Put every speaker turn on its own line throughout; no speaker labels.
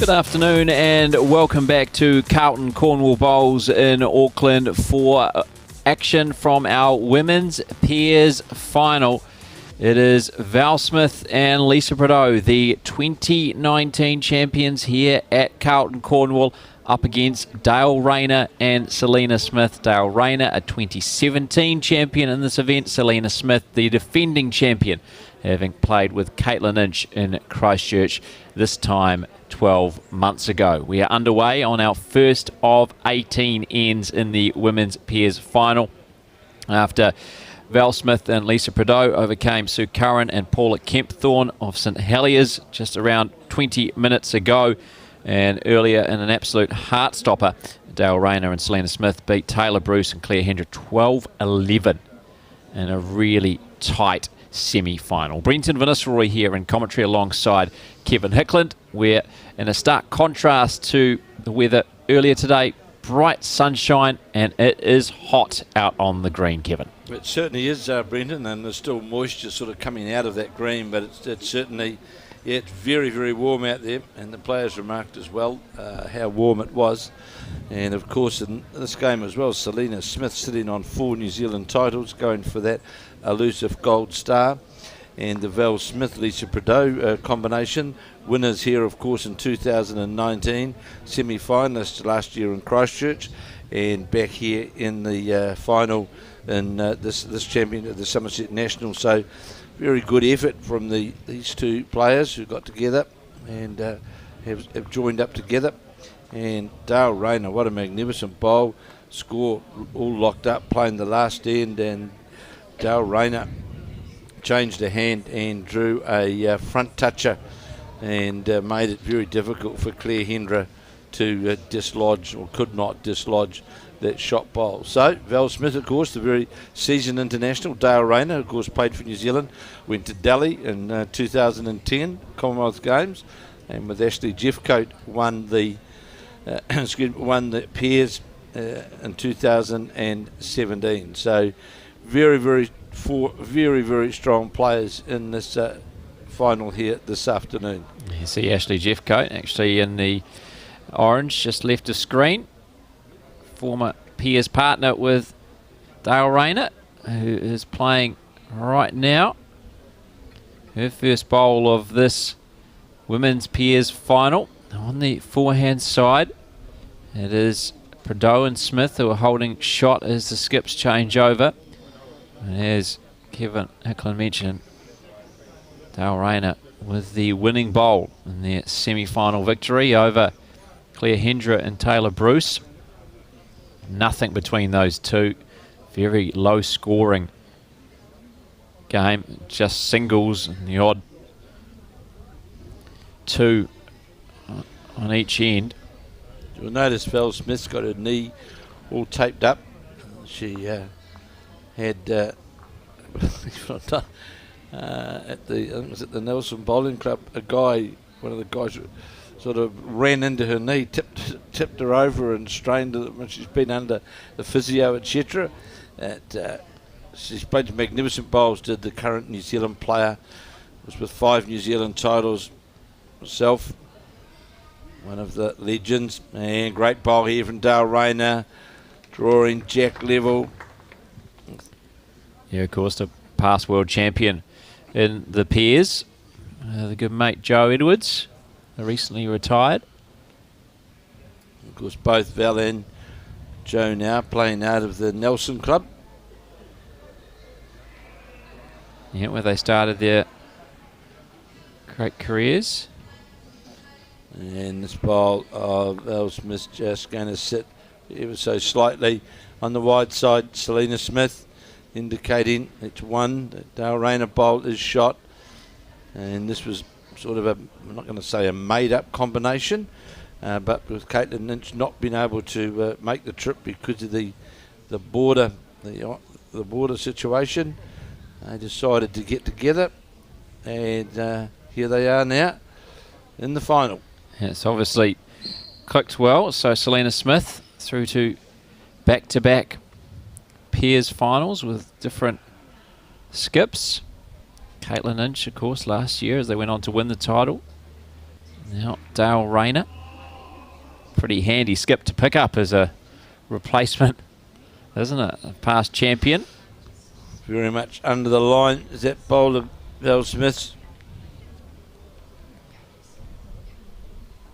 Good afternoon and welcome back to Carlton Cornwall Bowls in Auckland for action from our Women's Pairs Final. It is Val Smith and Lisa Prideaux, the 2019 champions here at Carlton Cornwall, up against Dale Rayner and Selena Smith. Dale Rayner, a 2017 champion in this event. Selena Smith, the defending champion, having played with Caitlin Inch in Christchurch, this time 12 months ago. We are underway on our first of 18 ends in the Women's Pairs Final. After Val Smith and Lisa Prideaux overcame Sue Curran and Paula Kempthorne of St Heliers just around 20 minutes ago. And earlier in an absolute heart-stopper, Dale Rayner and Selena Smith beat Taylor Bruce and Claire Hendra 12-11 in a really tight semi-final. Brenton Van Nistelrooy here in commentary alongside Kevin Hickland, where in a stark contrast to the weather earlier today, bright sunshine and it is hot out on the green, Kevin.
It certainly is, Brenton, and there's still moisture sort of coming out of that green, but it's certainly, yeah, it's very, very warm out there, and the players remarked as well how warm it was. And of course in this game as well, Selena Smith sitting on 4 New Zealand titles, going for that elusive gold star. And the Val Smith-Lisa Prideaux combination, winners here of course in 2019, semi-finalists last year in Christchurch, and back here in the final in this champion of the Summerset National. So very good effort from these two players who got together and have joined up together. And Dale Rayner, what a magnificent bowl. Score all locked up, playing the last end, and Dale Rayner changed a hand and drew a front toucher and made it very difficult for Claire Hendra to dislodge, or could not dislodge, that shot bowl. So Val Smith, of course, the very seasoned international. Dale Rayner, of course, played for New Zealand, went to Delhi in 2010 Commonwealth Games, and with Ashley Jeffcoat won the pairs in 2017. So four very strong players in this final here this afternoon.
You see Ashley Jeffcoat actually in the orange, just left the screen. Former Pairs partner with Dale Rayner, who is playing right now her first bowl of this Women's Pairs Final. On the forehand side, it is Prideaux and Smith who are holding shot as the skips change over. And as Kevin Hickland mentioned, Dale Rayner with the winning bowl in their semi-final victory over Claire Hendra and Taylor Bruce. Nothing between those two. Very low scoring game. Just singles and the odd two on each end.
You'll notice Val Smith's got her knee all taped up. She had at the I think it was at the Nelson Bowling Club, one of the guys sort of ran into her knee, tipped her over and strained it when she's been under the physio, etc. She's played some magnificent bowls, did the current New Zealand player, was with 5 New Zealand titles herself, one of the legends. And great bowl here from Dale Rayner, drawing jack level.
Yeah, of course, the past world champion in the pairs, the good mate Joe Edwards, recently retired.
Of course, both Val and Joe now playing out of the Nelson Club.
Yeah, where they started their great careers.
And this bowl of Val Smith just going to sit ever so slightly on the wide side. Selena Smith indicating it's one. The Dale Rayner bowl is shot. And this was sort of I'm not going to say a made-up combination, but with Caitlin Inch not being able to make the trip because of the border situation, they decided to get together, and here they are now in the final.
It's obviously clicked well, so Selena Smith through to back-to-back pairs finals with different skips. Caitlin Inch, of course, last year as they went on to win the title. Now Dale Rayner pretty handy skip to pick up as a replacement, isn't it? A past champion.
Very much under the line. Is that bowler Val Smith's?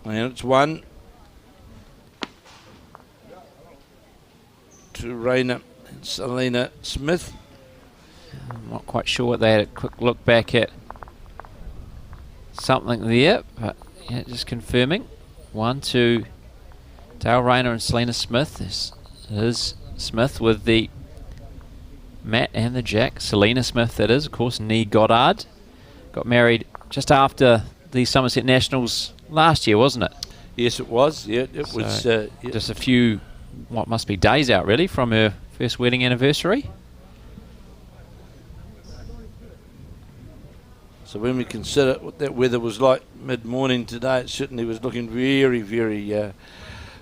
And it's one to Raina and Selena Smith.
I'm not quite sure what they had a quick look back at something there, but yeah, just confirming. 1 to Dale Rayner and Selena Smith. This is Smith with the Matt and the Jack. Selena Smith, that is, of course, Nee Goddard. Got married just after the Summerset Nationals last year, wasn't it?
Yes, it was. Yeah, it was.
Just a few, what must be days out, really, from her first wedding anniversary.
So when we consider what that weather was like mid-morning today, it certainly was looking very, very,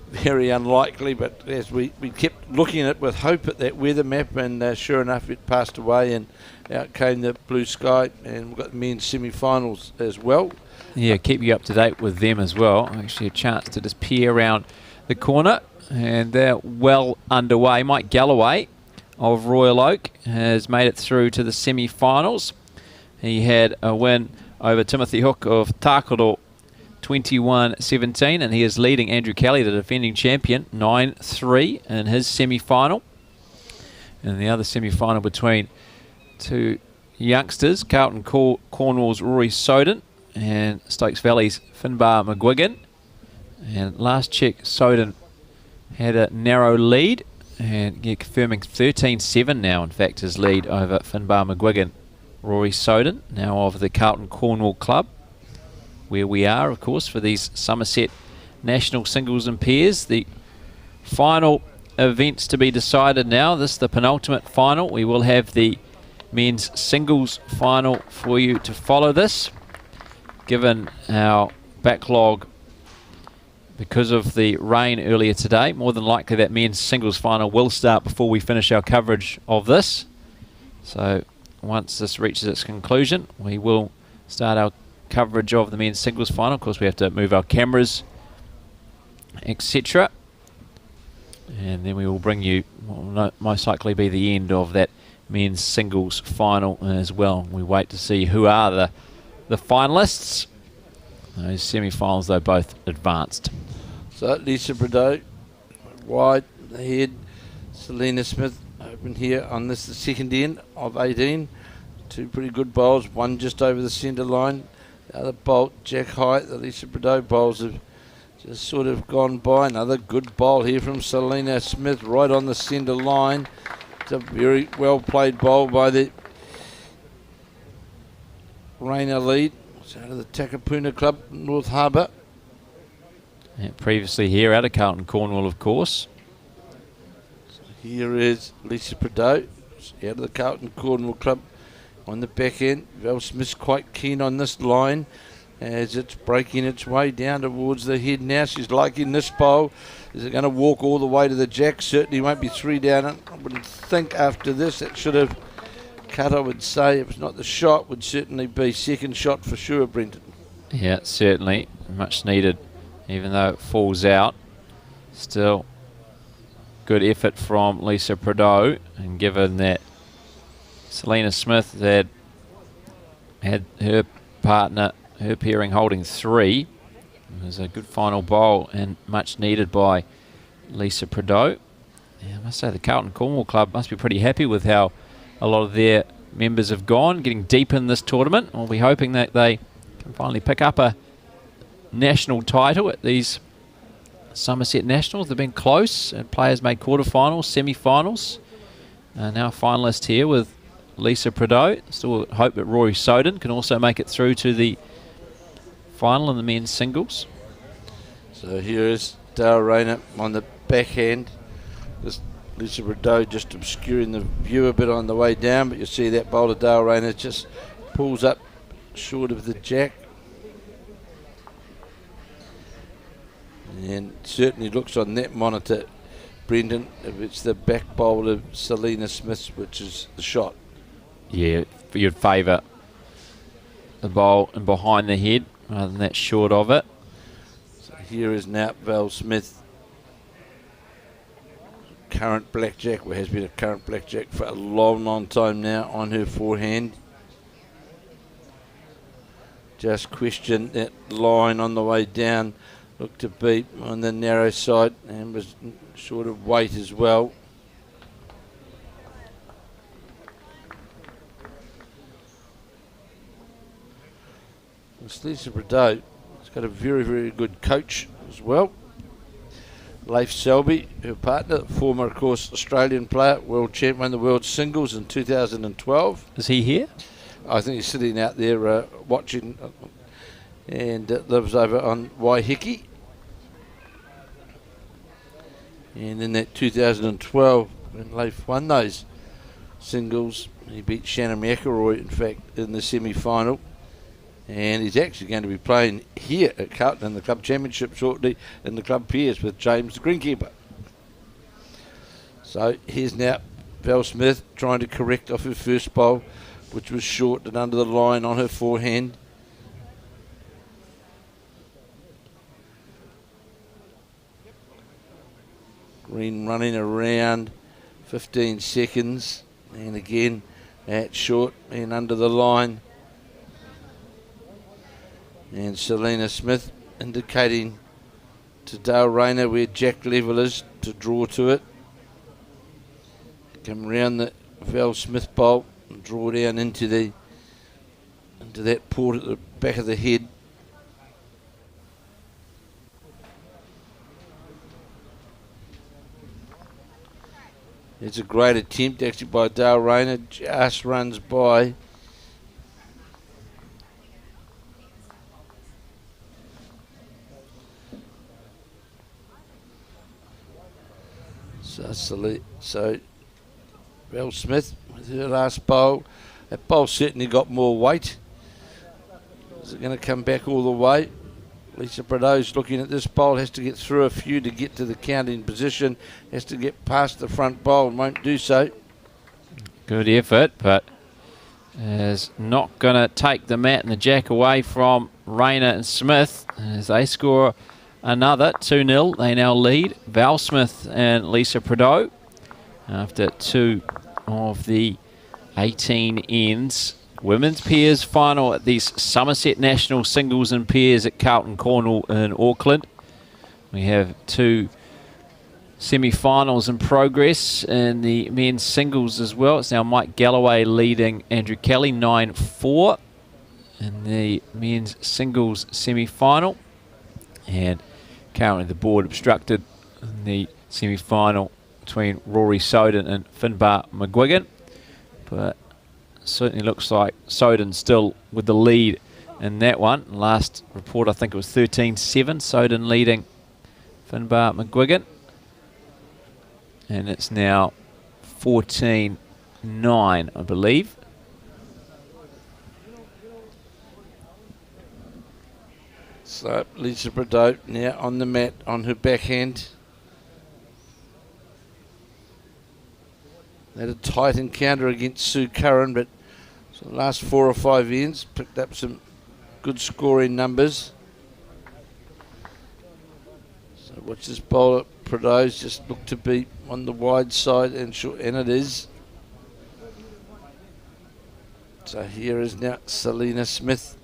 very unlikely. But as we kept looking at it with hope at that weather map, and sure enough, it passed away, and out came the blue sky, and we've got the men's semi-finals as well.
Yeah, keep you up to date with them as well. Actually, a chance to just peer around the corner, and they're well underway. Mike Galloway of Royal Oak has made it through to the semi-finals. He had a win over Timothy Hook of Takoro 21-17, and he is leading Andrew Kelly, the defending champion, 9-3 in his semi-final. And the other semi-final between two youngsters, Carlton Cornwall's Rory Soden and Stokes Valley's Finbar McGuigan. And last check, Soden had a narrow lead, and confirming 13-7 now, in fact, his lead over Finbar McGuigan. Rory Soden, now of the Carlton Cornwall Club, where we are, of course, for these Summerset National Singles and Pairs. The final events to be decided now. This is the penultimate final. We will have the men's singles final for you to follow this. Given our backlog because of the rain earlier today, more than likely that men's singles final will start before we finish our coverage of this. So once this reaches its conclusion, we will start our coverage of the men's singles final. Of course, we have to move our cameras, etc. And then we will bring you what will most likely be the end of that men's singles final as well. We wait to see who are the finalists. Those semi-finals, though, both advanced.
So Lisa Bordeaux, wide the head. Selena Smith open here on this, the second end of 18. Two pretty good bowls, one just over the centre line. The other bolt, Jack Height, the Lisa Bordeaux bowls have just sort of gone by. Another good bowl here from Selena Smith right on the centre line. It's a very well played bowl by the Rainer lead. It's out of the Takapuna Club, North Harbour.
And previously here out of Carlton Cornwall, of course.
So here is Lisa Bordeaux, out of the Carlton Cornwall Club. On the back end, Val Smith's quite keen on this line as it's breaking its way down towards the head now. She's liking this bowl. Is it going to walk all the way to the jack? Certainly won't be three down. I wouldn't think after this it should have cut, I would say. If it's not the shot, would certainly be second shot for sure, Brenton.
Yeah, certainly. Much needed, even though it falls out. Still good effort from Lisa Bordeaux, and given that Selena Smith had her partner, her pairing holding three. It was a good final bowl and much needed by Lisa Bordeaux. Yeah, I must say the Carlton Cornwall Club must be pretty happy with how a lot of their members have gone, getting deep in this tournament. We'll be hoping that they can finally pick up a national title at these Summerset Nationals. They've been close, and players made quarterfinals, semi-finals. Now a finalist here with Lisa Bordeaux. Still hope that Rory Soden can also make it through to the final in the men's singles.
So here is Dale Rayner on the backhand. This Lisa Bordeaux just obscuring the view a bit on the way down, but you see that bowler Dale Rayner just pulls up short of the jack. And certainly looks on that monitor, Brendan, if it's the back bowl of Selena Smith, which is the shot.
Yeah, you'd favour the bowl and behind the head rather than that short of it.
So here is now Val Smith, current blackjack, or has been a current blackjack for a long time now, on her forehand. Just questioned that line on the way down, looked to be on the narrow side and was short of weight as well. Lisa Bordeaux has got a very, very good coach as well. Leif Selby, her partner, former, of course, Australian player, world champion, won the world singles in 2012.
Is he here?
I think he's sitting out there watching, and lives over on Waiheke. And in that 2012, when Leif won those singles, he beat Shannon McElroy, in fact, in the semi-final. And he's actually going to be playing here at Carlton in the club championship shortly in the club pairs with James the greenkeeper. So here's now Val Smith trying to correct off her first bowl, which was short and under the line on her forehand. Green running around 15 seconds, and again at short and under the line. And Selena Smith indicating to Dale Rayner where Jack level is to draw to it. Come round the Val Smith bowl and draw down into that port at the back of the head. It's a great attempt actually by Dale Rayner, just runs by. So Val Smith with her last bowl. That bowl certainly got more weight. Is it going to come back all the way? Lisa Bordeaux's looking at this bowl, has to get through a few to get to the counting position, has to get past the front bowl and won't do so.
Good effort, but is not going to take the mat and the jack away from Rayner and Smith as they score another 2-0. They now lead, Val Smith and Lisa Bordeaux, after 2 of the 18 ends. Women's pairs final at these Summerset National Singles and Pairs at Carlton Cornwall in Auckland. We have 2 semi-finals in progress in the men's singles as well. It's now Mike Galloway leading Andrew Kelly 9-4 in the men's singles semi-final. And currently the board obstructed in the semi-final between Rory Soden and Finbar McGuigan. But certainly looks like Soden still with the lead in that one. Last report, I think it was 13-7. Soden leading Finbar McGuigan. And it's now 14-9, I believe.
So Lisa Bordeaux now on the mat on her backhand. They had a tight encounter against Sue Curran, but so the last 4 or 5 ends picked up some good scoring numbers. So watch this bowler, Bordeaux, just looked to be on the wide side, and it is. So here is now Selena Smith.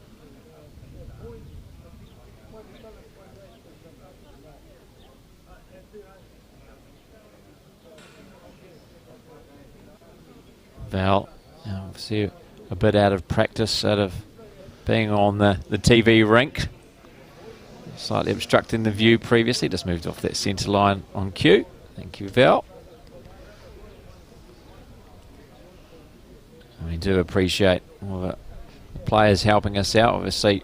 Val, obviously a bit out of practice, out of being on the TV rink. Slightly obstructing the view previously. Just moved off that centre line on cue. Thank you, Val. And we do appreciate all the players helping us out. Obviously,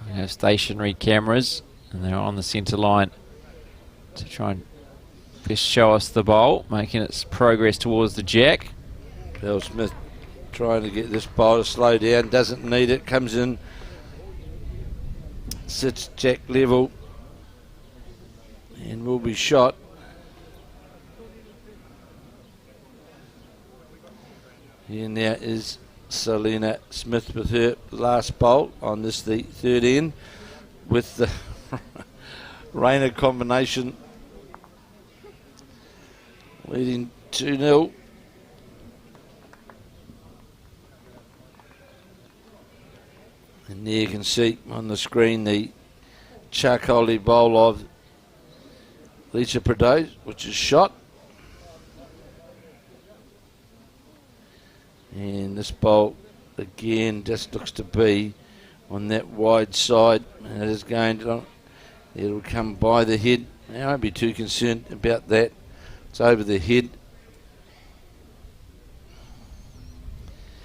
we have stationary cameras and they're on the centre line to try and best show us the bowl, making its progress towards the jack.
Val Smith trying to get this bowl to slow down, doesn't need it, comes in, sits jack level and will be shot. Here now is Selena Smith with her last bowl on this, the third end, with the Rayner combination leading 2-0. And there you can see on the screen the charcoaly bowl of Lisa Prideaux, which is shot. And this bowl again just looks to be on that wide side, and it is going to, it'll come by the head. I won't be too concerned about that. It's over the head.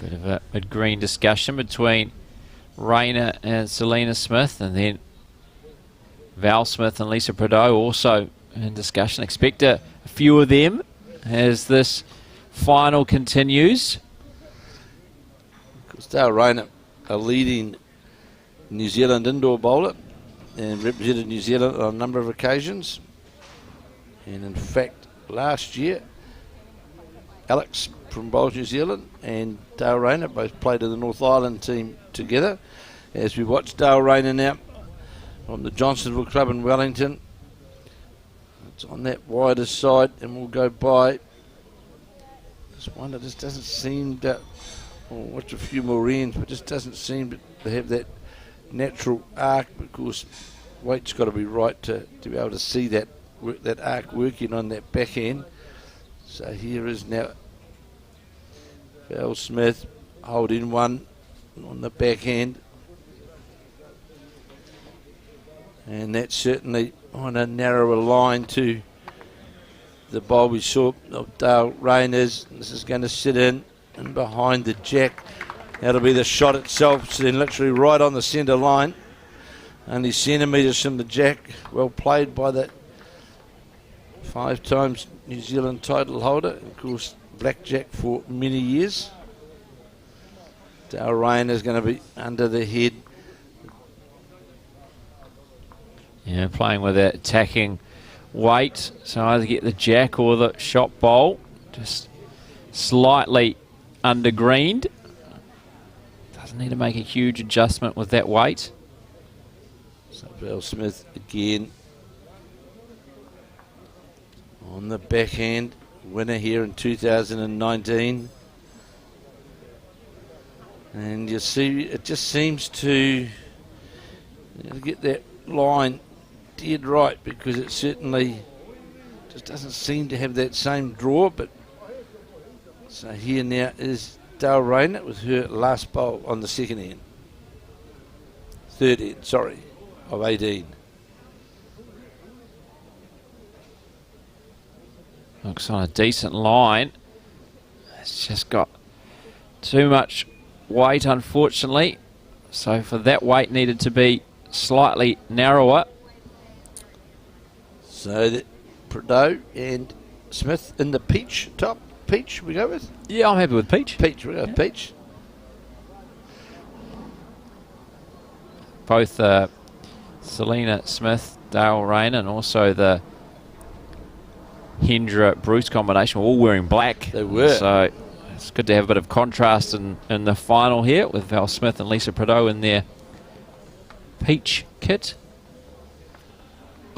Bit of a mid-green discussion between Rayner and Selena Smith, and then Val Smith and Lisa Prideaux also in discussion. Expect a few of them as this final continues.
Dale Rayner, a leading New Zealand indoor bowler, and represented New Zealand on a number of occasions. And in fact, last year, Alex from Bowls New Zealand and Dale Rayner both played in the North Island team together. As we watch Dale Rayner now from the Johnsonville Club in Wellington. It's on that wider side, and we'll go by. This one, it just doesn't seem that. We'll watch a few more ends, but just doesn't seem to have that natural arc, because weight's got to be right to be able to see that arc working on that backhand. So here is now Val Smith holding one on the backhand, and that's certainly on a narrower line to the bowl we saw of Dale Rayner's. This is going to sit in and behind the jack. That'll be the shot itself, sitting literally right on the centre line, only centimetres from the jack. Well played by that 5 times New Zealand title holder, of course blackjack for many years. Dale Rayner's going to be under the head.
Yeah, playing with that attacking weight, so either get the jack or the shot bowl, just slightly undergreened. Doesn't need to make a huge adjustment with that weight.
So Val Smith again on the backhand, winner here in 2019. And you see, it just seems to get that line dead right, because it certainly just doesn't seem to have that same draw. But so here now is Dale Rayner with her last bowl on the second end. Third end, sorry, of 18.
Looks on a decent line. It's just got too much weight, unfortunately. So for that weight needed to be slightly narrower.
So that Prideaux and Smith in the peach top. Peach we go with?
Yeah, I'm happy with peach.
Peach, we go with peach.
Both Selena Smith, Dale Rayner, and also the Hendra Bruce combination were all wearing black.
They were.
So it's good to have a bit of contrast in the final here with Val Smith and Lisa Prideaux in their peach kit.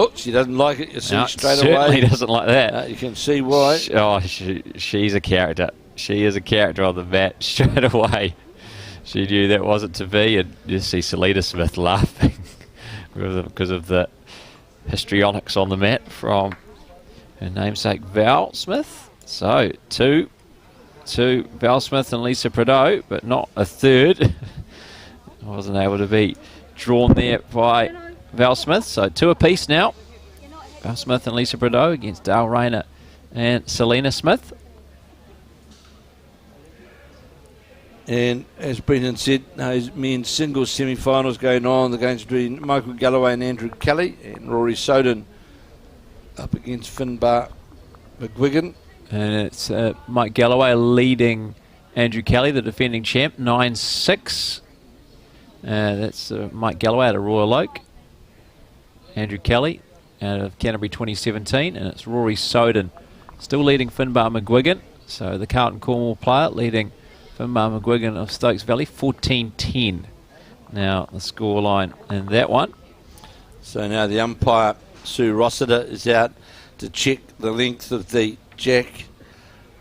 Oh, she doesn't like it. You see straight
certainly
away.
Certainly doesn't like that.
You can see why.
She's a character. She is a character on the mat straight away. She knew that wasn't to be, and you see Selena Smith laughing because of the histrionics on the mat from her namesake Val Smith. So two Val Smith and Lisa Prideaux, but not a third. Wasn't able to be drawn there by Val Smith. So 2 apiece now. Val Smith and Lisa Prideaux against Dale Rayner and Selena Smith.
And as Brendan said, those men's singles semi-finals going on. The games between Michael Galloway and Andrew Kelly, and Rory Soden up against Finbar McGuigan.
And it's Mike Galloway leading Andrew Kelly, the defending champ, 9-6. That's Mike Galloway out of Royal Oak. Andrew Kelly out of Canterbury 2017. And it's Rory Soden still leading Finbar McGuigan. So the Carlton Cornwall player leading Finbar McGuigan of Stokes Valley, 14-10. Now the scoreline in that one.
So now the umpire Sue Rossiter is out to check the length of the jack.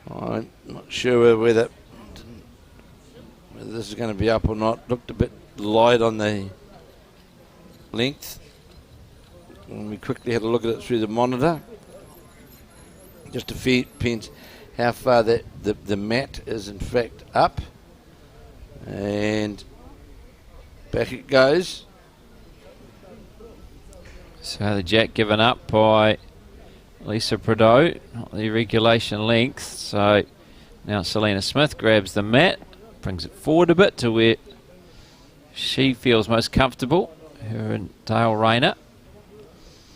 I'm not sure whether this is going to be up or not. Looked a bit light on the length. And we quickly had a look at it through the monitor. Just depends how far the mat is in fact up. And back it goes.
So the jack given up by Lisa Prideaux, not the regulation length. So now Selena Smith grabs the mat, brings it forward a bit to where she feels most comfortable, her and Dale Rayner.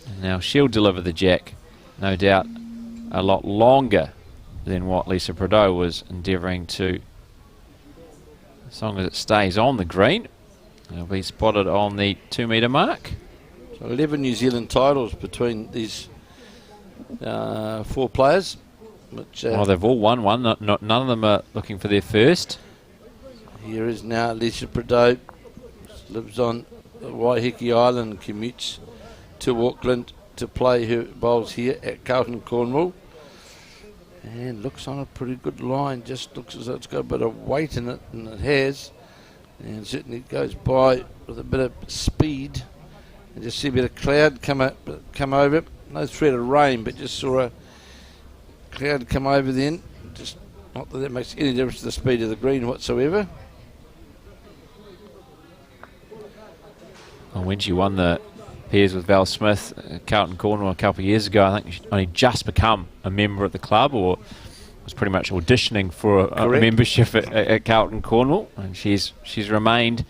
And now she'll deliver the jack, no doubt a lot longer than what Lisa Prideaux was endeavouring to, as long as it stays on the green. It'll be spotted on the 2 metre mark.
So 11 New Zealand titles between these 4 players. Which,
well, they've all won one. None of them are looking for their first.
Here is now Lisa Prideaux. Lives on Waiheke Island, commutes to Auckland to play her bowls here at Carlton, Cornwall. And looks on a pretty good line. Just looks as though it's got a bit of weight in it, and it has. And certainly goes by with a bit of speed. And just see a bit of cloud come over it. No threat of rain, but just saw a cloud come over then. Just not that that makes any difference to the speed of the green whatsoever.
Well, when she won the pairs with Val Smith, Carlton Cornwall a couple of years ago, I think she'd only just become a member at the club, or was pretty much auditioning for a membership at Carlton Cornwall, and she's remained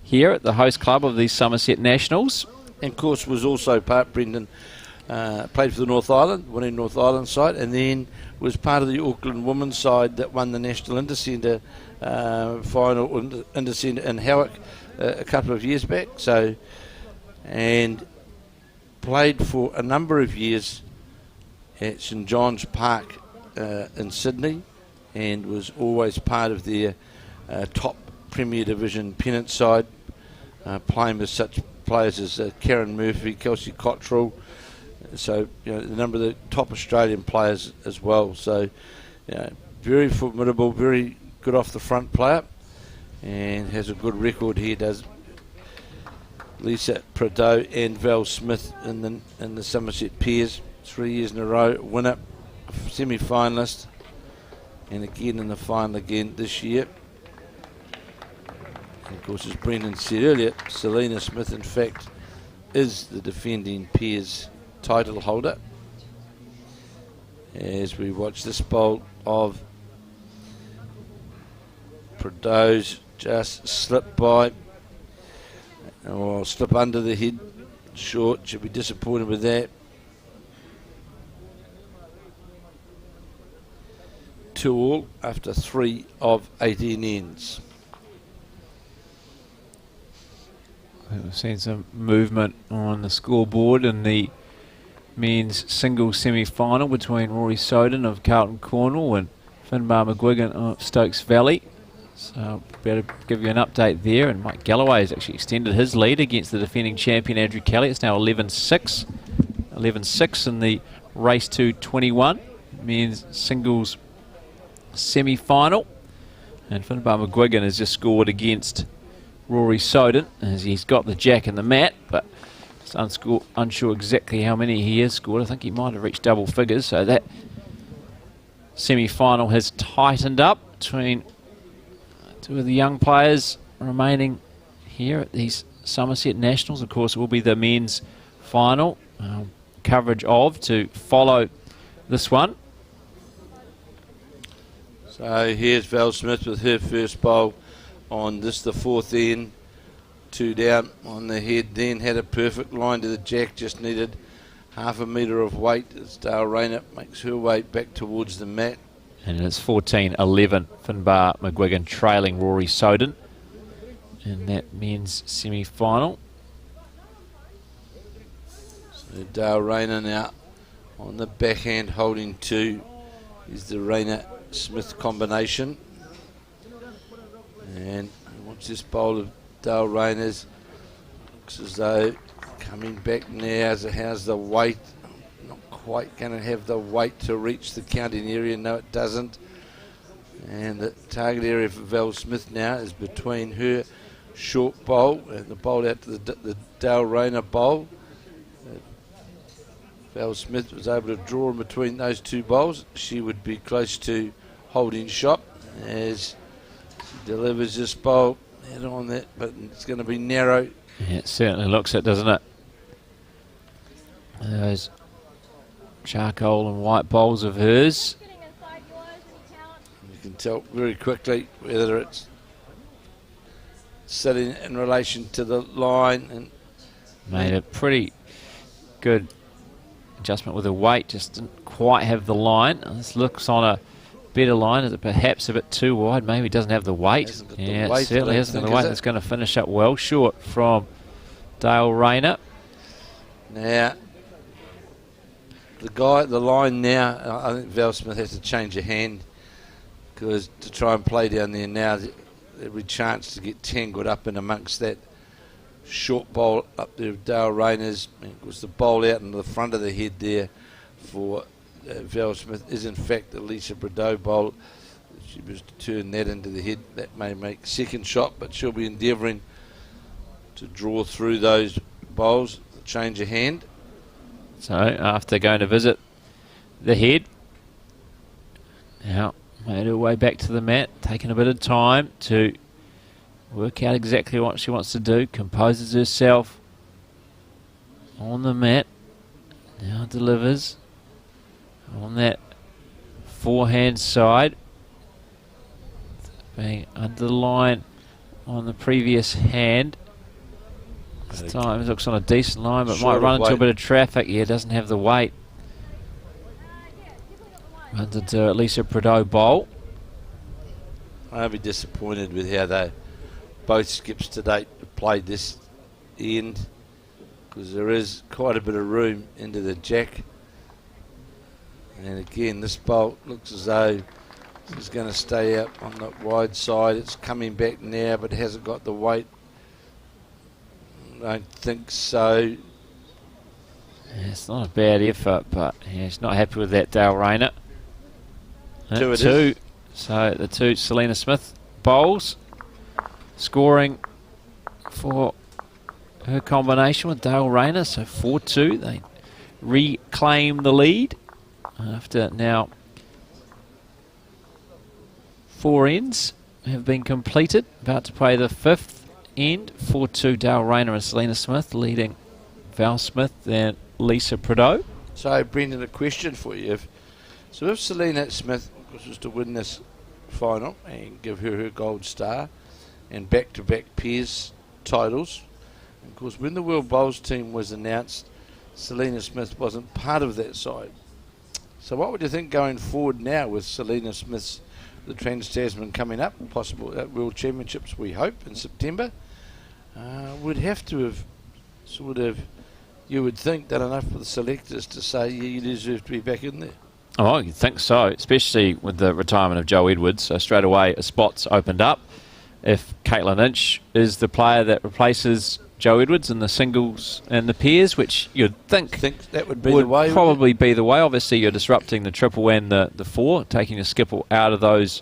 here at the host club of the Summerset Nationals.
And of course was also part, Brendan, played for the North Island, winning North Island side, and then was part of the Auckland women's side that won the National Intercenter final, Intercenter in Howick a couple of years back. So, and played for a number of years at St John's Park in Sydney, and was always part of their top Premier Division pennant side, playing with such players as Karen Murphy, Kelsey Cottrell, so a number of the top Australian players as well. So very formidable, very good off the front player, and has a good record here, does Lisa Prideaux and Val Smith in the Somerset pairs, 3 years in a row, winner, semi-finalist, and again in the final again this year. And of course, as Brendan said earlier, Selena Smith in fact is the defending pairs title holder. As we watch this bowl of Prideaux just slip by, or slip under the head, short, should be disappointed with that. 2 all after 3 of 18 ends.
We've seen some movement on the scoreboard in the men's singles semi-final between Rory Soden of Carlton Cornwall and Finbar McGuigan of Stokes Valley. So I'll better give you an update there. And Mike Galloway has actually extended his lead against the defending champion Andrew Kelly. It's now 11-6. 11-6 in the race to 21. Men's singles semi-final. And Finbar McGuigan has just scored against Rory Soden, as he's got the jack in the mat, but it's unsure exactly how many he has scored. I think he might have reached double figures, so that semi-final has tightened up between 2 of the young players remaining here at these Somerset Nationals. Of course, it will be the men's final coverage of to follow this one.
So here's Val Smith with her first bowl on this, the 4th end, 2 down on the head, then had a perfect line to the jack, just needed half a metre of weight as Dale Rayner makes her way back towards the mat.
And it's 14-11, Finbar McGuigan trailing Rory Soden in that men's semi-final.
So Dale Rayner now on the backhand holding 2 is the Rayner-Smith combination. And watch this bowl of Dale Rayner's. Looks as though Coming back now, how's the weight? Not quite going to have the weight to reach the counting area. No, it doesn't. And the target area for Val Smith now is between her short bowl and the bowl out to the Dale Rayner bowl. Val Smith was able to draw in between those two bowls. She would be close to holding shot as she delivers this bowl head on that, but it's going to be narrow.
Yeah, it certainly looks it, doesn't it? Those charcoal and white bowls of hers.
You can tell very quickly whether it's sitting in relation to the line. And
made a pretty good adjustment with the weight, just didn't quite have the line. This looks on a better line. Is it perhaps a bit too wide? Maybe it doesn't have the weight. Yeah, it certainly hasn't got the weight. That's going to finish up well short from Dale Rayner.
Now, the line now, I think Val Smith has to change her hand, because to try and play down there now, every chance to get tangled up in amongst that short bowl up there of Dale Rayner's. It was the bowl out in the front of the head there for Val Smith is in fact the Lisa Bordeaux bowl. She was to turn that into the head. That may make second shot, but she'll be endeavouring to draw through those bowls, change her hand.
So after going to visit the head, now made her way back to the mat, taking a bit of time to work out exactly what she wants to do, composes herself on the mat, now delivers on that forehand side, being under the line on the previous hand. This time it looks on a decent line, but might run into a bit of traffic. Yeah, doesn't have the weight. Runs into Lisa Bordeaux bowl.
I'll be disappointed with how both skips to date have played this end, because there is quite a bit of room into the jack. And again, this bolt looks as though it's going to stay out on the wide side. It's coming back now, but hasn't got the weight. I don't think so.
Yeah, it's not a bad effort, but yeah, he's not happy with that, Dale Rayner.
Two.
So the two Selena Smith bowls scoring for her combination with Dale Rayner. So 4-2. They reclaim the lead after now 4 ends have been completed. About to play the 5th end. 4-2 Dale Rayner and Selena Smith leading Val Smith and Lisa Bordeaux.
So Brendan, a question for you. If Selena Smith was to win this final and give her gold star and back-to-back pairs titles, of course when the World Bowls team was announced, Selena Smith wasn't part of that side. So what would you think going forward now with Selena Smith's the Trans-Tasman coming up, possible World Championships we hope in September? Would have to have sort of, you would think, done enough for the selectors to say, yeah, you deserve to be back in there.
Oh, you'd think so, especially with the retirement of Joe Edwards. So straight away a spot's opened up. If Caitlin Inch is the player that replaces Joe Edwards in the singles and the pairs, which you'd think
that would be the way.
Probably be the way. Obviously, you're disrupting the triple and the four, taking a skipper out of those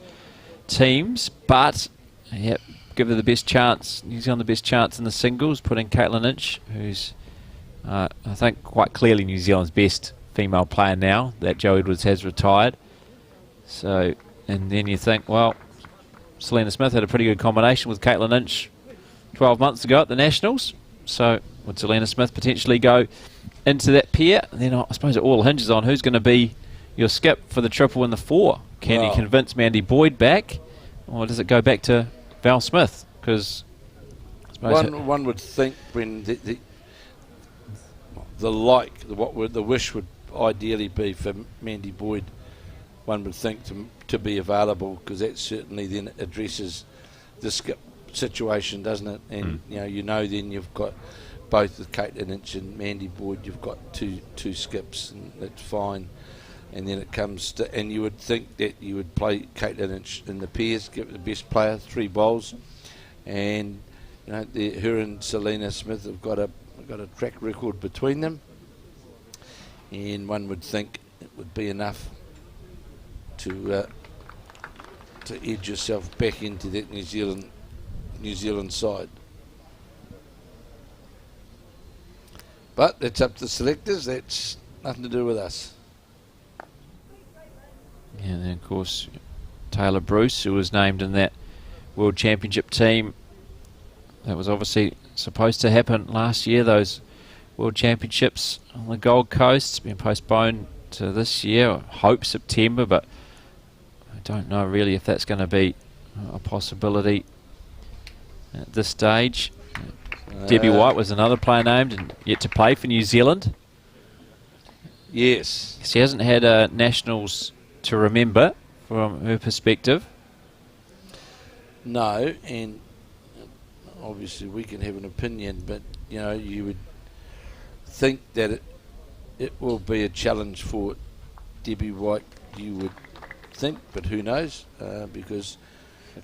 teams. But yeah, give her the best chance. New Zealand the best chance in the singles. Put in Caitlin Inch, who's I think quite clearly New Zealand's best female player now that Joe Edwards has retired. So, and then you think, well, Selena Smith had a pretty good combination with Caitlin Inch 12 months ago at the Nationals. So would Selena Smith potentially go into that pair? And then I suppose it all hinges on who's going to be your skip for the triple and the four. Can you convince Mandy Boyd back, or does it go back to Val Smith? Because
one would think when the wish would ideally be for Mandy Boyd, one would think to be available, because that certainly then addresses the skip situation, doesn't it? And then you've got both with Caitlin Inch and Mandy Boyd, you've got two skips, and that's fine. And then it comes to, and you would think that you would play Caitlin Inch in the pairs, give the best player 3 bowls, and her and Selena Smith have got a They've got a track record between them, and one would think it would be enough to edge yourself back into that New Zealand side. But that's up to the selectors. That's nothing to do with us.
Yeah, and then of course Taylor Bruce, who was named in that World Championship team. That was obviously supposed to happen last year, those World Championships on the Gold Coast. It's been postponed to this year. I hope September, but I don't know really if that's going to be a possibility at this stage. Debbie White was another player named and yet to play for New Zealand.
Yes.
She hasn't had a Nationals to remember from her perspective.
No, and obviously we can have an opinion, but you know, you would think that it will be a challenge for Debbie White, you would think, but who knows, because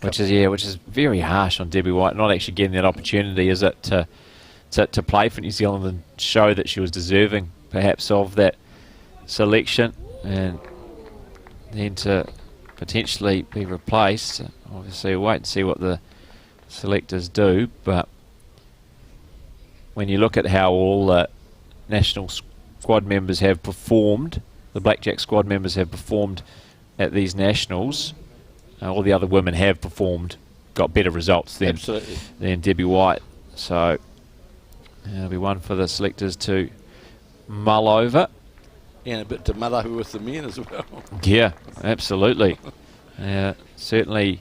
which is very harsh on Debbie White, not actually getting that opportunity, is it, to play for New Zealand and show that she was deserving perhaps of that selection, and then to potentially be replaced. Obviously we'll wait and see what the selectors do, but when you look at how all the national squad members have performed, the Blackjack squad members have performed at these nationals, all the other women have performed, got better results than Debbie White. So it'll be one for the selectors to mull over.
And a bit to mull over with the men as well.
Yeah, absolutely. Certainly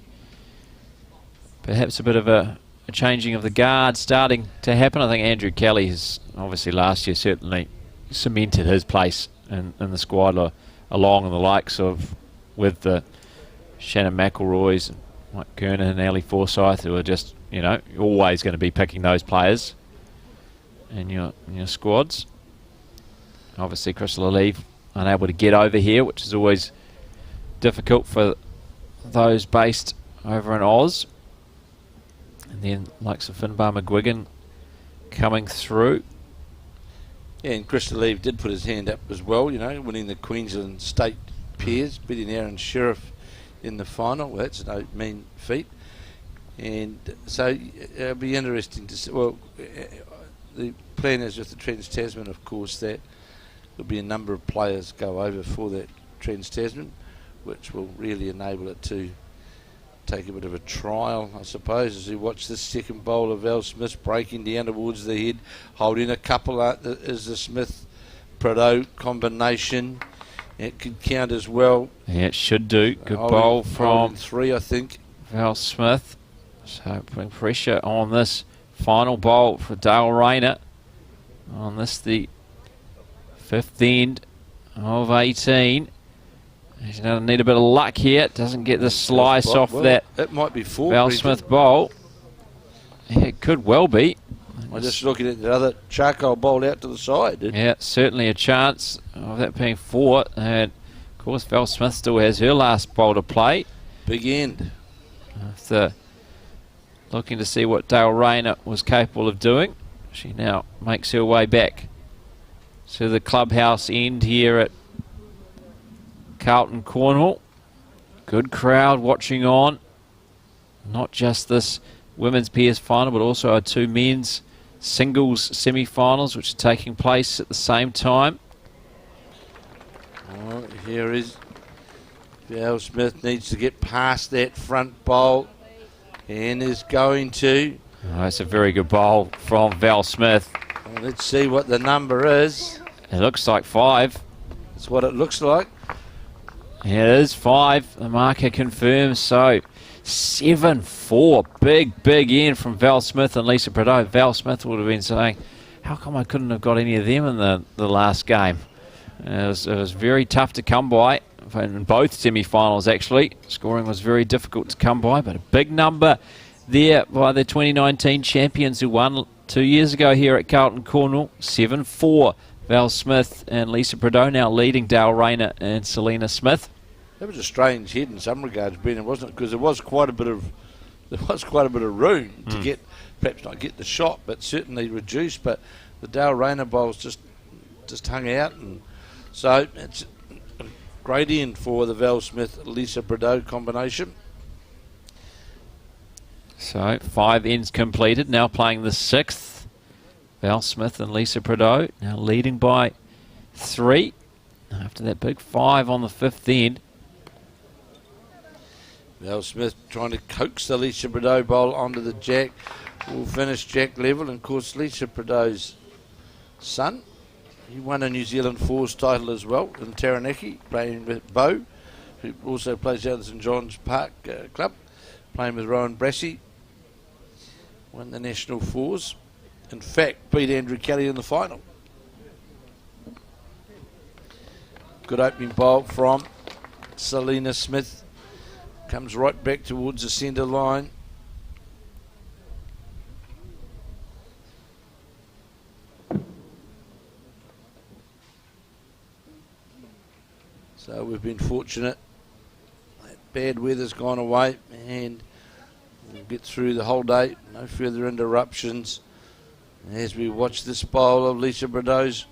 perhaps a bit of a changing of the guard starting to happen. I think Andrew Kelly has obviously last year certainly cemented his place in the squad along and the likes of with the Shannon McElroys and Mike Kernan and Ali Forsyth, who are just, you know, you're always going to be picking those players in your squads. Obviously Crystal Leaf unable to get over here, which is always difficult for those based over in Oz. And then likes of Finbar McGuigan coming through.
Yeah, and Crystal Leaf did put his hand up as well, you know, winning the Queensland State Pairs, beating Aaron Sheriff in the final. Well, that's no mean feat. And so it'll be interesting to see. Well, the plan is with the Trans-Tasman, of course, that there'll be a number of players go over for that Trans-Tasman, which will really enable it to take a bit of a trial, I suppose, as we watch this second bowl of Val Smith breaking down towards the head, holding a couple as the Smith-Prado combination. It could count as well.
Yeah, it should do. Good bowl from
3, I think.
Val Smith. So putting pressure on this final bowl for Dale Rayner on this, the fifth end of 18. He's going to need a bit of luck here. Doesn't get the slice off that.
It might be 4.
Val Smith bowl. Yeah, it could well be.
I'm just looking at the other charcoal bowl out to the side.
Yeah, certainly a chance of that being 4. And of course Val Smith still has her last bowl to play.
Big end.
After looking to see what Dale Rayner was capable of doing, she now makes her way back to the clubhouse end here at Carlton, Cornwall. Good crowd watching on. Not just this women's pairs final, but also our 2 men's singles semi-finals, which are taking place at the same time.
Oh, here is Val Smith, needs to get past that front bowl and is going to.
Oh, that's a very good bowl from Val Smith.
Well, let's see what the number is.
It looks like 5.
That's what it looks like.
Yeah, it is 5. The marker confirms. So 7-4. Big end from Val Smith and Lisa Prado. Val Smith would have been saying, how come I couldn't have got any of them in the last game? It was very tough to come by in both semi-finals, actually. Scoring was very difficult to come by, but a big number there by the 2019 champions who won 2 years ago here at Carlton, Cornwall. 7-4. Val Smith and Lisa Prado now leading Dale Rayner and Selena Smith.
That was a strange head in some regards, Brendan, wasn't it? Because there was quite a bit of room to get, perhaps not get the shot, but certainly reduce. But the Dale Rayner bowls just hung out, and so it's a great end for the Val Smith-Lisa Prideaux combination.
So 5 ends completed, now playing the 6th. Val Smith and Lisa Prideaux now leading by 3 after that big 5 on the 5th end.
Val Smith trying to coax the Lisa Prideaux bowl onto the jack. Will finish jack level, and of course Lisa Prideaux's son, he won a New Zealand Fours title as well in Taranaki, playing with Bo, who also plays out at St John's Park Club, playing with Rowan Brassey. Won the National Fours. In fact, beat Andrew Kelly in the final. Good opening bowl from Selena Smith. Comes right back towards the centre line. So we've been fortunate. That bad weather's gone away, and we'll get through the whole day. No further interruptions. As we watch this bowl of Lisa Prideaux's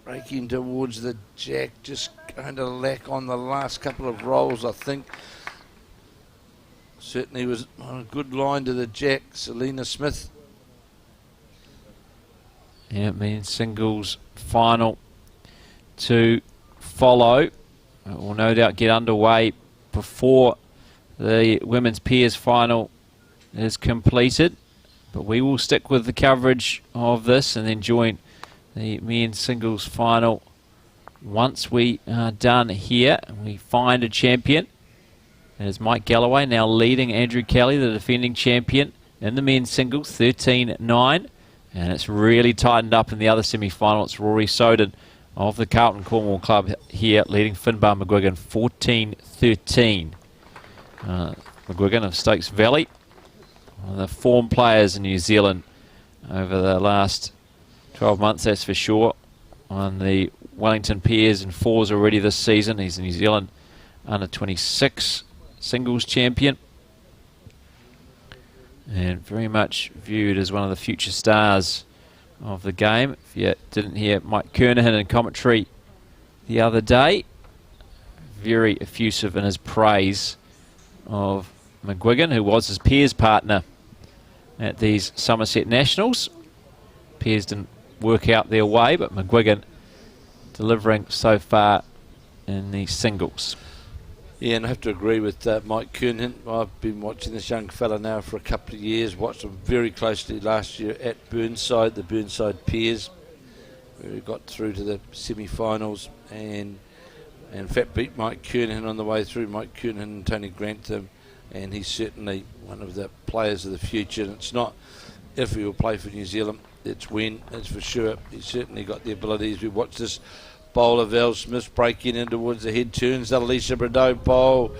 breaking towards the jack, just going to lack on the last couple of rolls, I think. Certainly was on a good line to the jack, Selena Smith.
Yeah, men's singles final to follow. It will no doubt get underway before the women's pairs final is completed. But we will stick with the coverage of this and then join the men's singles final once we are done here. We find a champion. There's Mike Galloway now leading Andrew Kelly, the defending champion, in the men's singles, 13-9. And it's really tightened up in the other semi-final. It's Rory Soden of the Carlton Cornwall Club here, leading Finbar McGuigan 14-13. McGuigan of Stokes Valley, one of the form players in New Zealand over the last 12 months, that's for sure. On the Wellington pairs and fours already this season. He's a New Zealand under-26 singles champion, and very much viewed as one of the future stars of the game. If you didn't hear Mike Kernahan in commentary the other day, very effusive in his praise of McGuigan, who was his peers partner at these Summerset Nationals. Peers didn't work out their way, but McGuigan delivering so far in the singles.
Yeah, and I have to agree with Mike Kernahan. I've been watching this young fella now for a couple of years. Watched him very closely last year at Burnside, the Burnside Peers, where he got through to the semi-finals and in fact beat Mike Kernahan on the way through. Mike Kernahan and Tony Grantham, and he's certainly one of the players of the future. And it's not if he will play for New Zealand, it's when, that's for sure. He's certainly got the abilities. We watched this bowl of Val Smith breaking in towards the head, turns the Lisa Prideaux bowl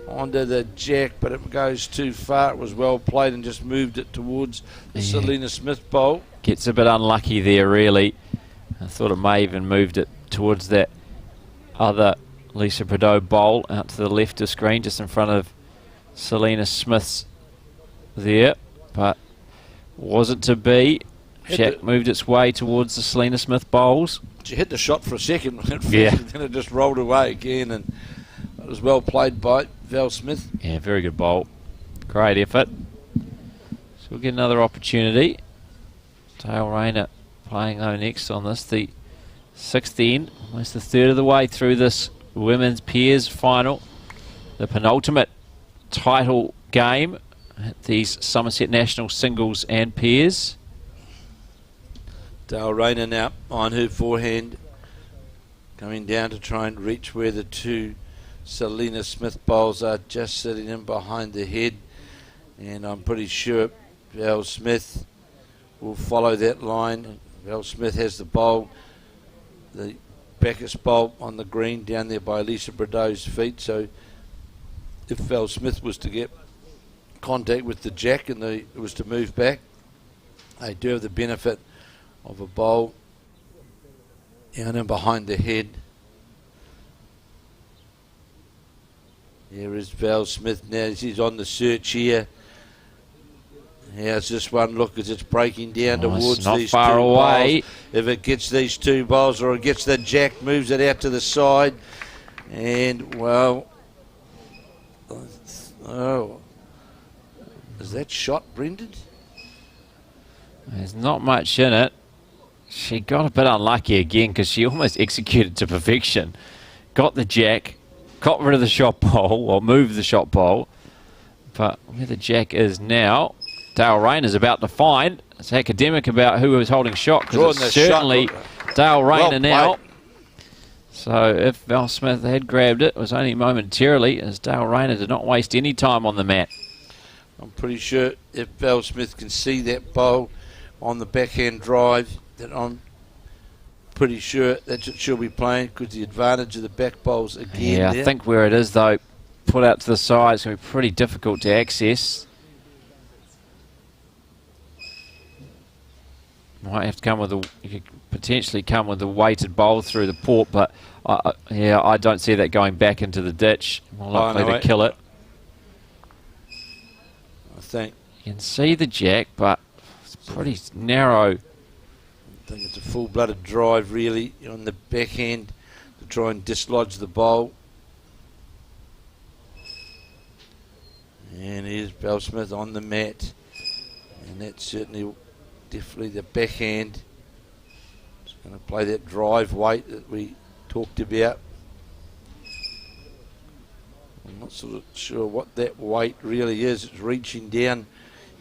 onto the jack, but it goes too far. It was well played and just moved it towards the Selena Smith bowl.
Gets a bit unlucky there, really. I thought it may even moved it towards that other Lisa Prideaux bowl out to the left of screen, just in front of Selena Smith's there, but wasn't to be. Jack moved its way towards the Selena Smith bowls.
She hit the shot for a second,
yeah.
Then it just rolled away again, and it was well played by Val Smith.
Yeah, very good bowl. Great effort. So we'll get another opportunity. Dale Rayner playing though next on this, the 6th end, almost the third of the way through this women's pairs final, the penultimate title game at these Summerset National singles and pairs.
Dale Rayner now on her forehand, coming down to try and reach where the two Selena Smith bowls are, just sitting in behind the head, and I'm pretty sure Val Smith will follow that line. Val Smith has the bowl, the Bacchus bowl on the green down there by Lisa Prideaux's feet, so if Val Smith was to get contact with the jack and it was to move back, they do have the benefit of a bowl down and behind the head. There is Val Smith now. She's on the search here. How's this one look as it's breaking down towards
not
these
far
two
away.
bowls? If it gets these two bowls or it gets the jack, moves it out to the side. And, well, oh, is that shot, Brendan?
There's not much in it. She got a bit unlucky again because she almost executed to perfection. Got the jack, got rid of the shot bowl, or moved the shot bowl. But where the jack is now, Dale Rayner's about to find. It's academic about who was holding shot because it's certainly Dale Rayner now. So if Val Smith had grabbed it, it was only momentarily as Dale Rayner did not waste any time on the mat.
I'm pretty sure if Val Smith can see that bowl on the backhand drive, that I'm pretty sure that's what she'll be playing because the advantage of the back bowls again.
Yeah, I think where it is though, put out to the side, it's going to be pretty difficult to access. Might have to come with you could potentially come with a weighted bowl through the port, but yeah, I don't see that going back into the ditch. More likely to kill it.
I think
you can see the jack, but it's pretty narrow.
I think it's a full-blooded drive really on the backhand to try and dislodge the bowl. And here's Val Smith on the mat, and that's certainly definitely the backhand. It's going to play that drive weight that we talked about. I'm not sort of sure what that weight really is. It's reaching down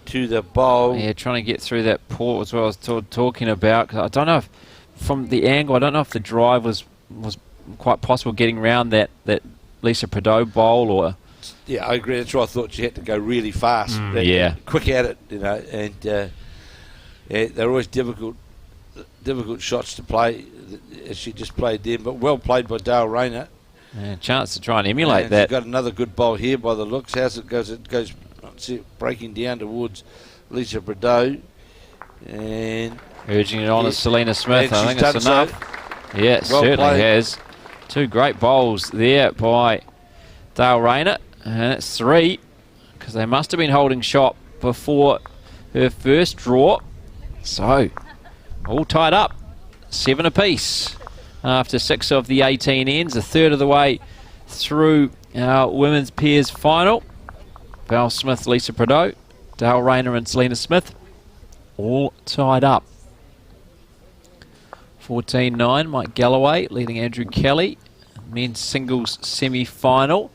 to the bowl.
Yeah, trying to get through that port was what I was talking about. Cause I don't know if, from the angle, I don't know if the drive was quite possible getting around that Lisa Prideaux bowl or...
Yeah, I agree. That's why I thought she had to go really fast.
Yeah.
Quick at it, you know, and yeah, they're always difficult shots to play, as she just played them, but well played by Dale Rayner.
Yeah, chance to try and emulate that.
She's got another good bowl here by the looks. How's it goes? It goes breaking down towards Lisa Prideaux and
urging it on to Selena Smith. I think it's enough.
So.
Yeah, well certainly played. Has. Two great bowls there by Dale Rayner, and it's 3 because they must have been holding shot before her first draw. So all tied up, 7 apiece after 6 of the 18 ends, a third of the way through our women's pairs final. Val Smith, Lisa Prideaux, Dale Rayner and Selena Smith all tied up. 14-9, Mike Galloway leading Andrew Kelly. Men's singles semi-final.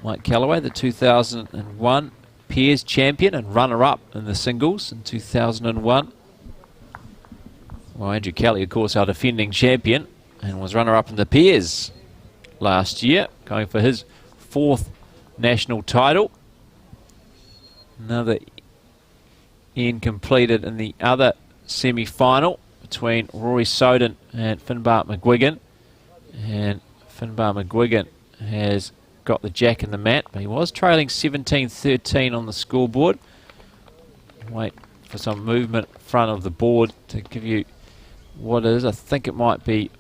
Mike Galloway, the 2001 pairs champion and runner-up in the singles in 2001. Well, Andrew Kelly, of course, our defending champion and was runner-up in the pairs last year, going for his 4th national title. Another end completed in the other semi-final between Rory Soden and Finbar McGuigan. And Finbar McGuigan has got the jack in the mat, but he was trailing 17-13 on the scoreboard. Wait for some movement front of the board to give you what it is. I think it might be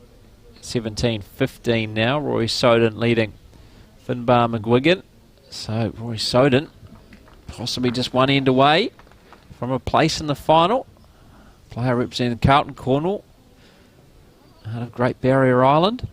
17-15 now. Rory Soden leading Finbar McGuigan. So Rory Soden possibly just one end away from a place in the final. Player representing Carlton Cornwall out of Great Barrier Island.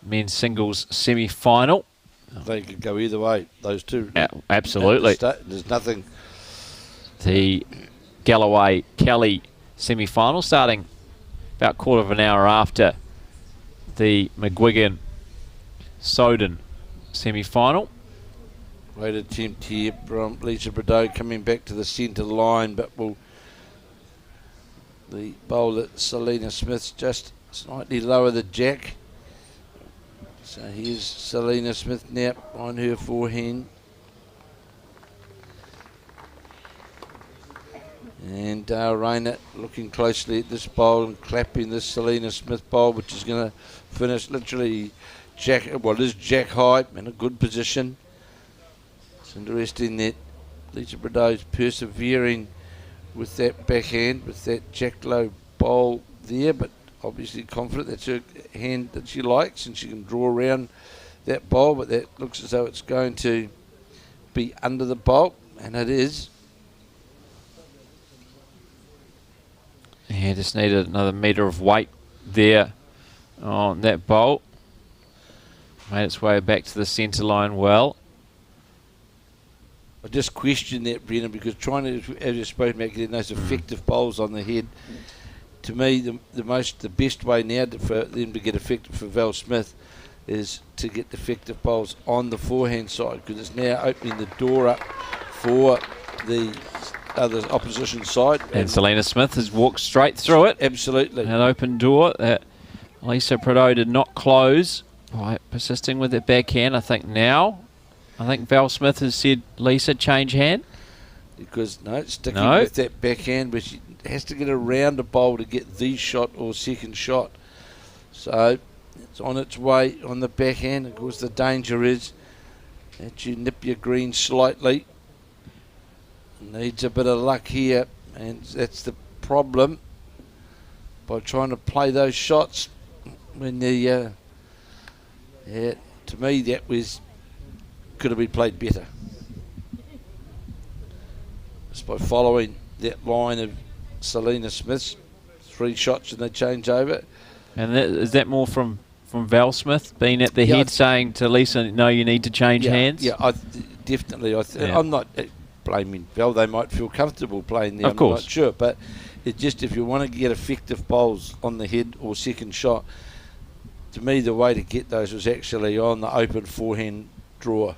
men's singles semi-final.
They could go either way, those two.
Yeah, absolutely.
There's nothing.
The Galloway-Kelly semi-final starting about quarter of an hour after the McGuigan-Soden semi-final.
Great attempt here from Lisa Bordeaux coming back to the centre line, but the bowler Selena Smith's just slightly lower the jack. So here's Selena Smith now on her forehand. And Dale Rayner looking closely at this bowl and clapping this Selena Smith bowl, which is going to finish literally it is jack high in a good position. It's interesting that Lisa Bordeaux's persevering with that backhand, with that jack low bowl there, but obviously confident that's her hand that she likes and she can draw around that bowl, but that looks as though it's going to be under the bowl, and it is.
Yeah, just needed another metre of weight there on that bowl. Made its way back to the centre line well.
I just question that, Brennan, because trying to, as you've spoken about, getting those effective bowls on the head, to me, the best way now for them to get effective for Val Smith is to get effective bowls on the forehand side, because it's now opening the door up for the other opposition side.
And Selena Smith has walked straight through it.
Absolutely.
An open door that Lisa Bordeaux did not close by persisting with that backhand. I think Val Smith has said, Lisa, change hand.
Because, sticking with that backhand, but she has to get around the bowl to get the shot or second shot. So it's on its way on the backhand. Of course, the danger is that you nip your green slightly. Needs a bit of luck here, and that's the problem by trying to play those shots when to me that could have been played better. Just by following that line of Selena Smith's 3 shots and they change over.
And is that more from Val Smith being at the head saying to Lisa, no, you need to change hands?
Yeah, definitely. I'm not blaming Val. They might feel comfortable playing there.
Of course.
I'm not sure. But it's just if you want to get effective bowls on the head or second shot, to me the way to get those was actually on the open forehand draw.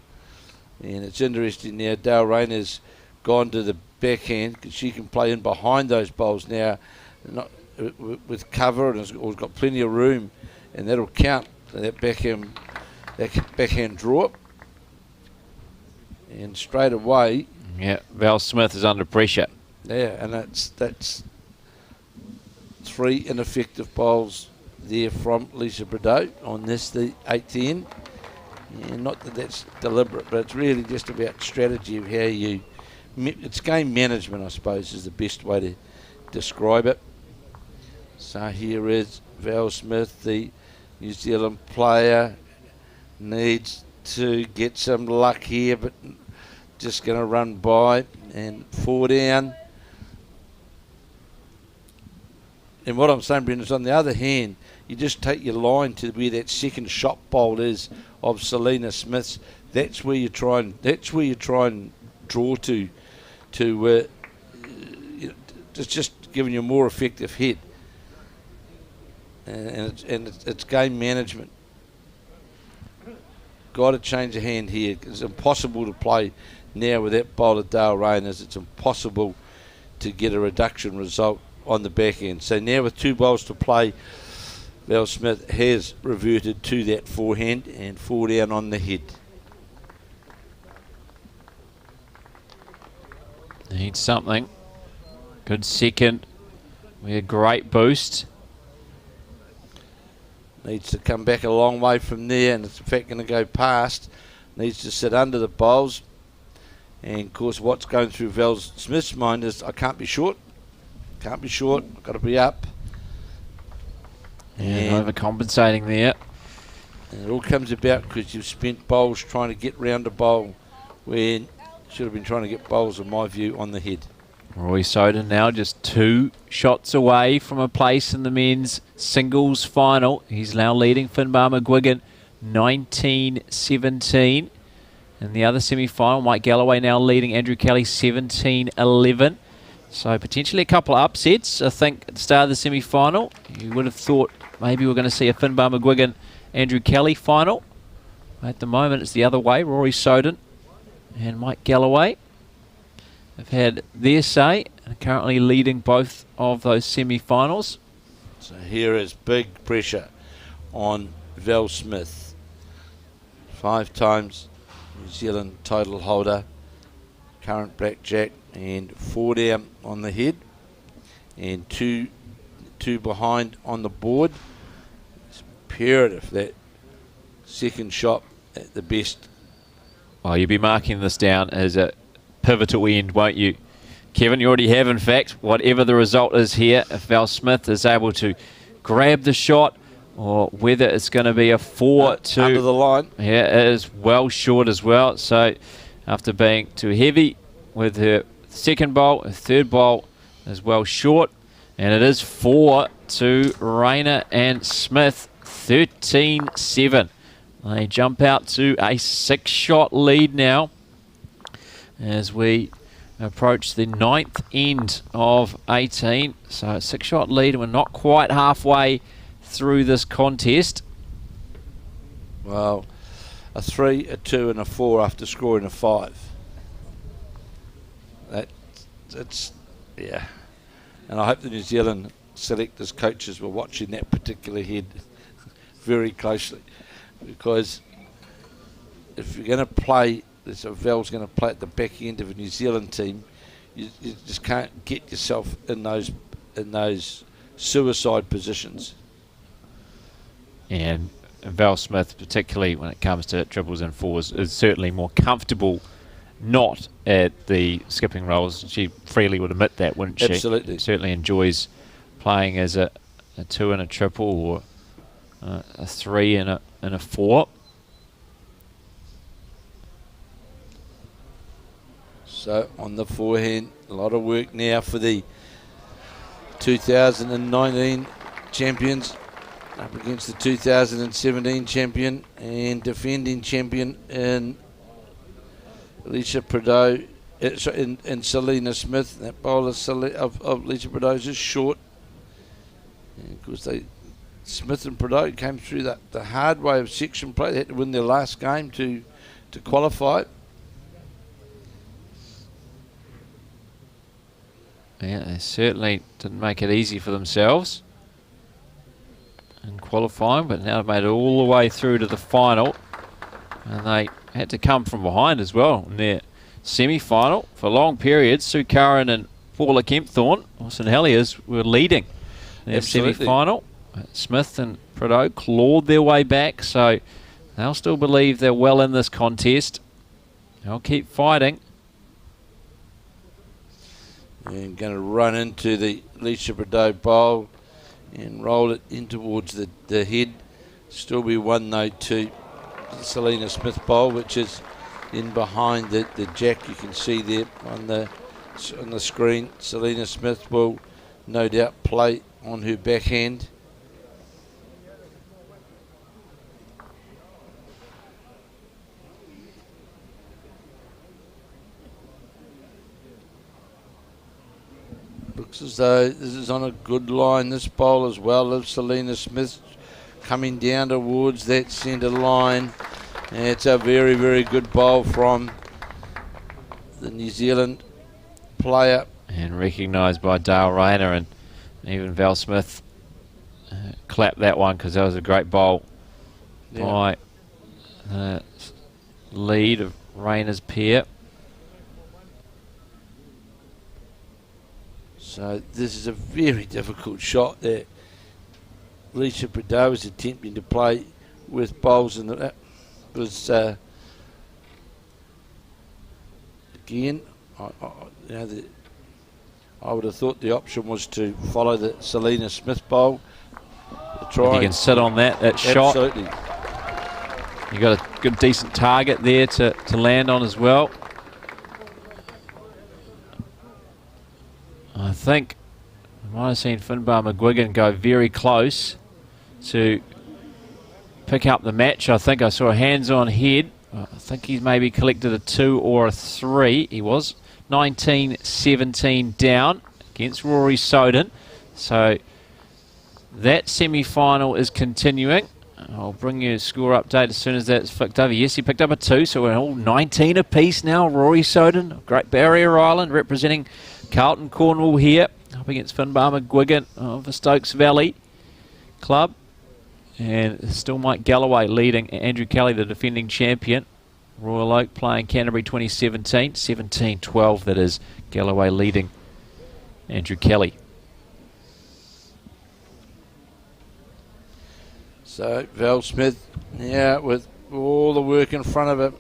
And it's interesting now, Dale Rayner's gone to the backhand because she can play in behind those bowls now, with cover, and has got plenty of room, and that'll count that backhand draw. And straight away,
Val Smith is under pressure.
Yeah, and that's 3 ineffective bowls there from Lisa Bordeaux on this, the 8th end. And not that that's deliberate, but it's really just about strategy of how it's game management, I suppose, is the best way to describe it. So here is Val Smith, the New Zealand player, needs to get some luck here, but just going to run by and 4 down. And what I'm saying, Brendan, is on the other hand, you just take your line to where that second shot bowl is of Selena Smith's. That's where you try and draw to it's just giving you a more effective hit. And it's game management. Got to change a hand here. It's impossible to play now with that bowler Dale Rayner's. It's impossible to get a reduction result on the back end. So now with 2 bowls to play, Val Smith has reverted to that forehand and 4 down on the head.
Needs something. Good second. We had a great boost.
Needs to come back a long way from there, and it's in fact going to go past. Needs to sit under the bowls. And of course what's going through Val Smith's mind is, I can't be short. Can't be short. I've got to be up.
And overcompensating there.
And it all comes about because you've spent bowls trying to get round a bowl when should have been trying to get bowls, in my view, on the head.
Roy Soden now just 2 shots away from a place in the men's singles final. He's now leading Finbar McGuigan 19-17. In the other semi-final, Mike Galloway now leading Andrew Kelly 17-11. So potentially a couple of upsets, I think, at the start of the semi-final. You would have thought maybe we're going to see a Finbar McGuigan, Andrew Kelly final. At the moment, it's the other way. Rory Soden and Mike Galloway have had their say and are currently leading both of those semi-finals.
So here is big pressure on Val Smith. 5 times New Zealand title holder, current blackjack, and 4 down on the head, and two behind on the board. It's imperative that second shot at the best.
Well, you'll be marking this down as a pivotal end, won't you, Kevin? You already have, in fact, whatever the result is here, if Val Smith is able to grab the shot, or whether it's going to be a 4-2.
Under the line.
Yeah, it is well short as well. So after being too heavy with her second bowl, her third bowl is well short. And it is 4 to Rayner and Smith, 13-7. They jump out to a 6-shot lead now as we approach the 9th end of 18. So a 6-shot lead, and we're not quite halfway through this contest.
Well, a 3, a 2 and a 4 after scoring a 5. That's yeah. And I hope the New Zealand selectors coaches were watching that particular head very closely, because if you're going to play, so Val's going to play at the back end of a New Zealand team, you just can't get yourself in those suicide positions.
And Val Smith, particularly when it comes to triples and fours, is certainly more comfortable not at the skipping roles. She freely would admit that, wouldn't she?
Absolutely.
Certainly enjoys playing as a 2 and a triple, or a 3 and a 4.
So on the forehand, a lot of work now for the 2019 champions up against the 2017 champion and defending champion in Alicia Prideaux and Selena Smith. That bowler of Alicia Prideaux's is short. And of course, Smith and Prideaux came through the hard way of section play. They had to win their last game to qualify.
Yeah, they certainly didn't make it easy for themselves in qualifying, but now they've made it all the way through to the final. And they had to come from behind as well in their semi-final. For long periods, Sue Curran and Paula Kempthorne, or St Heliers, were leading their semi-final. Smith and Prideaux clawed their way back, so they'll still believe they're well in this contest. They'll keep fighting.
And going to run into the Alicia Prideaux bowl and roll it in towards the head. Still be 1 though to the Selena Smith bowl, which is in behind the jack. You can see there on the screen. Selena Smith will no doubt play on her backhand. Looks as though this is on a good line, this bowl as well, of Selena Smith coming down towards that centre line. And it's a very, very good bowl from the New Zealand player.
And recognised by Dale Rayner, and even Val Smith clapped that one because that was a great bowl by the lead of Rayner's pair.
So this is a very difficult shot that Alicia Prideaux was attempting to play with bowls in the was again I would have thought the option was to follow the Selena Smith bowl.
If you can sit on that shot.
Absolutely.
You got a good decent target there to land on as well. I think I might have seen Finbar McGuigan go very close to pick up the match. I think I saw a hands-on head. I think he's maybe collected a 2 or a 3. He was 19-17 down against Rory Soden. So that semi-final is continuing. I'll bring you a score update as soon as that's flicked over. Yes, he picked up a 2, so we're all 19 apiece now. Rory Soden, Great Barrier Island, representing Carlton Cornwall here, up against Finbar McGuigan of the Stokes Valley Club. And still Mike Galloway leading Andrew Kelly, the defending champion. Royal Oak playing Canterbury 2017. 17-12, that is. Galloway leading Andrew Kelly.
So Val Smith, yeah, with all the work in front of him.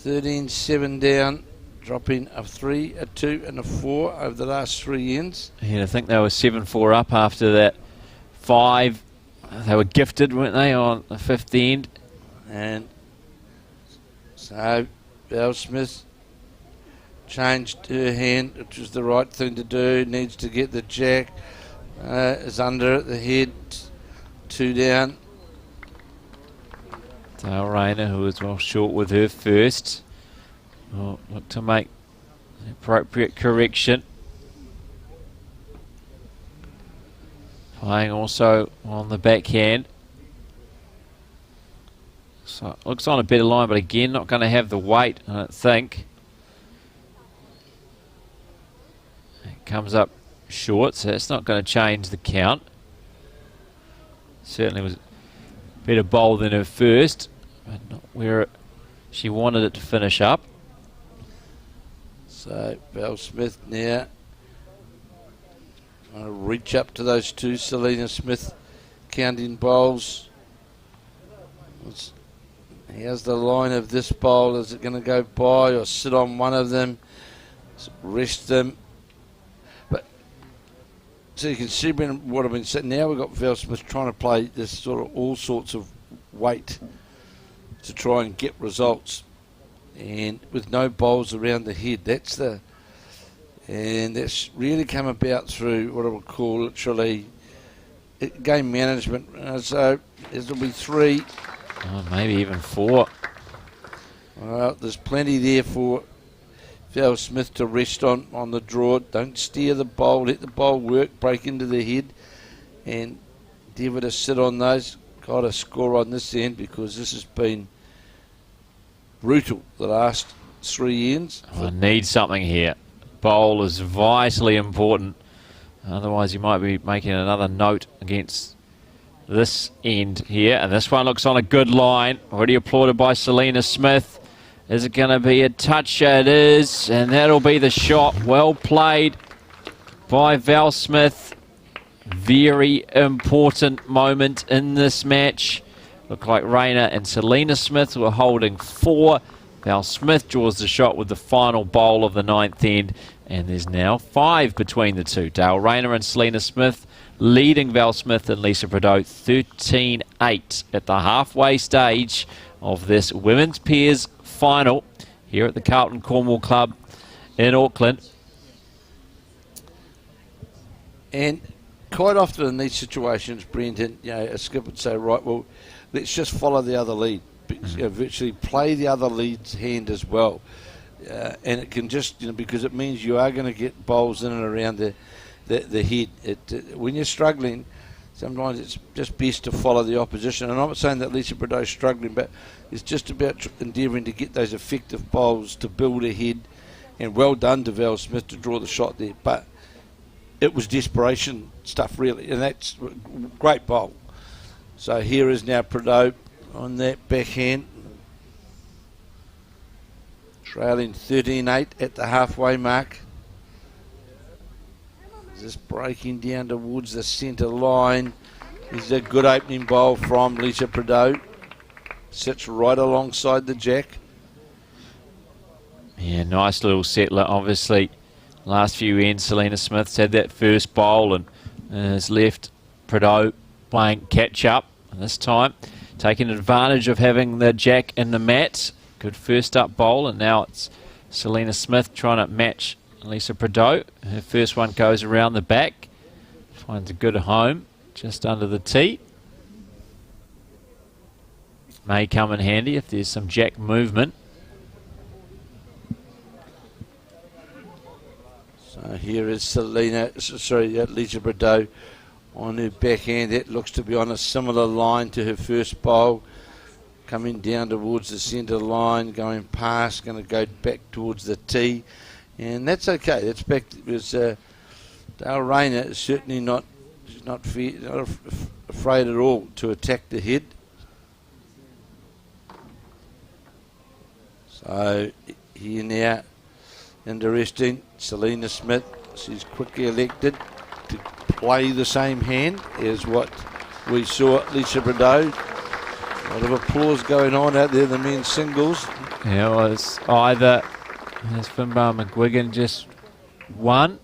13-7 down, dropping a 3, a 2 and a 4 over the last 3 ends.
Yeah, I think they were 7-4 up after that 5. They were gifted, weren't they, on the 5th end?
And so Val Smith changed her hand, which was the right thing to do. Needs to get the jack. Is under at the head. 2 down.
Dale Rayner, who was well short with her first, will look to make the appropriate correction. Playing also on the backhand. So looks on a better line, but again, not going to have the weight, I don't think. It comes up short, so it's not going to change the count. Certainly was better bowl than her first, but not where she wanted it to finish up.
So Val Smith now trying to reach up to those 2 Selena Smith counting bowls. Here's the line of this bowl. Is it going to go by or sit on one of them? Rest them. So you can see what I've been saying. Now we've got Val Smith trying to play this sort of all sorts of weight to try and get results, and with no bowls around the head. That's really come about through what I would call literally game management. So there'll be 3.
Oh, maybe even 4.
Well, there's plenty there for Val Smith to rest on the draw. Don't steer the bowl. Let the bowl work. Break into the head and endeavour to sit on those. Got to score on this end because this has been brutal the last 3 ends.
I need something here. Bowl is vitally important. Otherwise you might be making another note against this end here. And this one looks on a good line. Already applauded by Selena Smith. Is it going to be a touch? It is, and that'll be the shot. Well played by Val Smith. Very important moment in this match. Looked like Rayner and Selena Smith were holding 4. Val Smith draws the shot with the final bowl of the 9th end, and there's now 5 between the 2. Dale Rayner and Selena Smith leading Val Smith and Lisa Prideaux 13-8 at the halfway stage of this women's pairs final here at the Carlton Cornwall Club in Auckland.
And quite often in these situations, Brendan, a skipper would say, right, well, let's just follow the other lead. Virtually play the other lead's hand as well. And it can just, because it means you are going to get bowls in and around the head. When you're struggling, sometimes it's just best to follow the opposition. And I'm not saying that Lisa Prideaux is struggling, but it's just about endeavouring to get those effective bowls to build ahead. And well done to Val Smith to draw the shot there. But it was desperation stuff, really. And that's a great bowl. So here is now Prideaux on that backhand. Trailing 13-8 at the halfway mark. Just breaking down towards the centre line. This is a good opening bowl from Lisa Prideaux. Sits right alongside the jack.
Yeah, nice little settler. Obviously, last few ends, Selena Smith's had that first bowl and has left Prideaux playing catch-up. And this time, taking advantage of having the jack in the mat. Good first-up bowl, and now it's Selena Smith trying to match Lisa Prideaux. Her first one goes around the back. Finds a good home just under the tee. may come in handy if there's some jack movement.
So here is Lisa Bordeaux on her backhand. That looks to be on a similar line to her first bowl. Coming down towards the centre line, going past, going to go back towards the tee. And that's okay. That's back because Dale Rayner is certainly not afraid at all to attack the head. So here now, interesting, Selena Smith, she's quickly elected to play the same hand as what we saw Lisa Bordeaux. A lot of applause going on out there, the men's singles.
Yeah, well, it's either as Finbar McGuigan just won,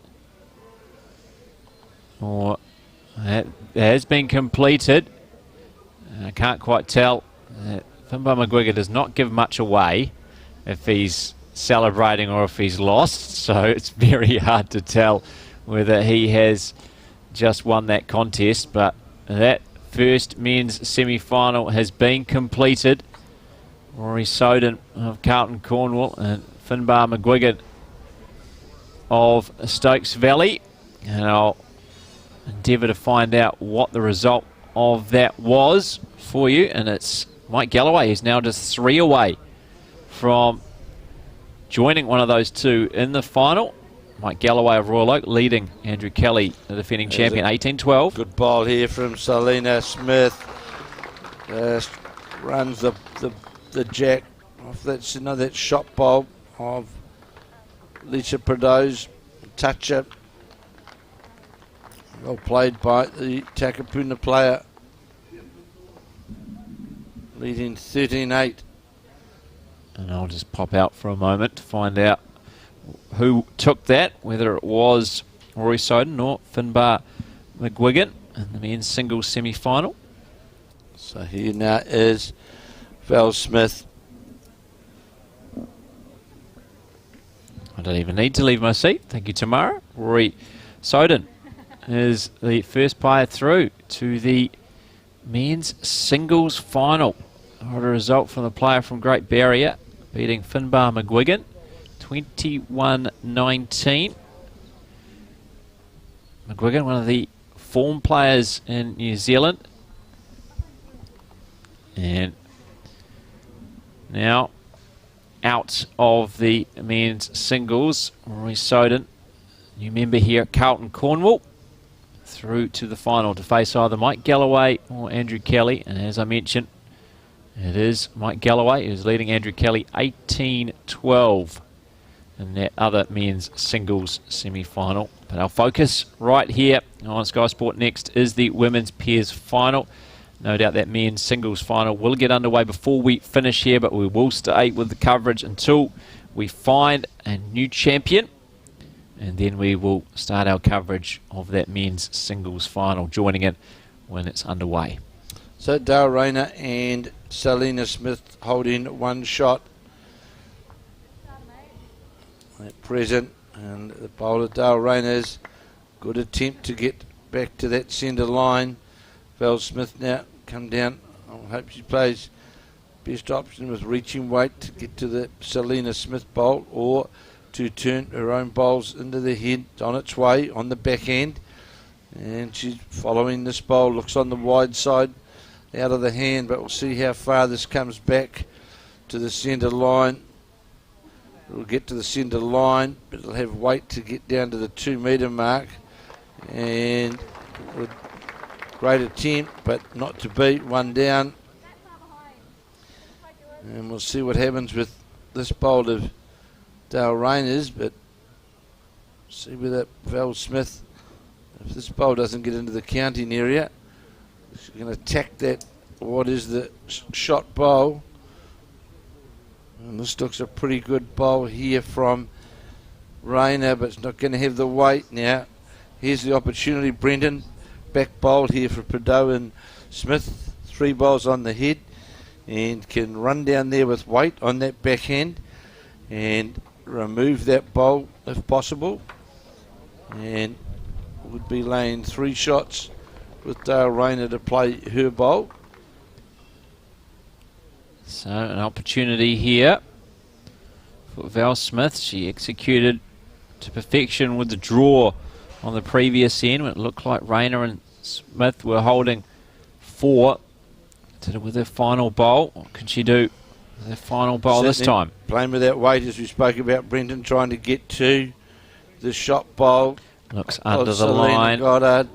or that has been completed. I can't quite tell. Finbar McGuigan does not give much away if he's celebrating or if he's lost, so it's very hard to tell whether he has just won that contest. But that first men's semi-final has been completed. Rory Soden of Carlton Cornwall and Finbar McGuigan of Stokes Valley, and I'll endeavour to find out what the result of that was for you. And it's Mike Galloway who's now just 3 away from joining one of those two in the final. Mike Galloway of Royal Oak leading Andrew Kelly, the defending champion, 18-12.
Good ball here from Selena Smith. Runs the jack off that shot ball of Lisa Bordeaux's toucher. Well played by the Takapuna player. Leading 13-8.
And I'll just pop out for a moment to find out who took that, whether it was Rory Soden or Finbar McGuigan in the men's singles semi-final.
So here now is Val Smith.
I don't even need to leave my seat. Thank you, Tamara. Rory Soden is the first player through to the men's singles final. What a result from the player from Great Barrier, beating Finbar McGuigan 21-19. McGuigan, one of the form players in New Zealand. And now out of the men's singles, Rory Soden, new member here at Carlton Cornwall, through to the final to face either Mike Galloway or Andrew Kelly. And as I mentioned, it is Mike Galloway who's leading Andrew Kelly 18-12 in that other men's singles semi-final. But our focus right here on Sky Sport Next is the women's pairs final. No doubt that men's singles final will get underway before we finish here, but we will stay with the coverage until we find a new champion. And then we will start our coverage of that men's singles final, joining it when it's underway.
So Dale Rayner and Selena Smith holding one shot at present. And the bowler Dale Rayner's good attempt to get back to that centre line. Val Smith now come down. I hope she plays best option with reaching weight to get to the Selena Smith bowl, or to turn her own bowls into the head on its way on the backhand. And she's following this bowl, looks on the wide side out of the hand, but we'll see how far this comes back to the centre line. It'll get to the centre line, but it'll have weight to get down to the 2 metre mark. And great attempt, but not to beat. One down. And we'll see what happens with this bowl of Dale Rayner's, but see whether Val Smith, if this bowl doesn't get into the counting area, she's going to attack that, what is the shot bowl. And this looks a pretty good bowl here from Rayner, but it's not going to have the weight now. Here's the opportunity, Brendan. Back bowl here for Bordeaux and Smith. 3 bowls on the head, and can run down there with weight on that backhand and remove that bowl if possible. And would be laying 3 shots with Dale Rayner to play her bowl.
So an opportunity here for Val Smith. She executed to perfection with the draw on the previous end. It looked like Rayner and Smith were holding 4. Did it with her final bowl. What can she do with her final bowl this time?
Playing with that weight, as we spoke about, Brenton trying to get to the shot bowl.
Looks under the line.
Goddard,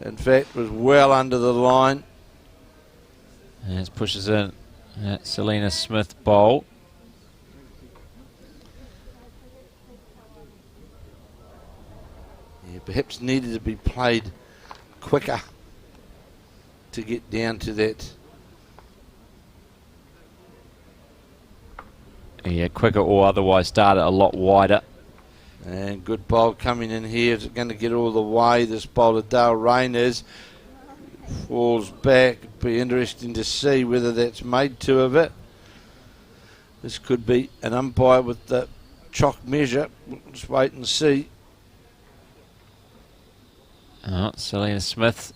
in fact, was well under the line.
And it pushes in that Selena Smith bowl.
Yeah, perhaps needed to be played quicker to get down to that.
Yeah, quicker or otherwise start it a lot wider.
And good bowl coming in here. Is it going to get all the way? This bowler, Dale Rayners, falls back. It'll be interesting to see whether that's made 2 of it. This could be an umpire with the chalk measure. We'll just wait and see.
Oh, Selena Smith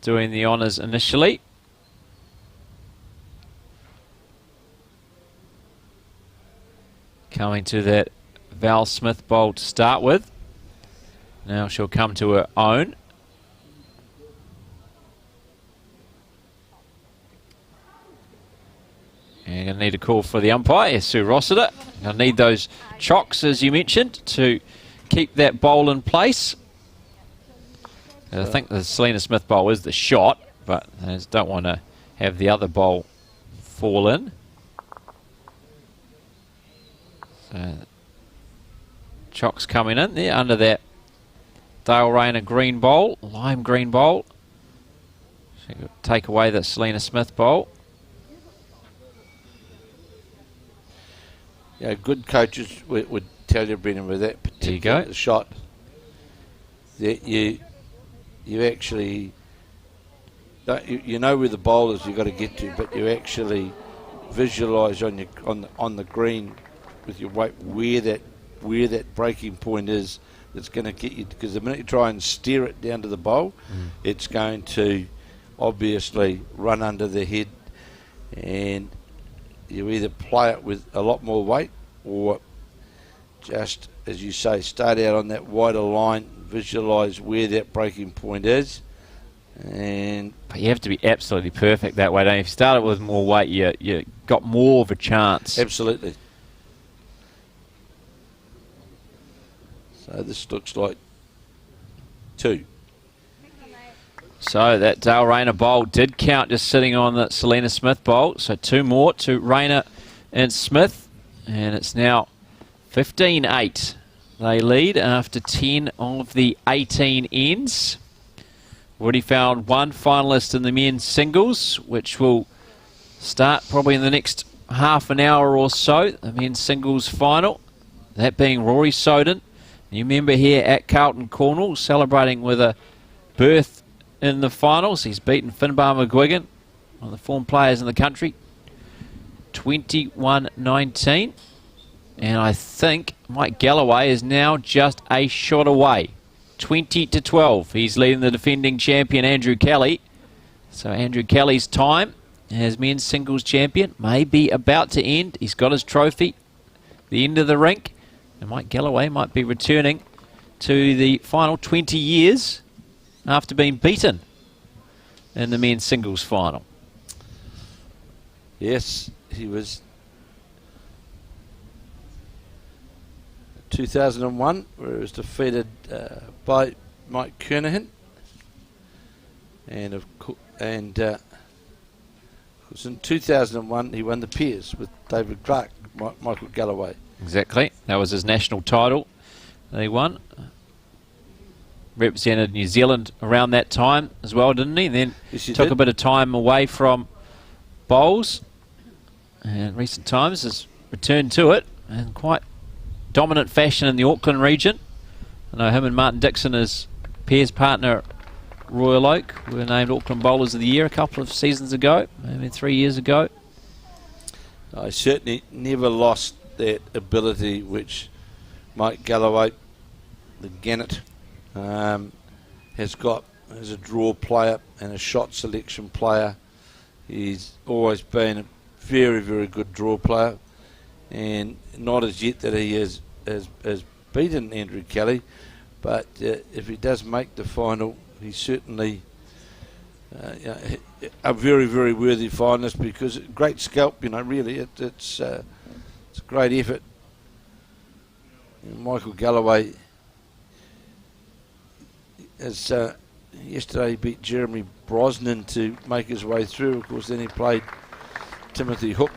doing the honours initially. Coming to that Val Smith bowl to start with. Now she'll come to her own. And you're going to need a call for the umpire, Sue Rossiter. You'll need those chocks, as you mentioned, to keep that bowl in place. I think the Selena Smith bowl is the shot, but I just don't want to have the other bowl fall in. So, chocks coming in there under that Dale Rayner green bowl, lime green bowl. So you take away the Selena Smith bowl.
Yeah, good coaches would tell you, Brendan, with that particular shot, that you actually you know where the bowlers you've got to get to, but you actually visualise on the green with your weight where that breaking point is. That's going to get you, because the minute you try and steer it down to the bowl, it's going to obviously run under the head, and you either play it with a lot more weight or just, as you say, start out on that wider line, visualise where that breaking point is. But
you have to be absolutely perfect that way, don't you? If you start it with more weight, you got more of a chance.
Absolutely. So this looks like 2.
So that Dale Rayner bowl did count, just sitting on the Selena Smith bowl. So 2 more to Rayner and Smith. And it's now 15-8. They lead after 10 of the 18 ends. Already found 1 finalist in the men's singles, which will start probably in the next half an hour or so. The men's singles final. That being Rory Soden. You remember here at Carlton Cornwall, celebrating with a berth in the finals. He's beaten Finbar McGuigan, one of the form players in the country, 21-19. And I think Mike Galloway is now just a shot away, 20-12. He's leading the defending champion, Andrew Kelly. So Andrew Kelly's time as men's singles champion may be about to end. He's got his trophy, the end of the rink. And Mike Galloway might be returning to the final 20 years after being beaten in the men's singles final.
Yes, he was 2001, where he was defeated by Mike Kernahan. And of course, in 2001 he won the Peers with David Clark, Michael Galloway.
Exactly. That was his national title. He won. Represented New Zealand around that time as well, didn't he? And then took a bit of time away from bowls. And recent times has returned to it in quite dominant fashion in the Auckland region. I know him and Martin Dixon, his Peers partner, Royal Oak, were named Auckland Bowlers of the Year a couple of seasons ago, maybe 3 years ago.
I certainly never lost that ability which Mike Galloway, the Gannet, has got as a draw player and a shot selection player. He's always been a very, very good draw player, and not as yet that he has beaten Andrew Kelly, but if he does make the final, he's certainly a very, very worthy finalist, because great scalp, really, it's a great effort. And Michael Galloway has yesterday beat Jeremy Brosnan to make his way through. Of course, then he played Timothy Hook.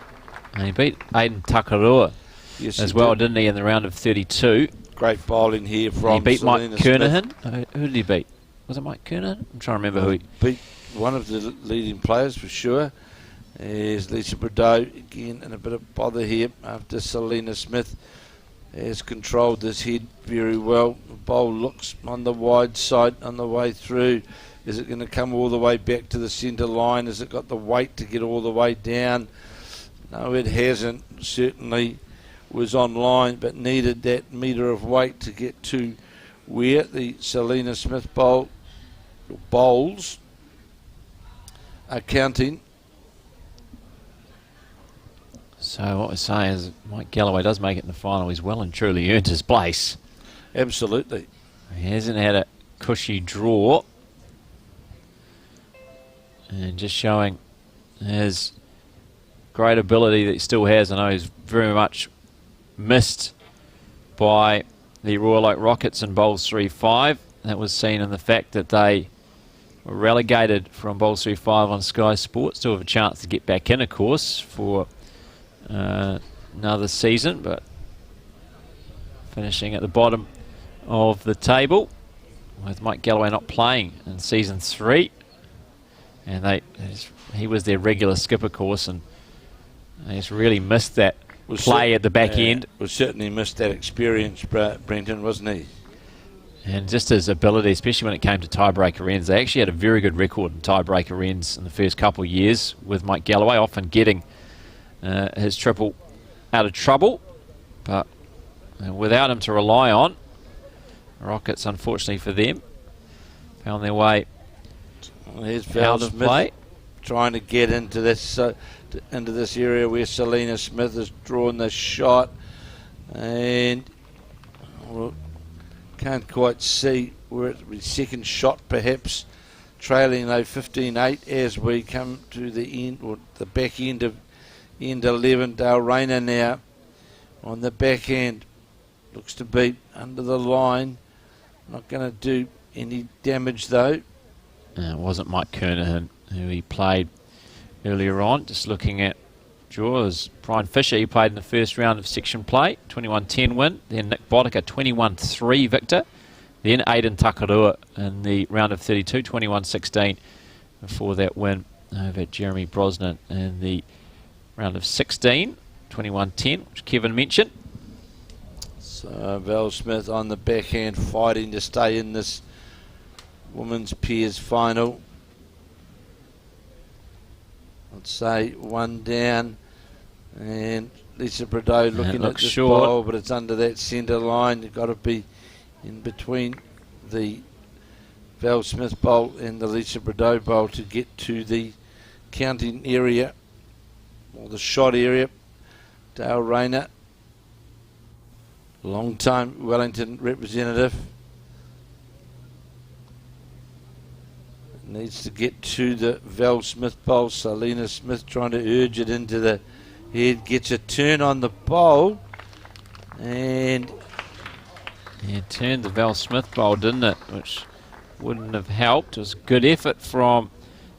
And he beat Aidan Takarua as well, didn't he, in the round of 32.
Great bowling here from
He beat
Selena
Mike Kernahan. Who did he beat? Was it Mike Kernahan? I'm trying to remember who he
beat. One of the leading players for sure is Lisa Bordeaux, again in a bit of bother here after Selena Smith has controlled this head very well. The bowl looks on the wide side on the way through. Is it going to come all the way back to the centre line? Has it got the weight to get all the way down? No, it hasn't. Certainly was on line, but needed that metre of weight to get to where the Selena Smith bowls are counting.
So what we're saying is Mike Galloway does make it in the final. He's well and truly earned his place.
Absolutely.
He hasn't had a cushy draw. And just showing his great ability that he still has. I know he's very much missed by the Royal Oak Rockets in Bowls 3-5. That was seen in the fact that they were relegated from Bowls 3-5 on Sky Sports. Still have a chance to get back in, of course, for another season, but finishing at the bottom of the table with Mike Galloway not playing in season 3, and he was their regular skipper course, and they just really missed that play at the back end.
Well, certainly missed that experience, Brenton, wasn't he?
And just his ability, especially when it came to tiebreaker ends. They actually had a very good record in tiebreaker ends in the first couple of years with Mike Galloway, often getting his triple out of trouble, but without him to rely on, Rockets, unfortunately for them, found their way out of play.
Trying to get into this area where Selena Smith has drawn the shot, and can't quite see where it will be. Second shot perhaps, trailing though 15-8 as we come to the end, or the back end of end 11. Dale Rayner now on the back end, looks to be under the line, not going to do any damage though.
It wasn't Mike Kernahan who he played earlier on. Just looking at draws, Brian Fisher, he played in the first round of section play, 21-10 win. Then Nick Boddicker, 21-3 victor. Then Aidan Takarua in the round of 32, 21-16 before that win over Jeremy Brosnan in the round of 16, 21-10, which Kevin mentioned.
So Val Smith on the backhand, fighting to stay in this women's pairs final. I'd say one down, and Lisa Bordeaux looking at this bowl, but it's under that centre line. You've got to be in between the Val Smith bowl and the Lisa Bordeaux bowl to get to the counting area, or the shot area. Dale Rayner, long time Wellington representative, needs to get to the Val Smith bowl. Selena Smith trying to urge it into the head, gets a turn on the bowl, and
yeah, turned the Val Smith bowl, didn't it? Which wouldn't have helped. It was a good effort from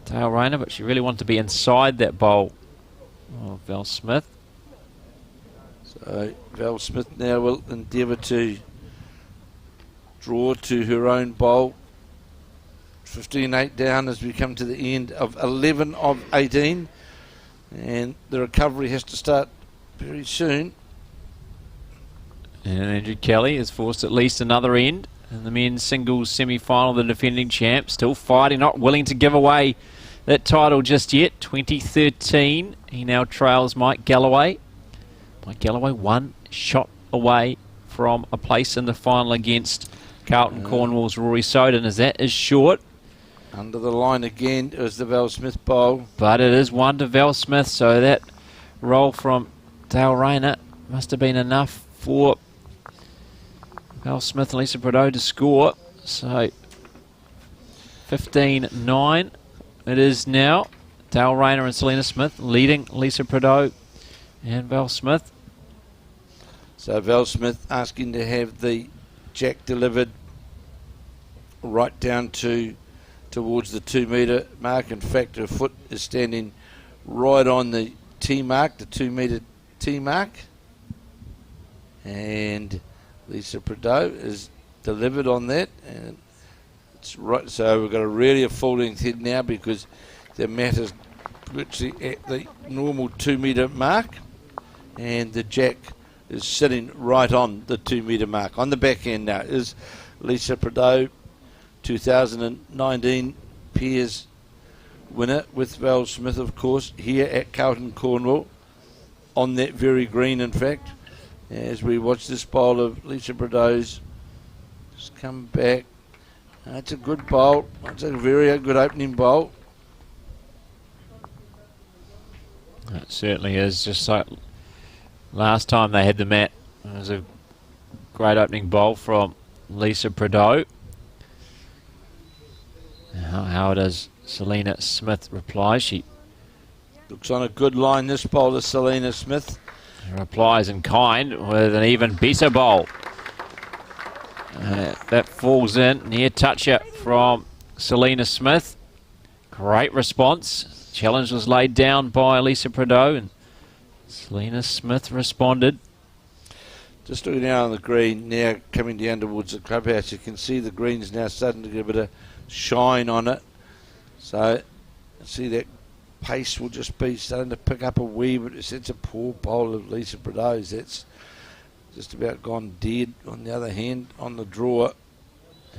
Dale Rayner, but she really wanted to be inside that bowl of Val Smith.
So Val Smith now will endeavour to draw to her own bowl. 15-8 down as we come to the end of 11 of 18, and the recovery has to start very soon.
And Andrew Kelly has forced at least another end in the men's singles semi-final. The defending champ still fighting, not willing to give away that title just yet. 2013, he now trails Mike Galloway. Mike Galloway one shot away from a place in the final against Carlton Cornwall's Rory Soden, as that is short.
Under the line again is the Val Smith bowl.
But it is one to Val Smith, so that roll from Dale Rayner. Must have been enough for Val Smith and Lisa Prideaux to score. So 15-9 it is now. Dale Rayner and Selena Smith leading Lisa Prideaux and Val Smith.
So Val Smith asking to have the jack delivered right down towards the 2 metre mark. In fact, her foot is standing right on the T mark, the 2 metre T mark. And Lisa Prideaux is delivered on that. And it's right, so we've got a really a full length head now because the mat is literally at the normal 2 metre mark. And the jack is sitting right on the 2 metre mark. On the back end now is Lisa Prideaux, 2019 Peers winner with Val Smith, of course, here at Carlton, Cornwall, on that very green, in fact. As we watch this bowl of Lisa Prideaux's just come back. That's a good bowl. That's a very good opening bowl.
It certainly is. Just like last time they had the mat, it was a great opening bowl from Lisa Prideaux. How does Selena Smith reply? She
looks on a good line, this bowler, Selena Smith.
Replies in kind with an even better bowl. That falls in. Near toucher from Selena Smith. Great response. Challenge was laid down by Lisa Prideaux and Selena Smith responded.
Just looking out on the green now, coming down towards the clubhouse, you can see the green's now starting to get a bit of shine on it. So, see that pace will just be starting to pick up a wee bit. It's a poor bowl of Lisa Prideaux's. That's just about gone dead. On the other hand, on the draw.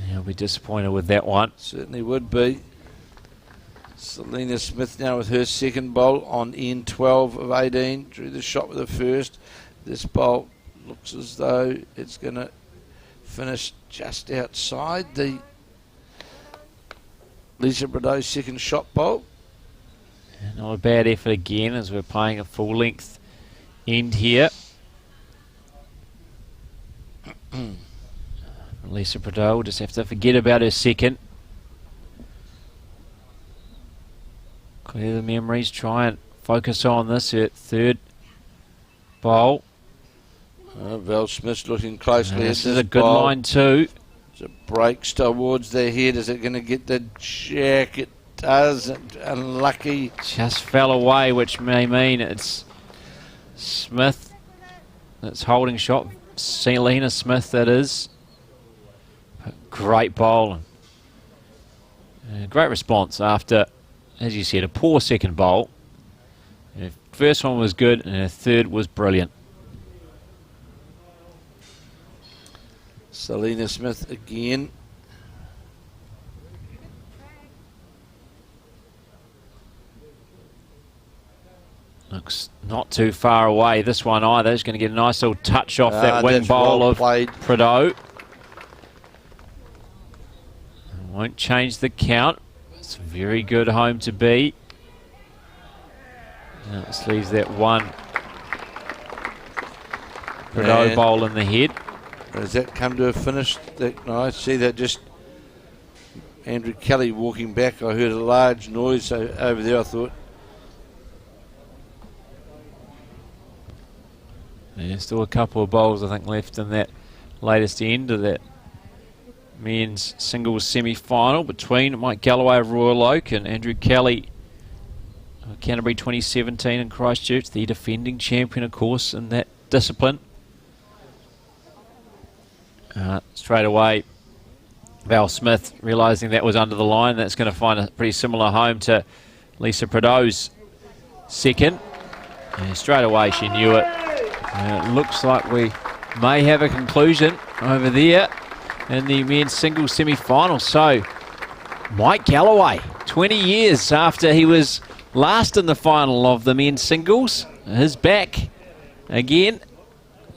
He'll be disappointed with that one.
Certainly would be. Selena Smith now with her second bowl on end 12 of 18. Drew the shot with the first. This bowl looks as though it's going to finish just outside the Lisa Prideaux's second shot bowl.
Not a bad effort again as we're playing a full length end here. Lisa Prideaux will just have to forget about her second. Clear the memories, try and focus on this, her third bowl.
Val Smith's looking closely at
this is a good bowl. Line too.
It's a break towards their head. Is it going to get the jack? It does. Unlucky.
Just fell away, which may mean it's Smith that's holding shot. Selena Smith, that is. Great bowl. Great response after, as you said, a poor second bowl. Her first one was good and her third was brilliant.
Selena Smith again.
Looks not too far away, this one either. It's going to get a nice little touch off that wing bowl well of Prideaux. Won't change the count. It's a very good home to be. Now this leaves that one Prideaux bowl in the head.
Does that come to a finish? No, I see that just Andrew Kelly walking back. I heard a large noise over there, I thought.
There's still a couple of bowls, I think, left in that latest end of that men's singles semi-final between Mike Galloway of Royal Oak and Andrew Kelly of Canterbury 2017 in Christchurch, the defending champion, of course, in that discipline. Straight away, Val Smith realising that was under the line. That's going to find a pretty similar home to Lisa Prideaux's second. And straight away she knew it. It looks like we may have a conclusion over there in the men's singles semi-final. So, Mike Galloway, 20 years after he was last in the final of the men's singles, is back again.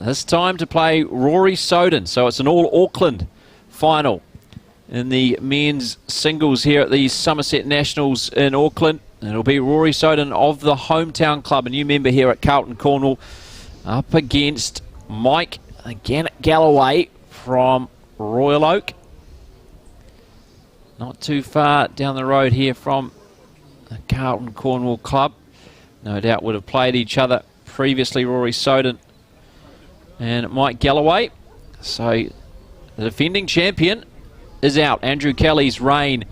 This time to play Rory Soden. So it's an all-Auckland final in the men's singles here at the Summerset Nationals in Auckland. It'll be Rory Soden of the hometown club, a new member here at Carlton Cornwall, up against Mike Galloway from Royal Oak. Not too far down the road here from the Carlton Cornwall club. No doubt would have played each other previously, Rory Soden and Mike Galloway. So the defending champion is out. Andrew Kelly's reign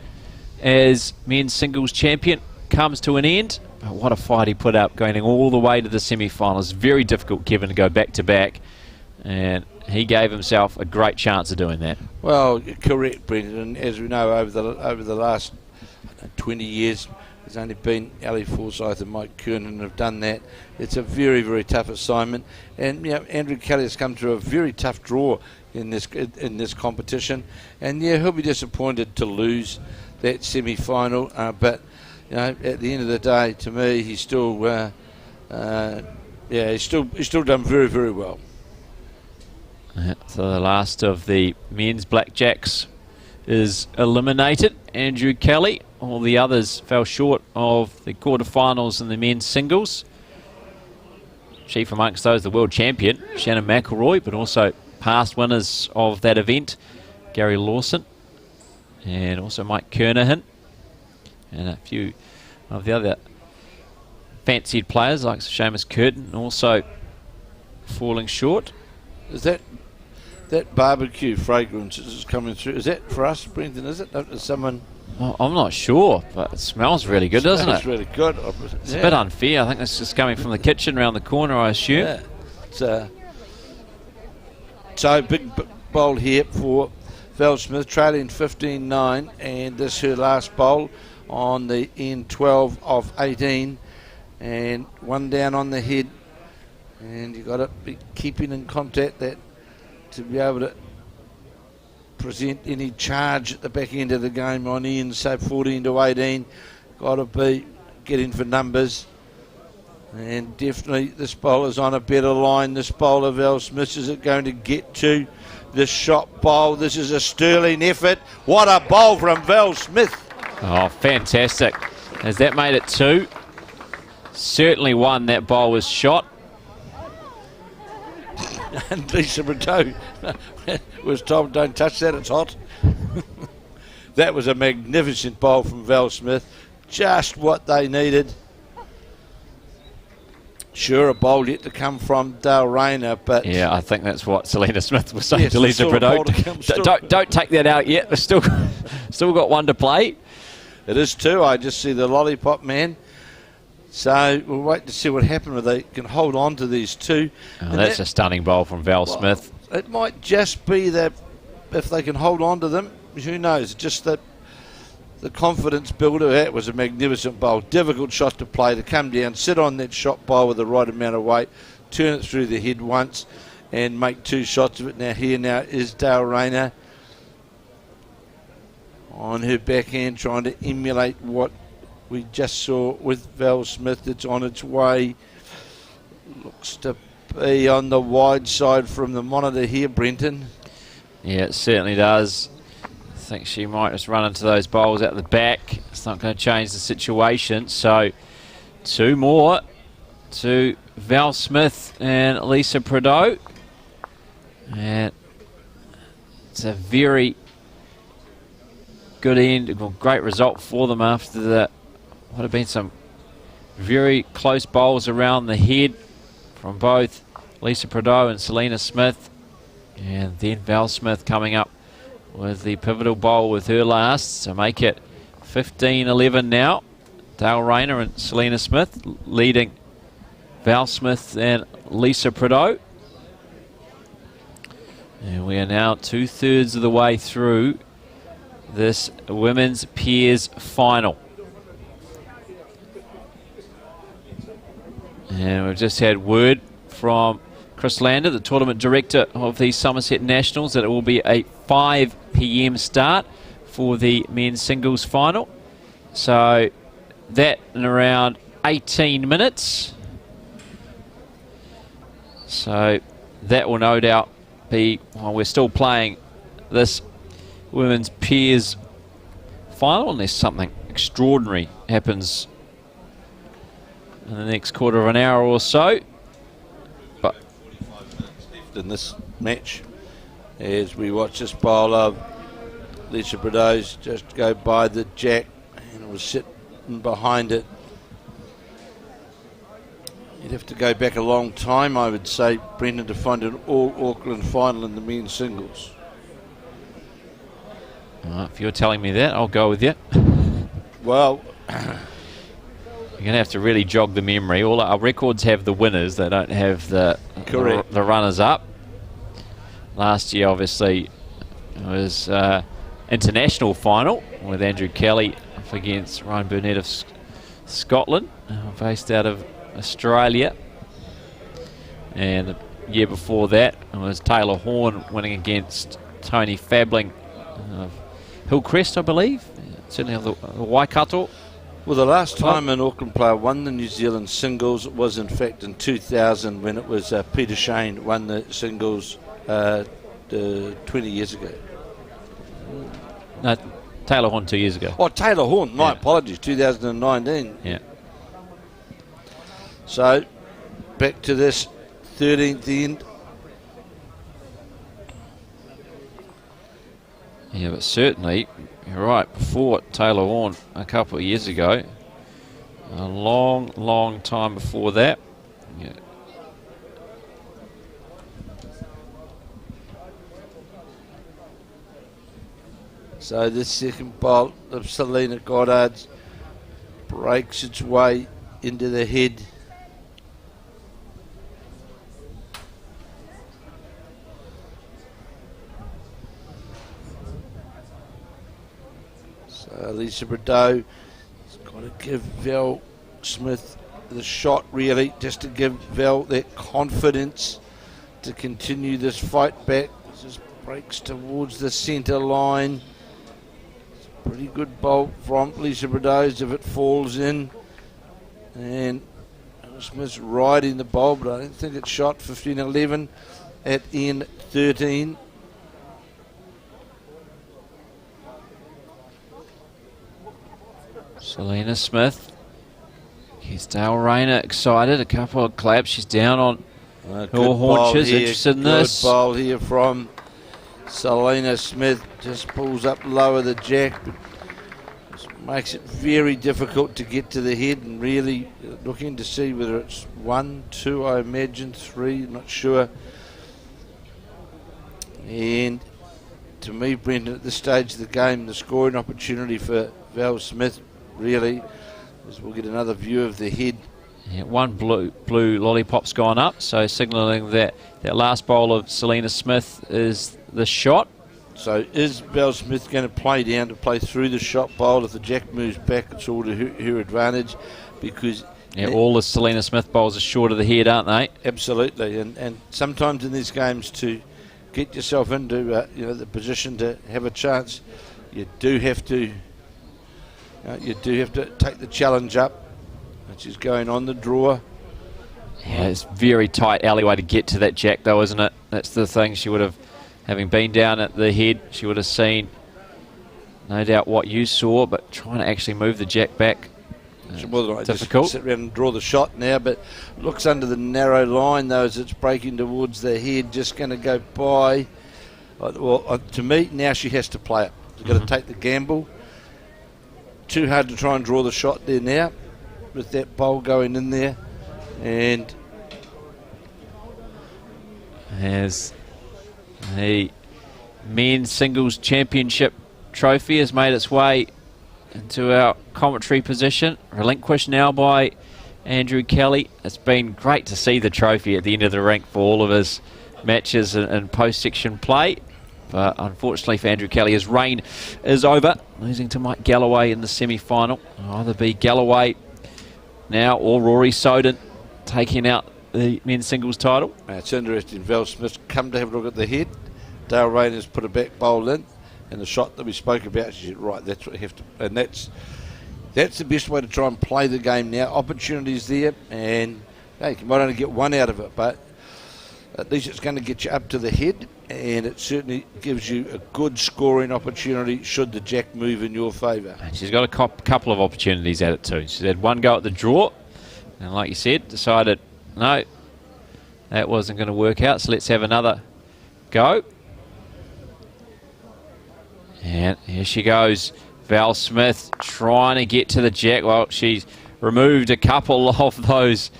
as men's singles champion comes to an end. Oh, what a fight he put up, going all the way to the semi-finals. Very difficult, Kevin, to go back-to-back. And he gave himself a great chance of doing that.
Well, correct, Brendan. As we know, over the last 20 years, there's only been Ali Forsyth and Mike Kernan have done that. It's a very, very tough assignment. And Andrew Kelly has come through a very tough draw in this competition. And he'll be disappointed to lose that semi-final. But at the end of the day, to me, he's still he's still done very, very well.
So the last of the men's blackjacks is eliminated. Andrew Kelly. All the others fell short of the quarterfinals in the men's singles. Chief amongst those, the world champion, Shannon McElroy, but also past winners of that event, Gary Lawson, and also Mike Kernahan, and a few of the other fancied players like Seamus Curtin also falling short.
Is that barbecue fragrance is coming through? Is that for us, Brendan? Is it? Is someone?
Well, I'm not sure, but it smells really good, doesn't it?
It's really good.
It's a bit unfair. I think it's just coming from the kitchen around the corner, I assume.
Yeah. So big bowl here for Val Smith, trailing 15-9, and this her last bowl on the end 12 of 18, and one down on the head, and you've got to be keeping in contact that to be able to present any charge at the back end of the game on end, say 14-18. Got to be getting for numbers, and definitely this bowler's on a better line. This bowler, Val Smith, is it going to get to this shot bowl? This is a sterling effort. What a bowl from Val Smith.
Oh, fantastic. Has that made it two? Certainly one. That bowl was shot.
And Lisa Rideau was told, don't touch that, it's hot. That was a magnificent bowl from Val Smith. Just what they needed. Sure, a bowl yet to come from Dale Rayner, but...
Yeah, I think that's what Selena Smith was saying, yes, to Lisa Rideau. Don't take that out yet. We've still got one to play.
It is two. I just see the lollipop man. So we'll wait to see what happens if they can hold on to these two.
Oh, that's a stunning bowl from Val Smith.
It might just be that if they can hold on to them, who knows? Just that the confidence builder. That was a magnificent bowl. Difficult shot to play, to come down, sit on that shot bowl with the right amount of weight, turn it through the head once and make two shots of it. Now is Dale Rayner on her backhand, trying to emulate what we just saw with Val Smith. It's on its way. Looks to be on the wide side from the monitor here, Brenton.
Yeah, it certainly does. I think she might just run into those bowls out the back. It's not going to change the situation. So two more to Val Smith and Lisa Prideaux. And it's a very good end, great result for them after the would have been some very close bowls around the head from both Lisa Prideaux and Selena Smith. And then Val Smith coming up with the pivotal bowl with her last. So make it 15-11 now. Dale Rayner and Selena Smith leading Val Smith and Lisa Prideaux. And we are now 2/3 of the way through this women's pairs final. And we've just had word from Chris Lander, the tournament director of the Summerset Nationals, that it will be a 5 p.m. start for the men's singles final. So that in around 18 minutes. So that will no doubt be, while we're still playing this women's pairs final, unless something extraordinary happens in the next quarter of an hour or so.
But in this match, as we watch this bowler, Lisa Bordeaux just go by the jack, and it was sitting behind it. You'd have to go back a long time, I would say, Brendan, to find an all-Auckland final in the men's singles.
If you're telling me that, I'll go with you.
Well,
you're going to have to really jog the memory. All our records have the winners. They don't have the runners-up. Last year, obviously, it was international final with Andrew Kelly up against Ryan Burnett of Scotland, based out of Australia. And the year before that, it was Taylor Horn winning against Tony Fabling of Hillcrest, I believe. Certainly of the Waikato.
Well, the last time an Auckland player won the New Zealand singles was, in fact, in 2000, when it was Peter Shane won the singles 20 years ago.
No, Taylor Horn 2 years ago.
Oh, Taylor Horn, my apologies, 2019.
Yeah.
So, back to this 13th end.
Yeah, but certainly, you're right, before Taylor Horn a couple of years ago, a long time before that. Yeah.
So this second bolt of Selena Goddard's breaks its way into the head. So Lisa Bordeaux has got to give Val Smith the shot, really, just to give Val that confidence to continue this fight back. Just breaks towards the centre line. Pretty good bolt from Lisa Bordeaux if it falls in. And Smith's riding the bowl, but I don't think it's shot. 15-11 at end 13.
Selena Smith. Here's Dale Rayner excited. A couple of claps. She's down on her haunches. Interested in this.
Good bowl here from Selena Smith. Just pulls up lower the jack, but makes it very difficult to get to the head, and really looking to see whether it's 1, 2, I imagine 3, not sure. And to me, Brendan, at this stage of the game, the scoring opportunity for Val Smith really is we'll get another view of the head.
Yeah, one blue lollipop's gone up, so signalling that that last bowl of Selena Smith is the shot.
So is Val Smith going to play down to play through the shot bowl? If the jack moves back, it's all to her advantage, because
all the Selena Smith bowls are short of the head, aren't they?
Absolutely, and sometimes in these games, to get yourself into the position to have a chance, you do have to take the challenge up, which is going on the draw.
Yeah, it's very tight alleyway to get to that jack, though, isn't it? That's the thing. She would have, having been down at the head, she would have seen, no doubt, what you saw, but trying to actually move the jack back, difficult.
Just sit around and draw the shot now, but looks under the narrow line, though, as it's breaking towards the head, just going to go by. Well, to me, now she has to play it. She's got to take the gamble. Too hard to try and draw the shot there now, with that bowl going in there. And
as the men's singles championship trophy has made its way into our commentary position, relinquished now by Andrew Kelly. It's been great to see the trophy at the end of the rink for all of his matches and post-section play, but unfortunately for Andrew Kelly, his reign is over, losing to Mike Galloway in the semi-final. It'll either be Galloway now or Rory Soden taking out the men's singles title.
It's interesting. Val Smith's come to have a look at the head. Dale Rayner's put a back bowl in, and the shot that we spoke about, she said, right, that's what you have to, and that's the best way to try and play the game now. Opportunities there, and hey, you might only get one out of it, but at least it's going to get you up to the head, and it certainly gives you a good scoring opportunity should the jack move in your favour.
And she's got a couple of opportunities at it too. She's had one go at the draw, And like you said, decided, no, that wasn't going to work out, so let's have another go. And here she goes. Val Smith trying to get to the jack. Well, she's removed a couple of those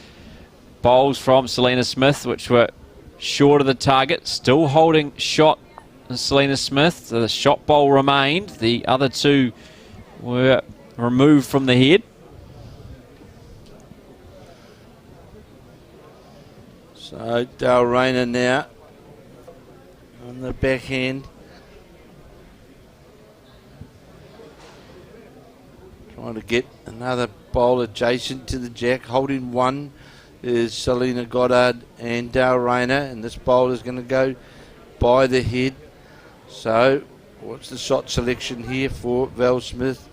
bowls from Selena Smith, which were short of the target. Still holding shot, Selena Smith. So the shot bowl remained. The other two were removed from the head.
So Dale Rayner now on the backhand. Trying to get another bowl adjacent to the jack. Holding one is Selena Goddard and Dale Rayner, and this bowl is going to go by the head. So what's the shot selection here for Val Smith?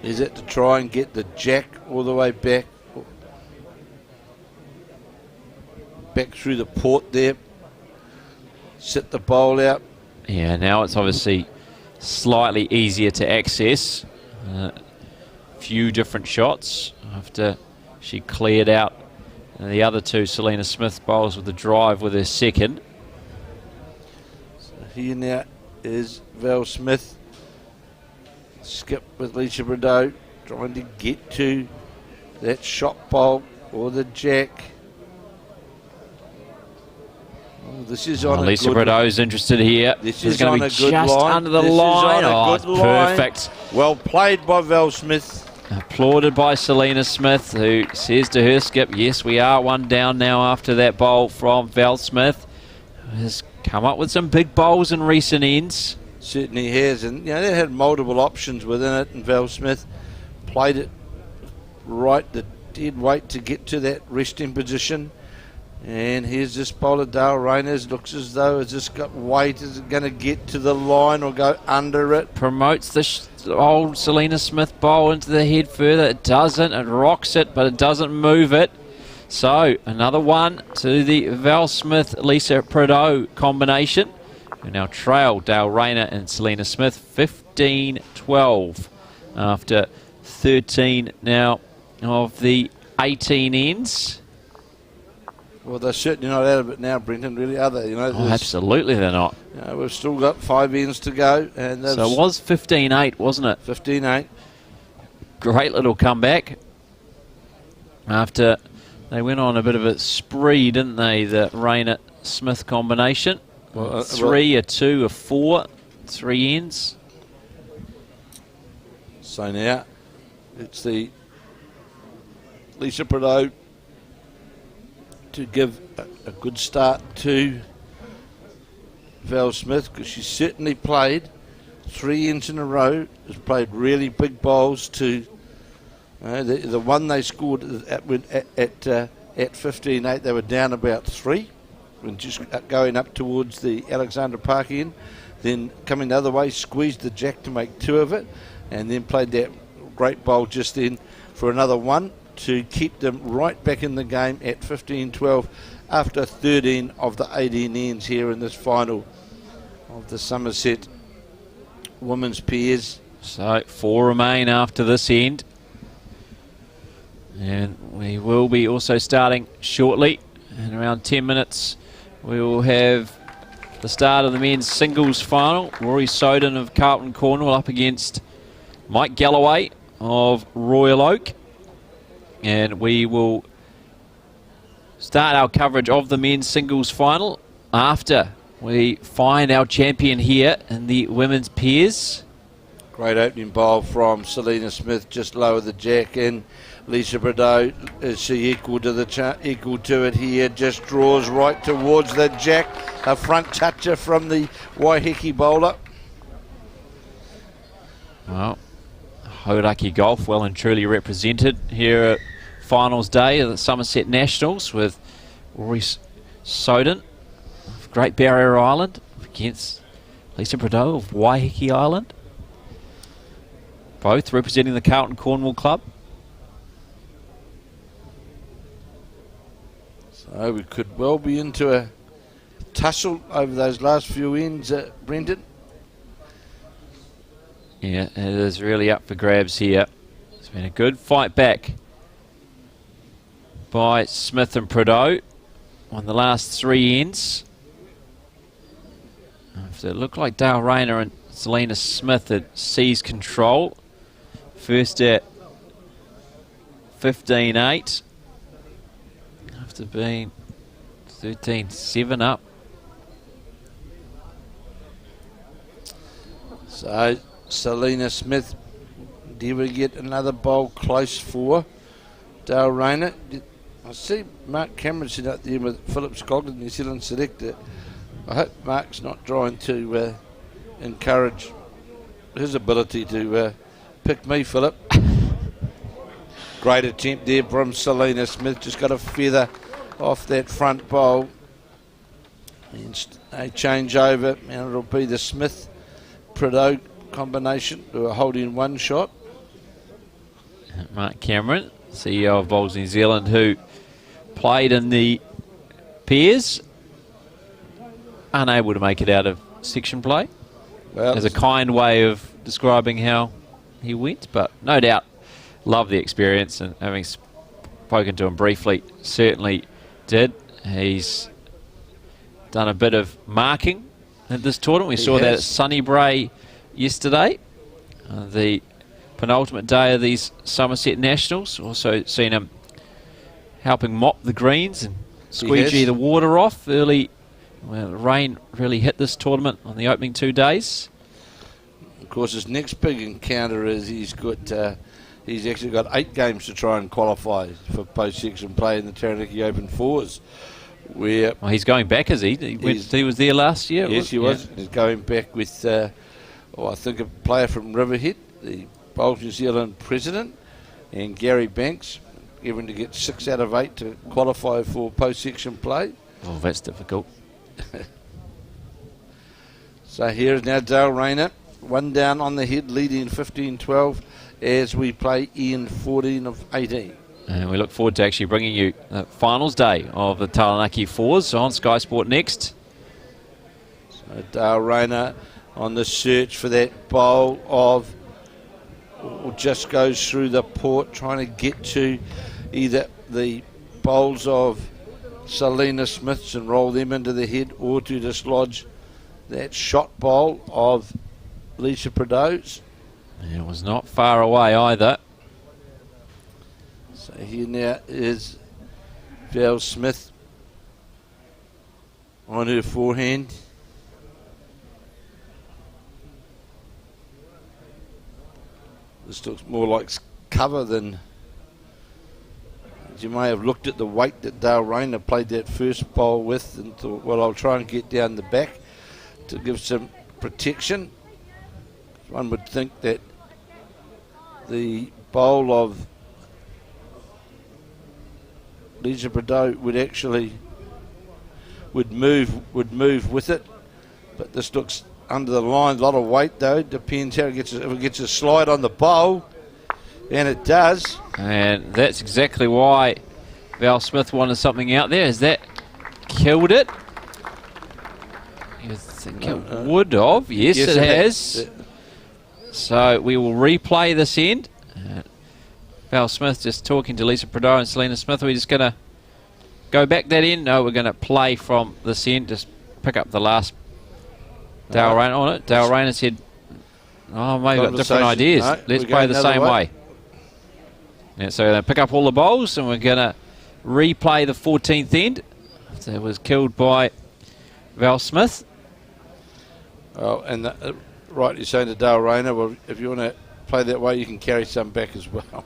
Is it to try and get the jack all the way back through the port there, sit the bowl out?
Yeah, now it's obviously slightly easier to access. Few different shots after she cleared out the other two Selena Smith bowls with the drive with her second.
So here now is Val Smith. Skip with Lisa Bordeaux trying to get to that shot bowl or the jack. Oh, this is on
Lisa Bordeaux's interested here.
This
is
is
going
on
to
a
be
good
just
line.
under the
This is
line.
on a
Oh,
good
it's
line.
perfect.
Well played by Val Smith.
Applauded by Selena Smith, who says to her skip, yes, we are one down now after that bowl from Val Smith, who has come up with some big bowls in recent ends.
Certainly has, and you know they had multiple options within it, and Val Smith played it right, the dead weight to get to that resting position. And here's this bowler, Dale Rayners. Looks as though it's just got weight. Is it going to get to the line or go under it?
Promotes the old Selena Smith bowl into the head further. It doesn't. It rocks it, but it doesn't move it. So another one to the Val Smith-Lisa Prideaux combination. We now trail Dale Rayner and Selena Smith 15-12 after 13 now of the 18 ends.
Well, they're certainly not out of it now, Brenton, really, are they? You know,
Absolutely they're not.
You know, we've still got 5 ends to go. And
so it was 15-8, wasn't it?
15-8.
Great little comeback after they went on a bit of a spree, didn't they, the Rayner-Smith combination? Well, 3, a 2, a 4, 3 ends.
So now it's the Lisa Prideaux to give a good start to Val Smith, because she certainly played 3 ends in a row, has played really big bowls to the one they scored at 15-8, they were down about 3 when just going up towards the Alexandra Park end, then coming the other way, squeezed the jack to make 2 of it, and then played that great bowl just then for another 1 to keep them right back in the game at 15-12 after 13 of the 18 ends here in this final of the Summerset women's pairs.
So 4 remain after this end, and we will be also starting shortly in around 10 minutes. We will have the start of the men's singles final. Rory Soden of Carlton Cornwall up against Mike Galloway of Royal Oak. And we will start our coverage of the men's singles final after we find our champion here in the women's pairs.
Great opening bowl from Selena Smith, just lower the jack, and Lisa Bordeaux, is she equal to it here, just draws right towards the jack, a front toucher from the Waiheke bowler.
Well, Hauraki Golf well and truly represented here at finals day of the Summerset Nationals with Rory Soden of Great Barrier Island against Lisa Bordeaux of Waiheke Island, both representing the Carlton Cornwall Club.
So we could well be into a tussle over those last few ends, Brendan.
Yeah, it is really up for grabs here. It's been a good fight back by Smith and Prideaux on the last 3 ends. It looked like Dale Rayner and Selena Smith had seized control. First at 15-8 after being 13-7 up.
So Selena Smith, did we get another bowl close for Dale Rayner? I see Mark Cameron sitting up there with Philip Scogden, New Zealand selector. I hope Mark's not trying to encourage his ability to pick me, Philip. Great attempt there from Selena Smith. Just got a feather off that front bowl. And a change over, and it'll be the Smith-Prideaux combination who are holding one shot.
Mark Cameron, CEO of Bowls New Zealand, who played in the pairs, unable to make it out of section play. Well, as a kind way of describing how he went, but no doubt loved the experience, and having spoken to him briefly, certainly did. He's done a bit of marking at this tournament. We saw that at Sunnybray yesterday, the penultimate day of these Summerset Nationals. Also seen him helping mop the greens and squeegee the water off early. Well, the rain really hit this tournament on the opening 2 days.
Of course, his next big encounter is he's actually got 8 games to try and qualify for post-section play in the Taranaki Open Fours. Where
he's going back, is he? He was there last year?
Yes, he was. He's going back with, I think, a player from Riverhead, the Bowls New Zealand president, and Gary Banks, even to get 6 out of 8 to qualify for post-section play.
Oh, that's difficult.
So here is now Dale Rayner, 1 down on the head, leading 15-12 as we play in 14 of 18.
And we look forward to actually bringing you the finals day of the Taranaki Fours on Sky Sport Next.
So Dale Rayner on the search for that bowl of, just goes through the port, trying to get to either the bowls of Selena Smith's and roll them into the head, or to dislodge that shot bowl of Lisa Prideaux's.
It was not far away either.
So here now is Val Smith on her forehand. This looks more like cover than... You may have looked at the weight that Dale Rayner played that first bowl with and thought, well, I'll try and get down the back to give some protection. One would think that the bowl of Lisa Prideaux would move with it, but this looks under the line. A lot of weight though. Depends how it gets. If it gets a slide on the bowl, and it does.
And that's exactly why Val Smith wanted something out there. Has that killed it? You think it would have? Yes, it has. So we will replay this end. Val Smith just talking to Lisa Prideaux and Selena Smith. We're just going to go back that end. No, we're going to play from this end. Just pick up the last Dale Rayner on it. Dale Rayner said, oh, maybe got different ideas.
No,
let's play the same way. Yeah, so we're going to pick up all the bowls and we're going to replay the 14th end. So it was killed by Val Smith.
Oh, and right, you're saying to Dale Rayner, well, if you want to play that way, you can carry some back as well.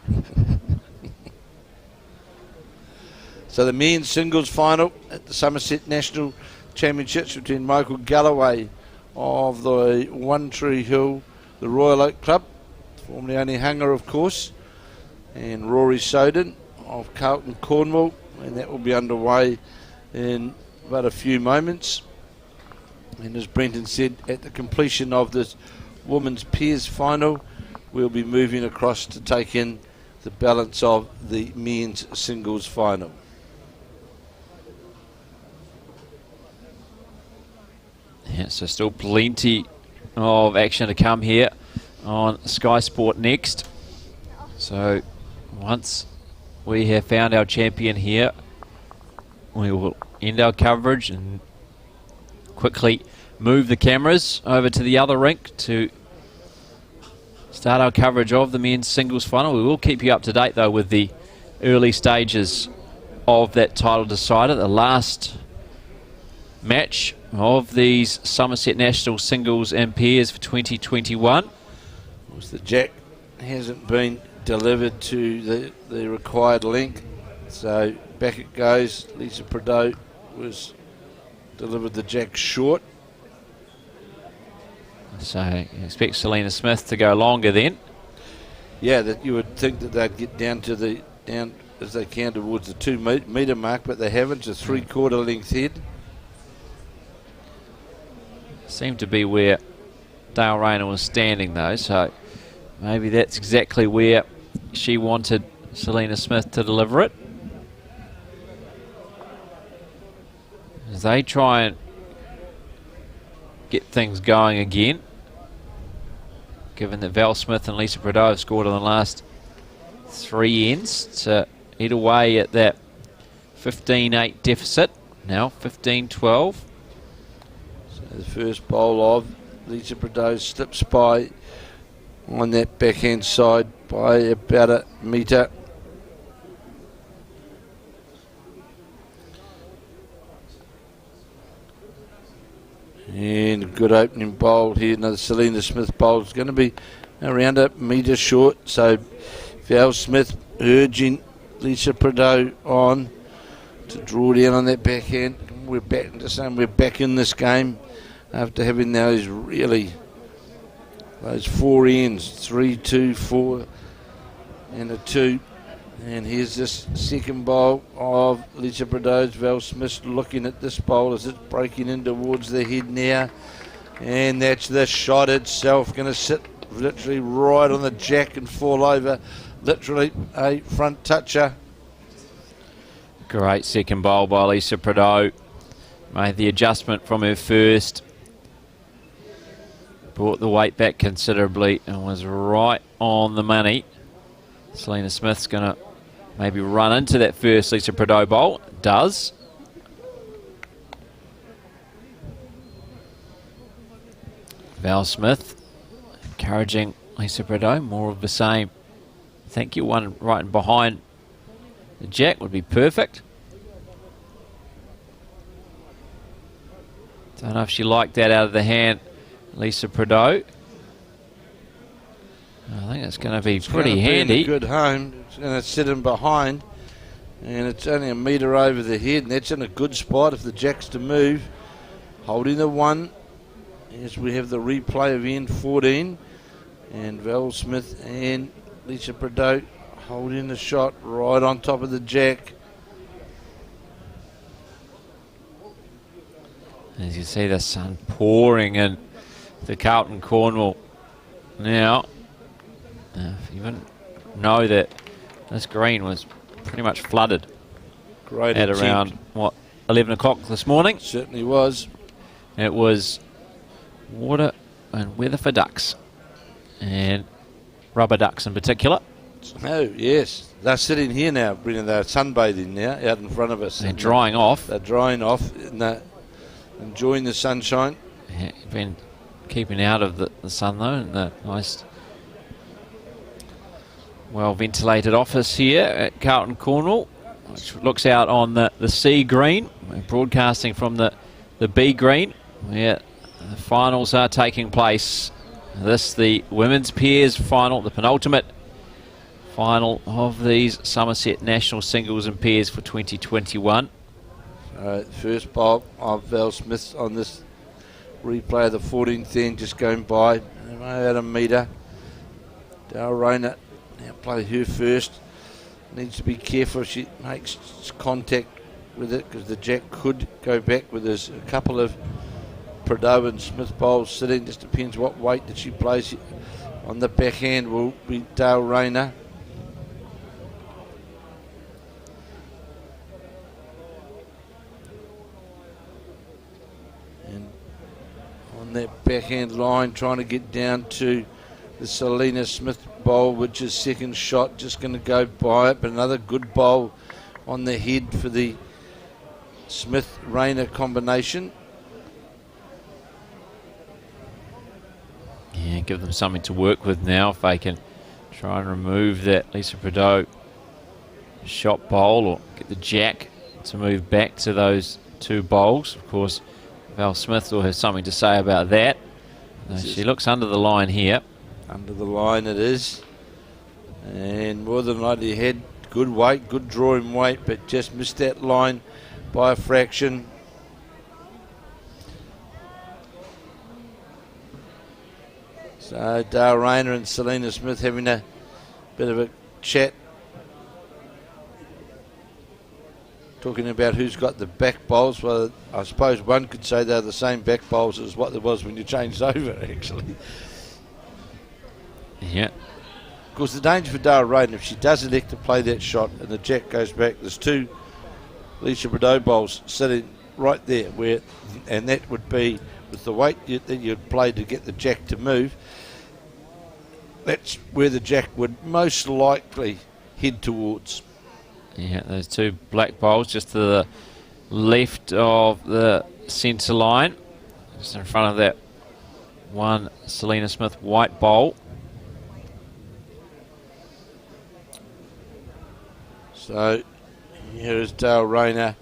So the men's singles final at the Summerset National Championships between Michael Galloway of the One Tree Hill, the Royal Oak Club, formerly only Hunger, of course, and Rory Soden of Carlton, Cornwall, and that will be underway in about a few moments. And as Brenton said, at the completion of this women's pairs final, we'll be moving across to take in the balance of the men's singles final.
Yeah, so still plenty of action to come here on Sky Sport Next. So once we have found our champion here. We will end our coverage and quickly move the cameras over to the other rink to start our coverage of the men's singles final. We will keep you up to date though with the early stages of that title decider, the last match of these Summerset National singles and pairs for 2021.
The jack hasn't been delivered to the required length, so back it goes. Lisa Prideaux was delivered the jack short.
So you expect Selena Smith to go longer then?
Yeah, that you would think that they'd get down as they can towards the 2 metre mark, but they haven't. It's a 3/4 length head.
Seemed to be where Dale Rayner was standing though, so maybe that's exactly where she wanted Selena Smith to deliver it. As they try and get things going again, given that Val Smith and Lisa Prideaux have scored on the last 3 ends to eat away at that 15-8 deficit. Now 15-12.
So the first bowl of Lisa Prideaux slips by on that backhand side by about a metre. And a good opening bowl here. Another Selena Smith bowl. It's going to be around a metre short. So Val Smith urging Lisa Prideaux on to draw down on that backhand. We're back into saying we're back in this game after having those 4 ends, 3, 2, 4 and a 2. And here's this second bowl of Lisa Prideaux. Val Smith looking at this bowl as it's breaking in towards the head now. And that's the shot itself. Going to sit literally right on the jack and fall over. Literally a front toucher.
Great second bowl by Lisa Prideaux. Made the adjustment from her first. Brought the weight back considerably and was right on the money. Selena Smith's going to maybe run into that first Lisa Prideaux bowl. Does. Val Smith encouraging Lisa Prideaux, more of the same. Thank you, one right in behind the jack would be perfect. Don't know if she liked that out of the hand, Lisa Prideaux. I think it's going to be pretty handy.
A good home. It's going to sit in behind, and it's only a metre over the head, and that's in a good spot if the jack's to move. Holding the 1 as we have the replay of end 14, and Val Smith and Lisa Prideaux holding the shot right on top of the jack.
As you see the sun pouring in to Carlton Cornwall now. You wouldn't know that this green was pretty much flooded.
Great
at
attempt.
Around, 11 o'clock this morning.
Certainly was.
It was water and weather for ducks, and rubber ducks in particular.
Oh, yes. They're sitting here now, Brendan. They're sunbathing now out in front of us.
They're drying off.
They're drying off and they're enjoying the sunshine.
Yeah, been keeping out of the sun though, in the nice well-ventilated office here at Carlton Cornwall, which looks out on the C green. We're broadcasting from the B green, where the finals are taking place. This the women's pairs final, the penultimate final of these Summerset National singles and pairs for 2021.
First bowl of Val Smith on this replay of the 14th end, just going by about a metre. Dale Rayner now play her first. Needs to be careful if she makes contact with it, because the jack could go back with a couple of Prideaux and Smith bowls sitting. Just depends what weight that she plays on the backhand will be Dale Rayner. And on that backhand line, trying to get down to the Selena Smith bowl, which is second shot, just going to go by it. But another good bowl on the head for the Smith-Rayner combination.
Yeah, give them something to work with now if they can try and remove that Lisa Prideaux shot bowl, or get the jack to move back to those two bowls. Of course, Val Smith will have something to say about that. She looks under the line here.
Under the line it is. And more than likely had good weight, good drawing weight, but just missed that line by a fraction. So Dale Rayner and Selena Smith having a bit of a chat, talking about who's got the back bowls. Well, I suppose one could say they're the same back bowls as what there was when you changed over, actually.
Yeah.
Of course, the danger for Dale Rayner, if she does elect to play that shot and the jack goes back, there's two Lisa Prideaux bowls sitting right there, and that would be with the weight that you'd play to get the jack to move. That's where the jack would most likely head towards.
Yeah, those two black bowls just to the left of the centre line, just in front of that one Selena Smith white bowl.
So here is Dale Rayner.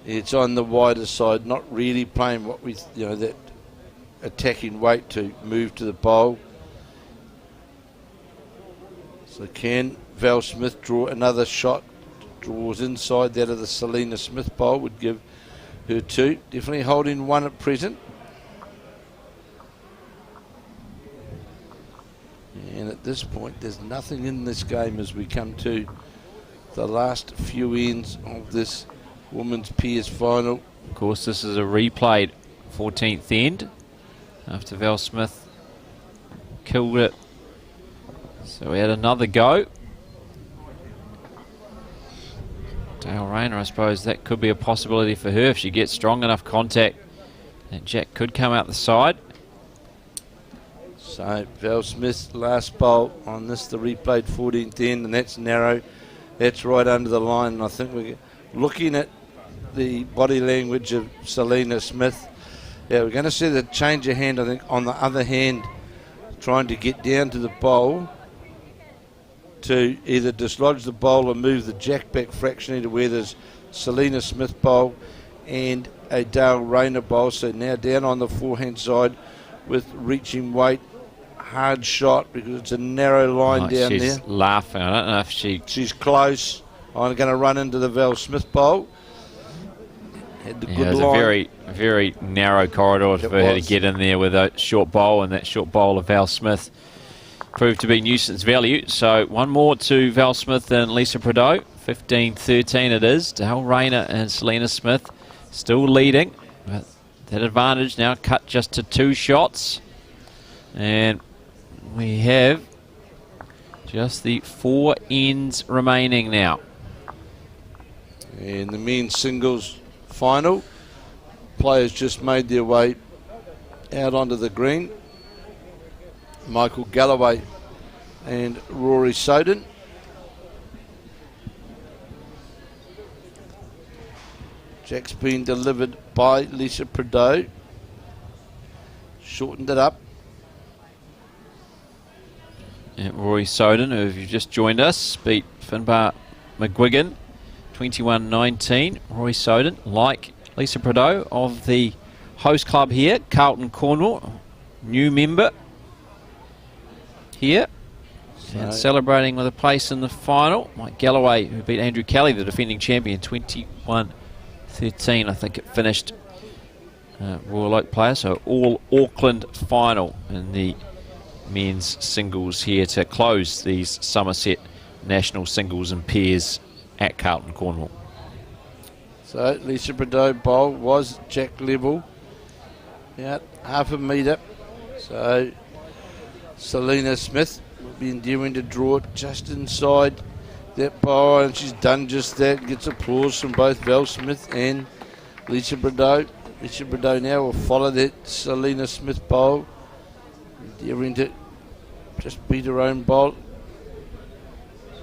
It's on the wider side, not really playing what we, that attacking weight to move to the bowl. So can Val Smith draw another shot? Draws inside that of the Selena Smith bowl, would give her two. Definitely holding one at present. And at this point, there's nothing in this game as we come to the last few ends of this women's pairs final.
Of course, this is a replayed 14th end after Val Smith killed it. So we had another go. Dale Rayner, I suppose that could be a possibility for her if she gets strong enough contact. That jack could come out the side.
So Val Smith's last bowl on this, the replayed 14th end, and that's narrow. That's right under the line. And I think we're looking at the body language of Selena Smith. Yeah, we're going to see the change of hand, I think, on the other hand, trying to get down to the bowl to either dislodge the bowl or move the jack back fractionally to where there's Selena Smith bowl and a Dale Rayner bowl. So now down on the forehand side with reaching weight. Hard shot because it's a narrow line down there.
She's laughing. I don't know if
she's close. I'm going to run into the Val Smith bowl. Had the good
line. It was a very narrow corridor for her to get in there with a short bowl, and that short bowl of Val Smith proved to be nuisance value. So one more to Val Smith and Lisa Prideaux. 15-13 it is. Dale Rayner and Selena Smith still leading. But that advantage now cut just to 2 shots. And we have just the 4 ends remaining now.
And the men's singles final. Players just made their way out onto the green. Michael Galloway and Rory Soden. Jack's been delivered by Lisa Prideaux. Shortened it up.
And Rory Soden, who if you've just joined us, beat Finbar McGuigan 21-19. Rory Soden, like Lisa Prideaux of the host club here, Carlton Cornwall, new member here, and celebrating with a place in the final. Mike Galloway, who beat Andrew Kelly, the defending champion, 21-13. I think it finished. Royal Oak player, so all Auckland final in the men's singles here to close these Summerset national singles and pairs at Carlton Cornwall.
So Lisa Prideaux bowl was jack level, about half a metre. So Selena Smith will be endeavouring to draw it just inside that bowl, and she's done just that. Gets applause from both Val Smith and Lisa Prideaux. Lisa Prideaux now will follow that Selena Smith bowl, endeavouring to just beat her own bowl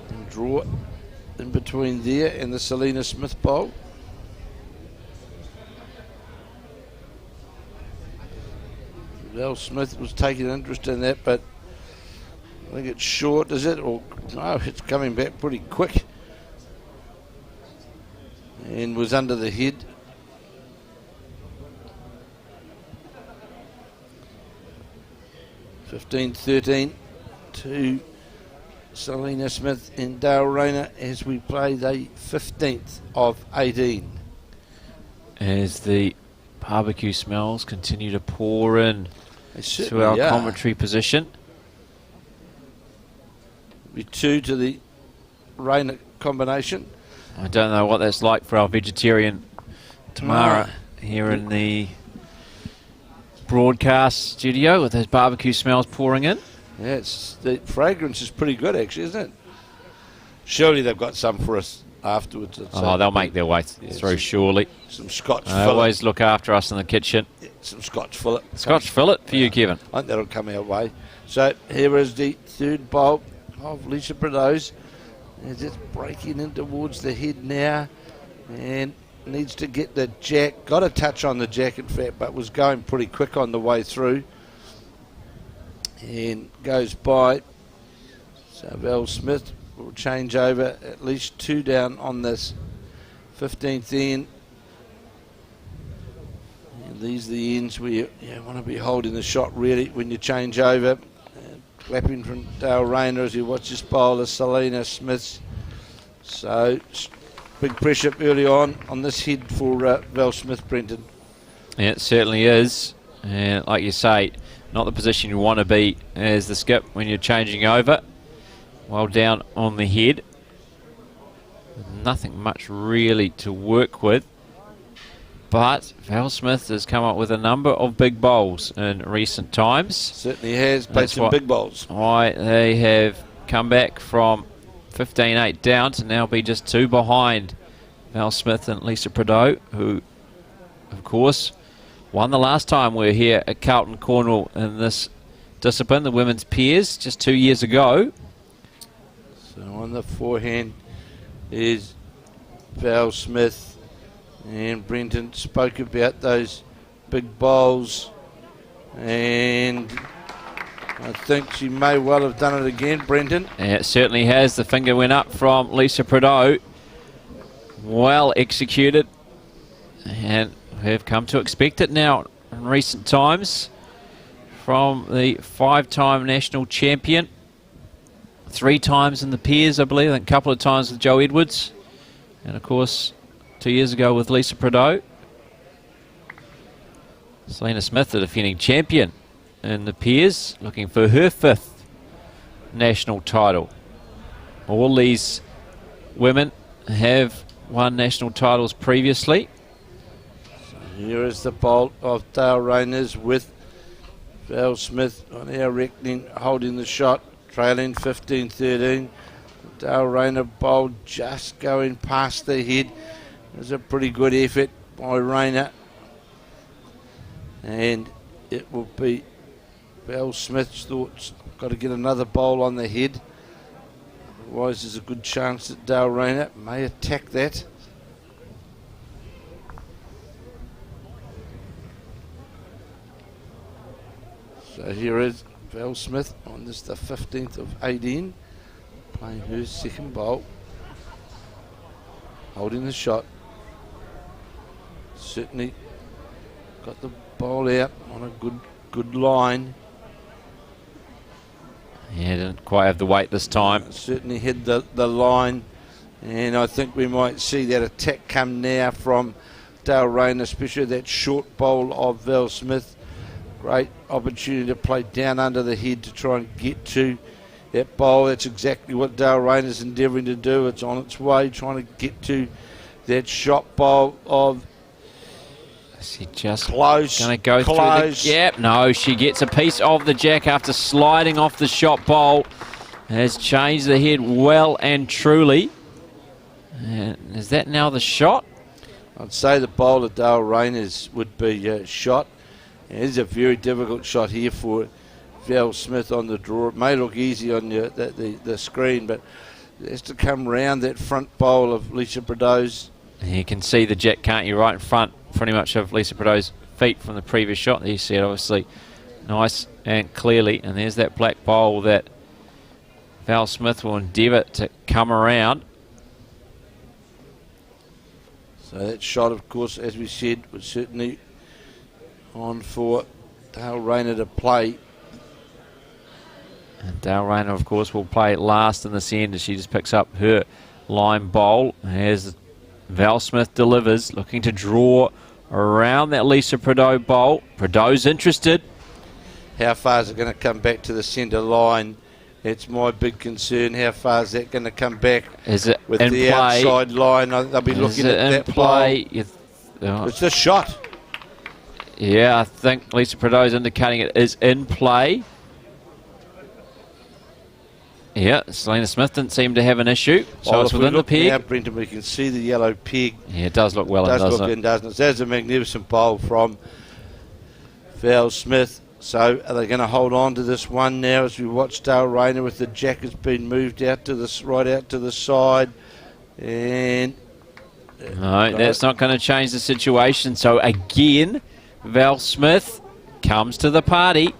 and draw it in between there and the Selena Smith bowl. Val Smith was taking interest in that, but I think it's short, is it? Or no, it's coming back pretty quick. And was under the head. (15-13) to Selena Smith and Dale Rayner as we play the 15th of 18.
As the barbecue smells continue to pour in to our
are.
commentary position.
Be 2 to the Rayner combination.
I don't know what that's like for our vegetarian Tamara here in the broadcast studio with those barbecue smells pouring in.
Yeah, the fragrance is pretty good actually, isn't it? Surely they've got some for us afterwards.
They'll make their way through, surely.
Some Scotch
They
fillet.
always look after us in the kitchen.
Yeah, some Scotch fillet.
Scotch fillet for you, Kevin.
I think that'll come our way. So here is the third bowl of Lisa Prideaux's. It's just breaking in towards the head now and needs to get the jack. Got a touch on the jack, in fact, but was going pretty quick on the way through. And goes by. So Val Smith will change over, at least 2 down on this 15th end. And these are the ends where you want to be holding the shot really when you change over. Clapping from Dale Rayner as he watches bowler Selena Smith. So big pressure early on this head for Val Smith, Brenton.
Yeah, it certainly is. And like you say, not the position you want to be as the skip when you're changing over. Well down on the head. Nothing much really to work with. But Val Smith has come up with a number of big bowls in recent times.
Certainly has played some big bowls.
Why they have come back from 15-8 down to now be just 2 behind Val Smith and Lisa Prideaux, who, of course, won the last time we were here at Carlton Cornwall in this discipline, the women's peers, just 2 years ago.
So on the forehand is Val Smith. And Brenton spoke about those big bowls, and I think she may well have done it again, Brenton.
Yeah, it certainly has. The finger went up from Lisa Prideaux. Well executed, and we've come to expect it now in recent times from the 5-time national champion. 3 times in the peers, I believe, and a couple of times with Joe Edwards, and of course 2 years ago with Lisa Prideaux. Selena Smith, the defending champion in the peers, looking for her 5th national title. All these women have won national titles previously.
So here is the bowl of Dale Rayner's with Val Smith on our reckoning, holding the shot, trailing 15-13. Dale Rayner bowled just going past the head. It was a pretty good effort by Rayner. And it will be Val Smith's thoughts. Got to get another bowl on the head. Otherwise there's a good chance that Dale Rayner may attack that. So here is Val Smith on this, the 15th of 18, playing her 2nd bowl. Holding the shot. Certainly got the ball out on a good line.
Yeah, didn't quite have the weight this time.
Certainly hit the line, and I think we might see that attack come now from Dale Rayner, especially that short bowl of Val Smith. Great opportunity to play down under the head to try and get to that bowl. That's exactly what Dale Rayner's endeavouring to do. It's on its way, trying to get to that shot bowl of.
She just
close.
Going to go through the gap. No, she gets a piece of the jack after sliding off the shot bowl. Has changed the head well and truly. And is that now the shot?
I'd say the bowl of Dale Rayner's would be shot. It is a very difficult shot here for Val Smith on the draw. It may look easy on the screen, but it has to come round that front bowl of Lisa Prideaux's.
You can see the jack, can't you, right in front, pretty much of Lisa Prideaux's feet from the previous shot. There you see it, obviously, nice and clearly. And there's that black bowl that Val Smith will endeavour to come around.
So that shot, of course, as we said, was certainly on for Dale Rayner to play.
And Dale Rayner, of course, will play last in this end as she just picks up her line bowl. As Val Smith delivers, looking to draw around that Lisa Prideaux bowl. Prideaux's interested.
How far is it going to come back to the centre line? It's my big concern. How far is that going to come back?
Is it
with
in
the
play?
Outside line? They'll be looking at that
play.
It's the shot.
Yeah, I think Lisa Prideaux is indicating it is in play. Yeah, Selena Smith didn't seem to have an issue, so it's within the peg.
Now, Brenton, we can see the yellow peg.
Yeah, it does look well in, doesn't it?
Doesn't it? That's a magnificent bowl from Val Smith. So are they going to hold on to this one now as we watch Dale Rayner with the jack has been moved out to this, right out to the side, and
no, that's not going to change the situation. So again, Val Smith comes to the party.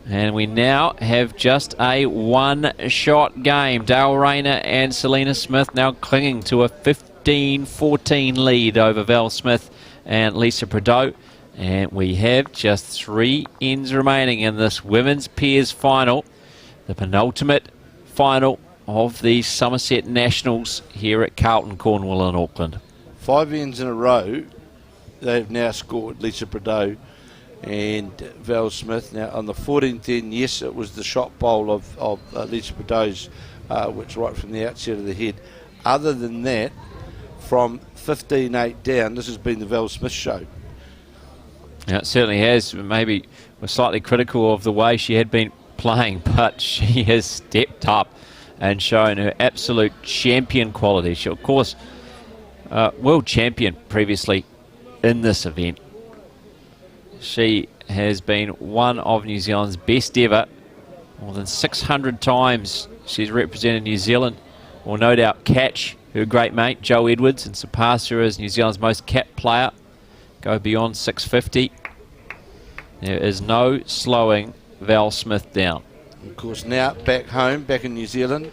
And we now have just a one-shot game. Dale Rayner and Selena Smith now clinging to a 15-14 lead over Val Smith and Lisa Prideaux. And we have just 3 ends remaining in this women's pairs final, the penultimate final of the Summerset Nationals here at Carlton, Cornwall and Auckland.
5 ends in a row they've now scored, Lisa Prideaux and Val Smith. Now on the 14th end, yes, it was the shot bowl of Lisa Prideaux's, which right from the outset of the head. Other than that, from 15-8 down, this has been the Val Smith show.
Yeah, it certainly has. Maybe we're slightly critical of the way she had been playing, but she has stepped up and shown her absolute champion quality. She, of course, world champion previously in this event. She has been one of New Zealand's best ever. More than 600 times she's represented New Zealand. Will no doubt catch her great mate Joe Edwards and surpass her as New Zealand's most capped player. Go beyond 650. There is no slowing Val Smith down.
Of course, now back home, back in New Zealand,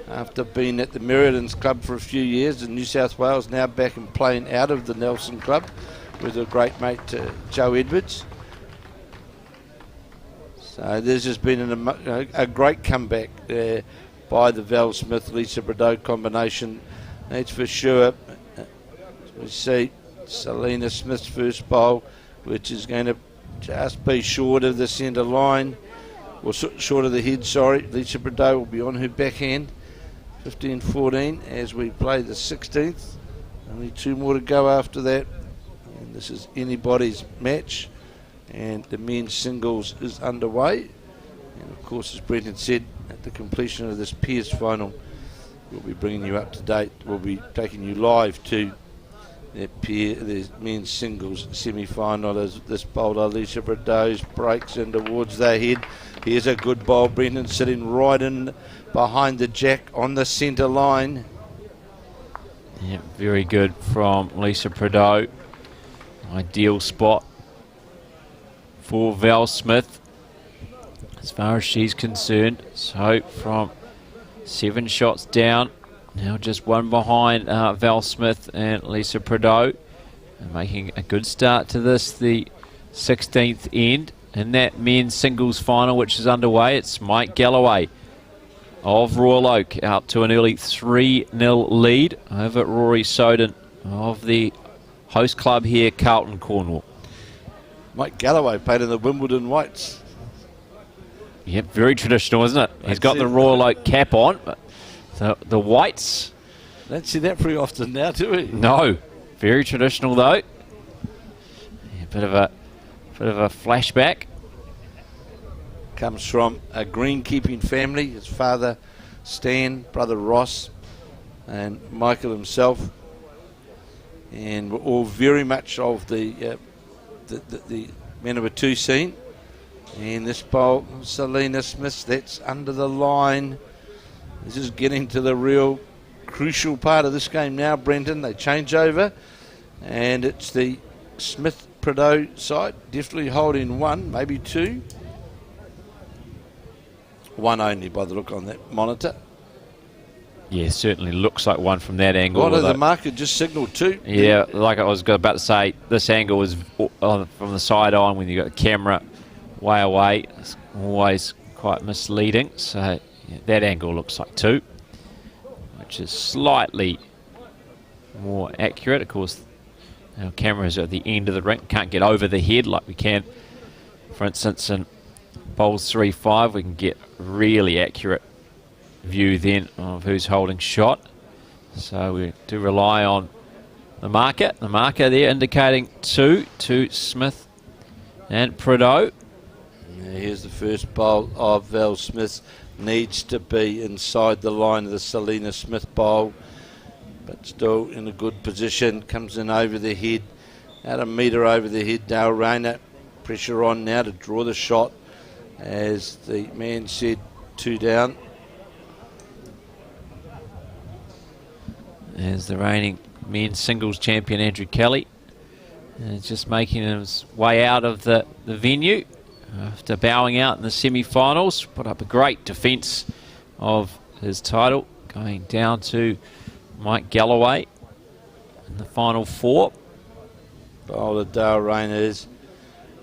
after being at the Merredins Club for a few years in New South Wales, now back and playing out of the Nelson Club with her great mate Joe Edwards. So there's just been a great comeback there by the Val Smith-Lisa Prideaux combination. That's for sure. We see Selena Smith's first bowl, which is going to just be short of the centre line, or short of the head, sorry. Lisa Prideaux will be on her backhand. 15-14 as we play the 16th. Only 2 more to go after that. And this is anybody's match. And the men's singles is underway. And of course, as Brenton said, at the completion of this pairs final, we'll be bringing you up to date. We'll be taking you live to the men's singles semi-final as this bowler Lisa Prideaux breaks in towards the head. Here's a good bowl, Brenton, sitting right in behind the jack on the centre line.
Yeah, very good from Lisa Prideaux. Ideal spot for Val Smith as far as she's concerned. So from 7 shots down, now just 1 behind Val Smith and Lisa Prideaux. And making a good start to this, the 16th end. In that men's singles final, which is underway, it's Mike Galloway of Royal Oak out to an early 3-0 lead over Rory Soden of the host club here, Carlton, Cornwall.
Mike Galloway played in the Wimbledon Whites.
Yep, very traditional, isn't it? He's got the Royal Oak cap on. The Whites.
Don't see that very often now, do we?
No. Very traditional, though. Yeah, bit of a flashback.
Comes from a greenkeeping family. His father, Stan, brother Ross, and Michael himself. And we're all very much of the men of a 2 scene. And this bowl, Selena Smith, that's under the line. This is getting to the real crucial part of this game now, Brenton. They change over, and it's the Smith-Prideaux side, definitely holding one, maybe two. One only by the look on that monitor.
Yeah, certainly looks like one from that angle.
What did the marker just signaled two?
Yeah, like I was about to say, this angle was from the side on when you got the camera way away. It's always quite misleading. So yeah, that angle looks like two, which is slightly more accurate. Of course, our cameras are at the end of the ring. Can't get over the head like we can. For instance, in bowls 3-5, we can get really accurate view then of who's holding shot. So we do rely on the marker. The marker there indicating two to Smith and Prideaux.
Here's the first bowl of Val Smith. Needs to be inside the line of the Selena Smith bowl, but still in a good position. Comes in over the head, out a metre over the head. Dale Rayner, pressure on now to draw the shot. As the man said, two down.
There's the reigning men's singles champion Andrew Kelly. And just making his way out of the venue after bowing out in the semi-finals. Put up a great defence of his title, going down to Mike Galloway in the final four.
Bowler Dale Rayner is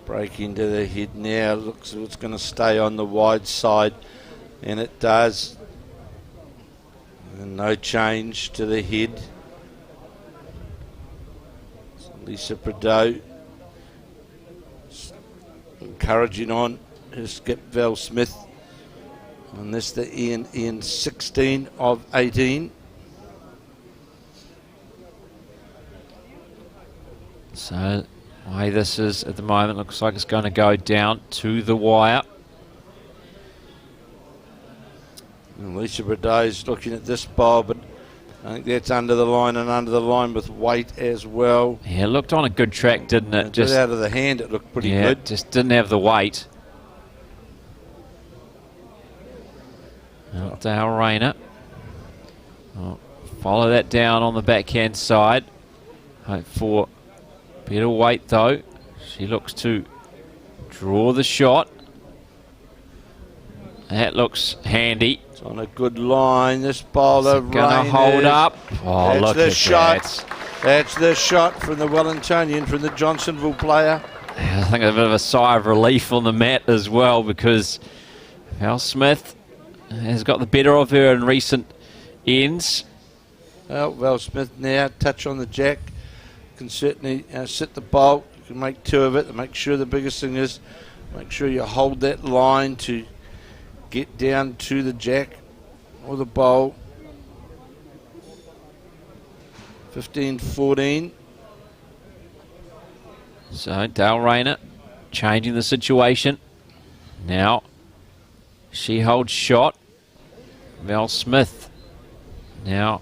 breaking to the head now. Looks like it's going to stay on the wide side, and it does. And no change to the head. Lisa Prideaux encouraging on her skip Val Smith. And this the Ian 16 of 18.
So the way this is at the moment, looks like it's going to go down to the wire.
And Lisa Prideaux's looking at this bowl, but I think that's under the line and under the line with weight as well.
Yeah, it looked on a good track, didn't it?
Just out of the hand, it looked pretty good.
Just didn't have the weight. Dale Rayner. Follow that down on the backhand side. Hope for better weight though. She looks to draw the shot. That looks handy.
It's on a good line. This bowler
going to hold up. Oh,
that's
look
the
at
shot.
that.
That's the shot from the Wellingtonian, from the Johnsonville player.
I think a bit of a sigh of relief on the mat as well, because Val Smith has got the better of her in recent ends.
Well, Val Smith now, touch on the jack. Can certainly sit the bowl. You can make two of it. And make sure the biggest thing is make sure you hold that line to get down to the jack or the bowl. 15-14.
So Dale Rayner changing the situation. Now she holds shot. Val Smith now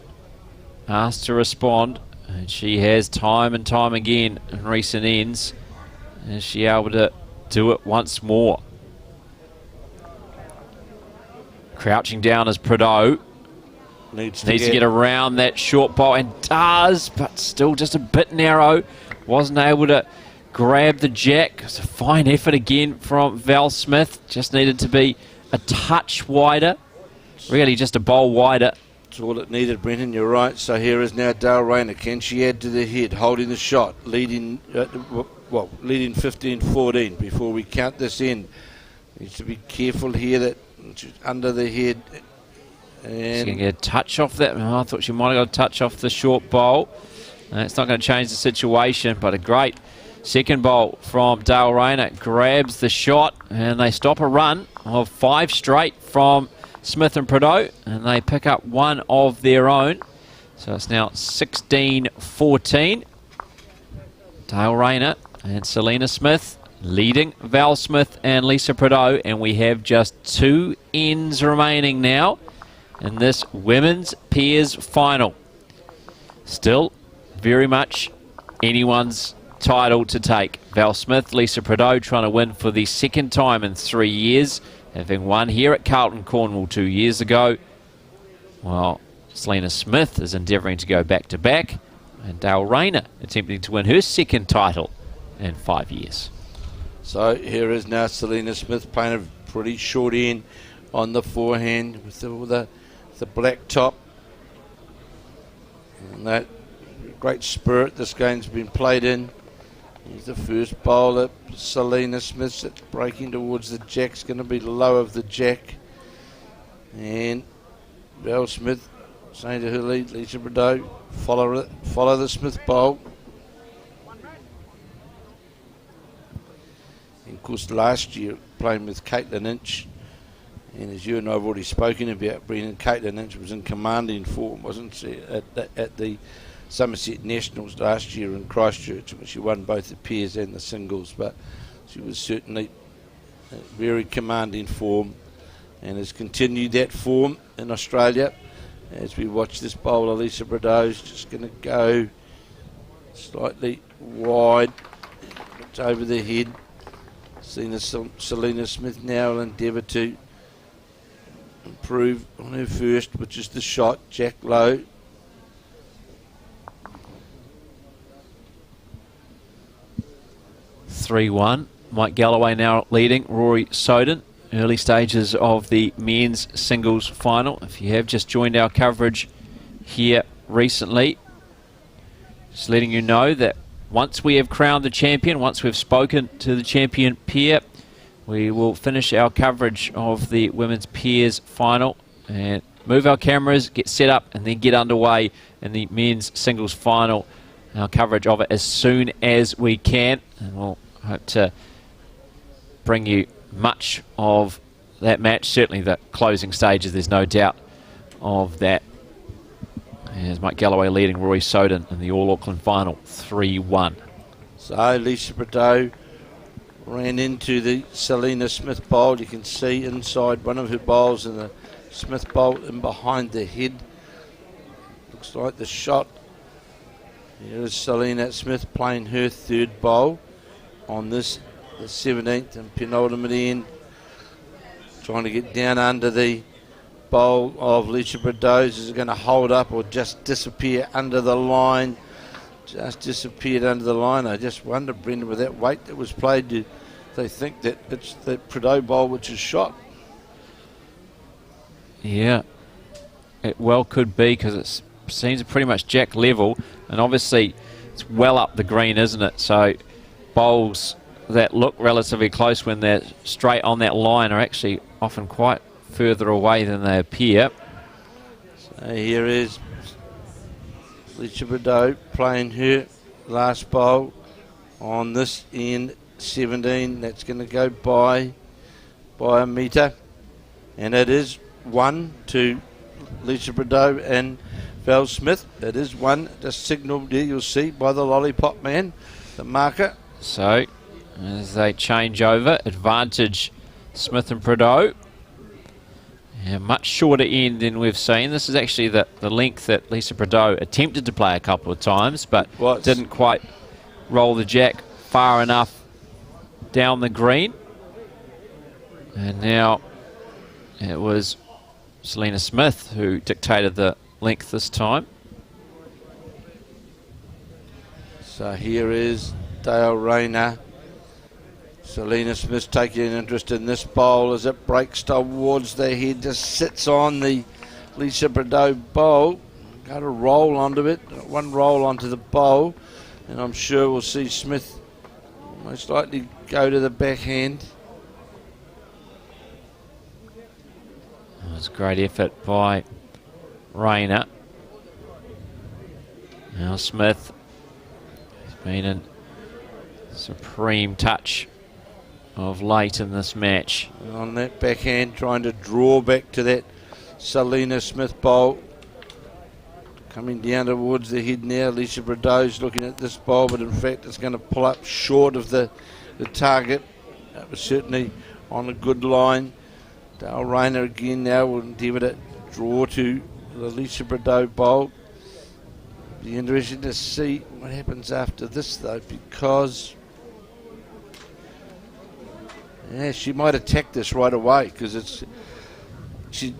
asked to respond, and she has time and time again in recent ends. Is she able to do it once more? Crouching down as Prideaux. Needs to get around that short bowl, and does, but still just a bit narrow. Wasn't able to grab the jack. It's a fine effort again from Val Smith. Just needed to be a touch wider. Really just a bowl wider.
That's all it needed, Brenton. You're right. So here is now Dale Rayner. Can she add to the head? Holding the shot. Leading 15-14 before we count this in. Needs to be careful here that she's under the head. And
she's going to get a touch off that. Oh, I thought she might have got a touch off the short bowl. It's not going to change the situation, but a great second bowl from Dale Rayner. Grabs the shot, and they stop a run of 5 straight from Smith and Prideaux, and they pick up one of their own. So it's now 16-14. Dale Rayner and Selena Smith leading Val Smith and Lisa Prideaux, and we have just 2 ends remaining now in this women's pairs final. Still very much anyone's title to take. Val Smith, Lisa Prideaux trying to win for the second time in 3 years, having won here at Carlton Cornwall 2 years ago. Well, Selena Smith is endeavouring to go back-to-back, and Dale Rayner attempting to win her second title in 5 years.
So here is now Selena Smith playing a pretty short end on the forehand with the black top. And that great spirit this game's been played in. Here's the first bowler, Selena Smith, breaking towards the jack's going to be low of the jack. And Val Smith saying to her lead, Lisa Prideaux, follow the Smith bowl. And of course last year playing with Caitlin Inch, and as you and I have already spoken about, Brendan, Caitlin Inch was in commanding form, wasn't she, at the Summerset Nationals last year in Christchurch, where she won both the pairs and the singles, but she was certainly very commanding form and has continued that form in Australia. As we watch this bowler, Lisa Prideaux is just going to go slightly wide. It's over the head. Selena Smith now will endeavour to improve on her first, which is the shot, jack low.
(3-1). Mike Galloway now leading Rory Soden. Early stages of the men's singles final. If you have just joined our coverage here recently, just letting you know that once we have crowned the champion, once we've spoken to the champion pair, we will finish our coverage of the women's pairs final and move our cameras, get set up, and then get underway in the men's singles final. Our coverage of it as soon as we can, and we'll hope to bring you much of that match. Certainly the closing stages, there's no doubt of that. As Mike Galloway leading Rory Soden in the All Auckland final 3-1.
So Lisa Prideaux ran into the Selena Smith bowl. You can see inside one of her bowls and the Smith bowl in behind the head. Looks like the shot. Here is Selena Smith playing her third bowl on this, the 17th and penultimate end. Trying to get down under the bowl of Lisa Prideaux. Is it going to hold up or just disappear under the line? Just disappeared under the line. I just wonder, Brendan, with that weight that was played, do they think that it's the Prideaux bowl which is shot?
Yeah, it well could be, because it seems pretty much jack level, and obviously it's well up the green, isn't it? So bowls that look relatively close when they're straight on that line are actually often quite further away than they appear.
So here is Lisa Prideaux playing her last bowl on this end 17. That's going to go by a metre, and it is 1 to Lisa Prideaux and Val Smith. It is 1, just signalled there, you'll see by the lollipop man, the marker.
So as they change over, advantage Smith and Prideaux. Yeah, much shorter end than we've seen. This is actually the length that Lisa Prideaux attempted to play a couple of times, but didn't quite roll the jack far enough down the green. And now it was Selena Smith who dictated the length this time.
So here is Dale Rayner. Selena Smith taking an interest in this bowl as it breaks towards the head, just sits on the Lisa Prideaux bowl. Got a roll onto it, one roll onto the bowl, and I'm sure we'll see Smith most likely go to the backhand.
It was a great effort by Rayner. Now Smith has been in supreme touch of late in this match.
And on that backhand, trying to draw back to that Selena Smith bowl. Coming down towards the head now. Lisa Prideaux's looking at this bowl, but in fact it's going to pull up short of the target. That was certainly on a good line. Dale Rayner again now will endeavour to draw to the Lisa Prideaux bowl. Be interesting to see what happens after this, though, because she might attack this right away, because the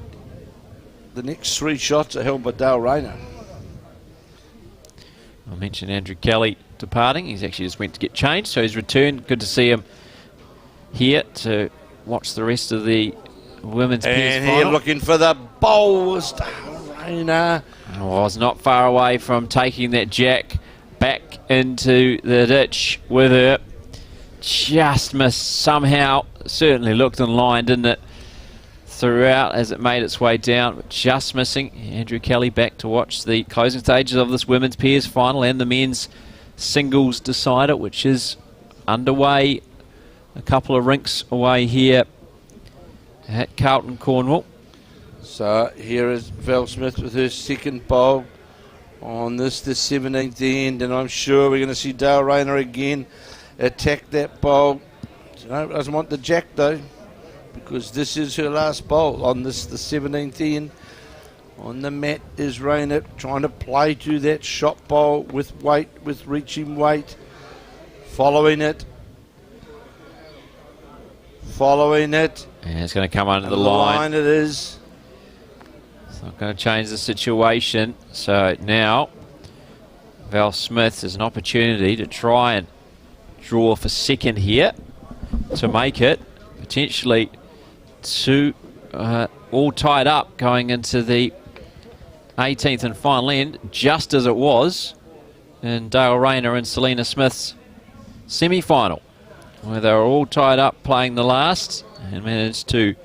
next 3 shots are held by Dale Rayner.
I mentioned Andrew Kelly departing. He's actually just went to get changed, so he's returned. Good to see him here to watch the rest of the women's pairs
And
final.
here looking for the bowl was Dale Rayner.
Was not far away from taking that jack back into the ditch with her. Just missed somehow. Certainly looked in line, didn't it? Throughout as it made its way down, but just missing. Andrew Kelly back to watch the closing stages of this women's pairs final and the men's singles decider, which is underway a couple of rinks away here at Carlton, Cornwall.
So here is Val Smith with her second bowl on the 17th end, and I'm sure we're going to see Dale Rayner again attack that bowl. No, doesn't want the jack though, because this is her last bowl on this, the 17th end. On the mat is Rayner trying to play to that shot bowl with weight, with reaching weight, following it.
And it's going to come under the line.
It is.
It's not going to change the situation. So now Val Smith has an opportunity to try and draw for second here to make it potentially two all tied up going into the 18th and final end, just as it was in Dale Rayner and Selena Smith's semi-final, where they were all tied up playing the last and managed to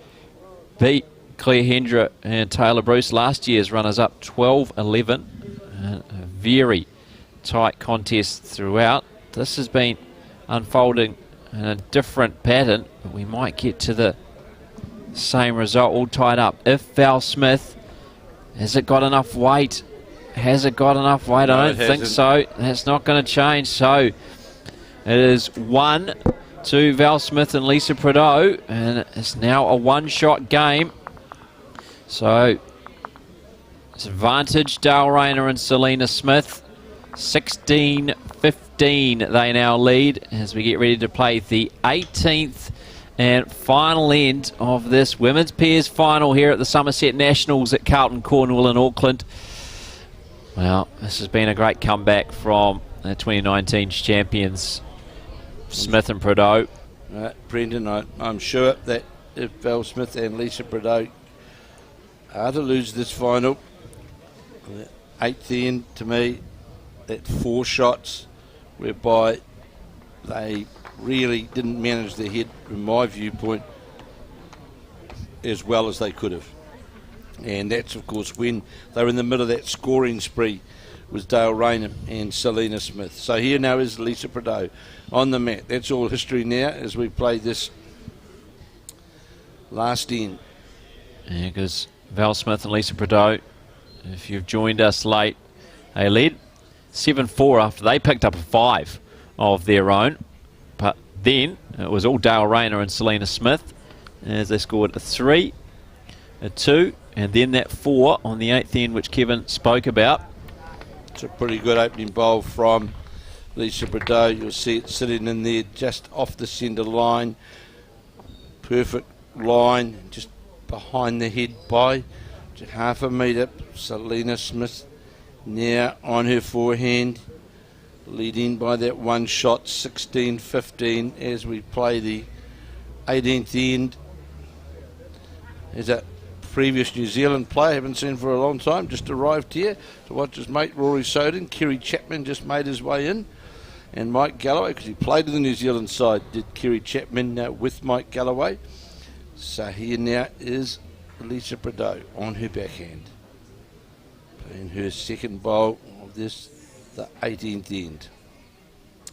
beat Claire Hendra and Taylor Bruce, last year's runners-up, 12-11. A very tight contest throughout. This has been unfolding in a different pattern, but we might get to the same result, all tied up. If Val Smith, has it got enough weight? Has it got enough weight?
No,
I don't think so. That's not going to change. So it is 1 to Val Smith and Lisa Prideaux, and it's now a one-shot game. So it's advantage Dale Rayner and Selena Smith. 16-15 they now lead as we get ready to play the 18th and final end of this women's pairs final here at the Summerset Nationals at Carlton, Cornwall and Auckland. Well, this has been a great comeback from the 2019 champions, Smith and Prideaux.
Brendan, I'm sure that if Val Smith and Lisa Prideaux are to lose this final, the 8th end to me, that 4 shots whereby they really didn't manage their head, from my viewpoint, as well as they could have. And that's, of course, when they were in the middle of that scoring spree was Dale Rayner and Selena Smith. So here now is Lisa Prideaux on the mat. That's all history now as we play this last end.
Yeah, because Val Smith and Lisa Prideaux, if you've joined us late, they led 7-4 after they picked up a 5 of their own. But then it was all Dale Rayner and Selena Smith as they scored a 3, a 2, and then that 4 on the 8th end, which Kevin spoke about.
It's a pretty good opening bowl from Lisa Prideaux. You'll see it sitting in there just off the centre line. Perfect line, just behind the head by just half a metre. Selena Smith now on her forehand, leading by that one shot, 16-15 as we play the 18th end. There's a previous New Zealand player, haven't seen for a long time, just arrived here to watch his mate Rory Soden. Kerry Chapman just made his way in, and Mike Galloway, because he played in the New Zealand side, did Kerry Chapman with Mike Galloway. So here now is Lisa Prideaux on her backhand, playing her second bowl of this, the 18th end.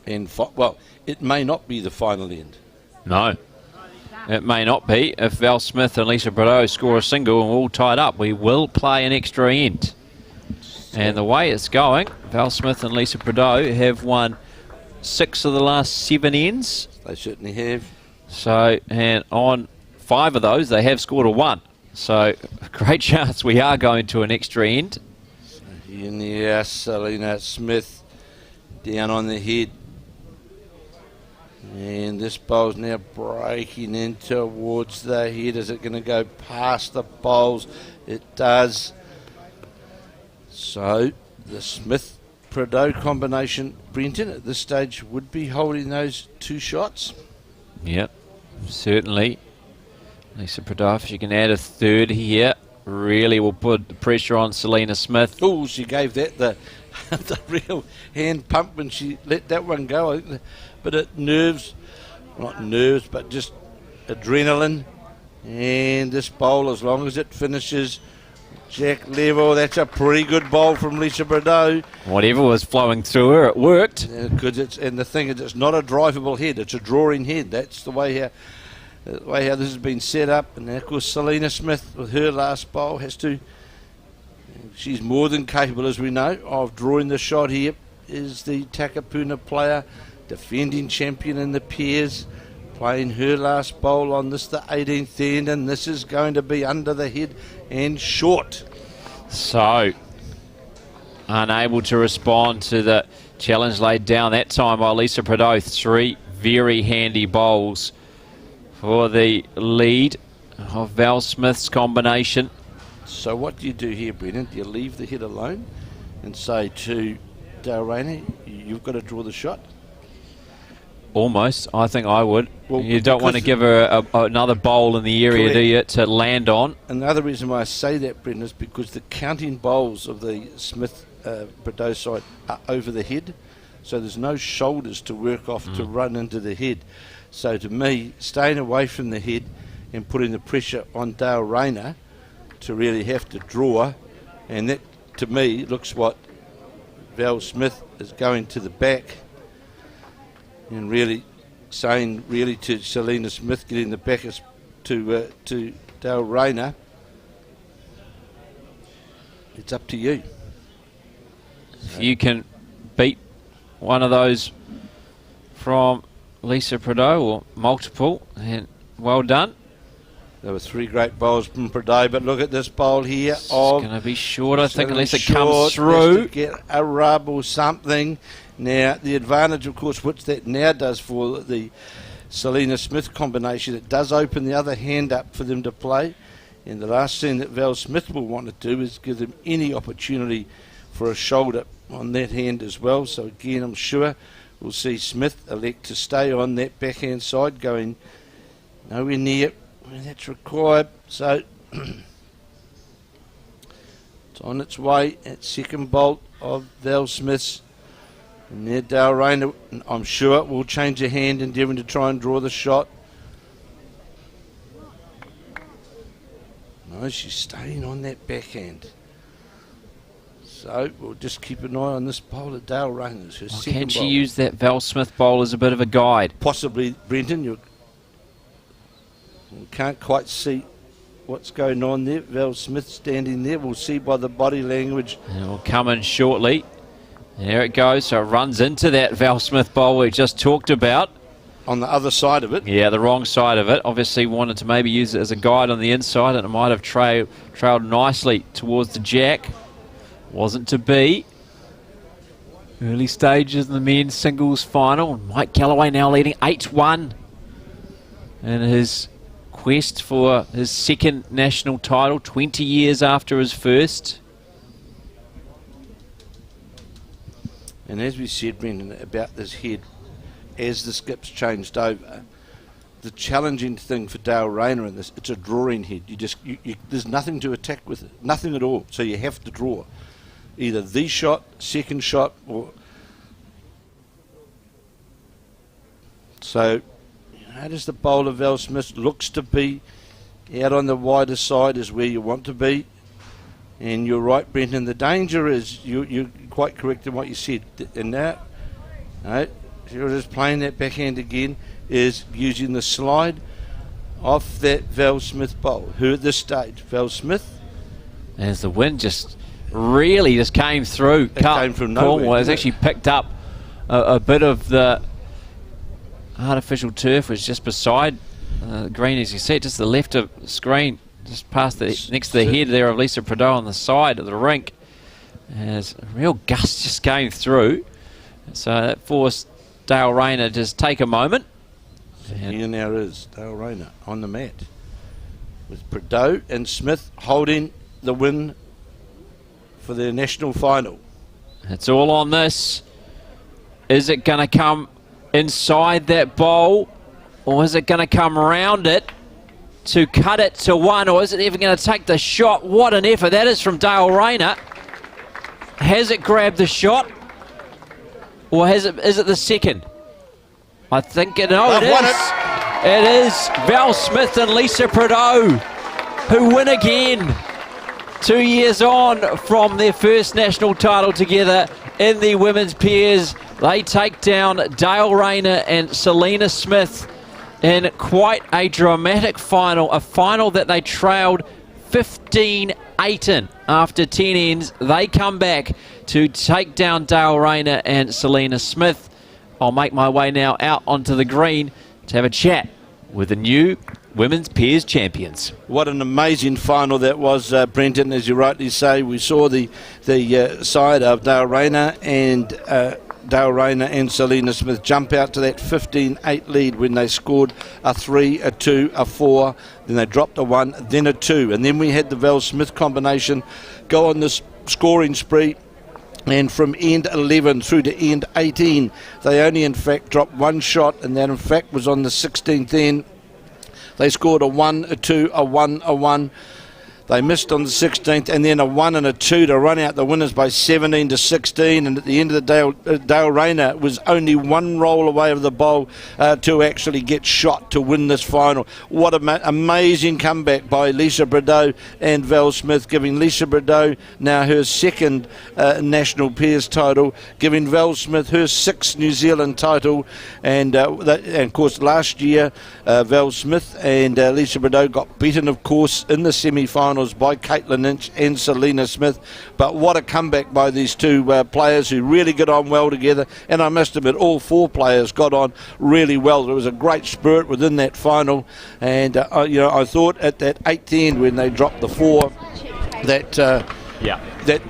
And well, it may not be the final end.
No, it may not be. If Val Smith and Lisa Prideaux score a single and we're all tied up, we will play an extra end. And the way it's going, Val Smith and Lisa Prideaux have won 6 of the last 7 ends.
They certainly have.
So, and on 5 of those, they have scored a 1. So, a great chance we are going to an extra end.
So In the Selena Smith down on the head. And this bowl's now breaking in towards the head. Is it going to go past the bowls? It does. So the Smith-Prideaux combination, Brenton, at this stage would be holding those 2 shots.
Yep, certainly. Lisa Prideaux, if she can add a 3rd here, really will put the pressure on Selena Smith.
Oh, she gave that the real hand pump when she let that one go. I think but it not nerves, but just adrenaline. And this bowl, as long as it finishes jack level, that's a pretty good bowl from Lisa Prideaux.
Whatever was flowing through her, it worked.
And the thing is, it's not a drivable head; it's a drawing head. That's the way how this has been set up. And of course, Selena Smith with her last bowl has to. She's more than capable, as we know, of drawing the shot here. Is the Takapuna player, defending champion in the pairs, playing her last bowl on this, the 18th end, and this is going to be under the head and short.
So, unable to respond to the challenge laid down that time by Lisa Prideaux. 3 very handy bowls for the lead of Val Smith's combination.
So what do you do here, Brendan? Do you leave the head alone and say to Dale Rayner, you've got to draw the shot?
Almost, I think I would.
Well,
you don't want to give her another bowl in the area, do you, to land on?
Another reason why I say that, Brendan, is because the counting bowls of the Smith-Prideaux side are over the head, so there's no shoulders to work off to run into the head. So to me, staying away from the head and putting the pressure on Dale Rayner to really have to draw, and that to me looks what Val Smith is going to the back and really saying to Selena Smith, getting the back to Dale Rayner, it's up to you.
If you can beat one of those from Lisa Prideaux or multiple, and well done.
There were 3 great bowls from Prideaux, but look at this bowl here.
It's going to be short, I think, unless it comes
Has
through.
to get a rub or something. Now, the advantage, of course, which that now does for the Selena Smith combination, it does open the other hand up for them to play. And the last thing that Val Smith will want to do is give them any opportunity for a shoulder on that hand as well. So again, I'm sure we'll see Smith elect to stay on that backhand side, going nowhere near where that's required. So it's on its way at second bolt of Val Smith's. And there Dale Rayner, I'm sure, will change a hand, endeavouring to try and draw the shot. No, she's staying on that backhand. So we'll just keep an eye on this bowl at Dale Rayner's.
Can she use that Val Smith bowl as a bit of a guide?
Possibly, Brenton. You can't quite see what's going on there. Val Smith standing there. We'll see by the body language.
And it will come in shortly. There it goes. So it runs into that Val Smith bowl we just talked about.
On the other side of it.
Yeah, the wrong side of it. Obviously wanted to maybe use it as a guide on the inside, and it might have trailed nicely towards the jack. Wasn't to be. Early stages in the men's singles final. Mike Callaway now leading 8-1 in his quest for his second national title, 20 years after his first.
And as we said, Brendan, about this head, as the skips changed over, the challenging thing for Dale Rayner in this, it's a drawing head. There's nothing to attack with it, nothing at all. So you have to draw either the shot, second shot, or so. Notice the bowler Val Smith looks to be out on the wider side is where you want to be. And you're right, Brenton. The danger is you're quite correct in what you said. And now, you're just playing that backhand again, is using the slide off that Val Smith bowl. Who at this stage? Val Smith.
As the wind just really just came through.
It came from nowhere.
Cornwall has actually picked up a bit of the artificial turf, was just beside the green, as you see, just the left of the screen. Just past the next to the head there of Lisa Prideaux on the side of the rink. There's a real gust just going through. So that forced Dale Rayner to just take a moment.
Here now is Dale Rayner on the mat with Prideaux and Smith holding the win for their national final.
It's all on this. Is it going to come inside that bowl, or is it going to come around it to cut it to one, or is it even going to take the shot? What an effort that is from Dale Rayner. Has it grabbed the shot, or is it the second? I think it is. It is Val Smith and Lisa Prideaux who win again. 2 years on from their first national title together in the women's pairs. They take down Dale Rayner and Selena Smith in quite a dramatic final, a final that they trailed 15-8 in after 10 ends. They come back to take down Dale Rayner and Selena Smith. I'll make my way now out onto the green to have a chat with the new women's pairs champions.
What an amazing final that was, Brenton. As you rightly say, we saw the side of Dale Rayner and Selena Smith jump out to that 15-8 lead when they scored a 3, a 2, a 4, then they dropped a 1, then a 2, and then we had the Val Smith combination go on this scoring spree. And from end 11 through to end 18, they only in fact dropped one shot, and that in fact was on the 16th end. They scored a 1, a 2, a 1, a 1. They missed on the 16th, and then a 1 and a 2 to run out the winners by 17-16. And at the end of the day, Dale Rayner was only one roll away of the bowl to actually get shot to win this final. What an amazing comeback by Lisa Prideaux and Val Smith, giving Lisa Prideaux now her second national pairs title, giving Val Smith her 6th New Zealand title. And of course, last year, Val Smith and Lisa Prideaux got beaten, of course, in the semi-final by Caitlin Lynch and Selena Smith. But what a comeback by these two players who really got on well together. And I must admit, all 4 players got on really well. There was a great spirit within that final. And I thought at that 8th end when they dropped the 4 that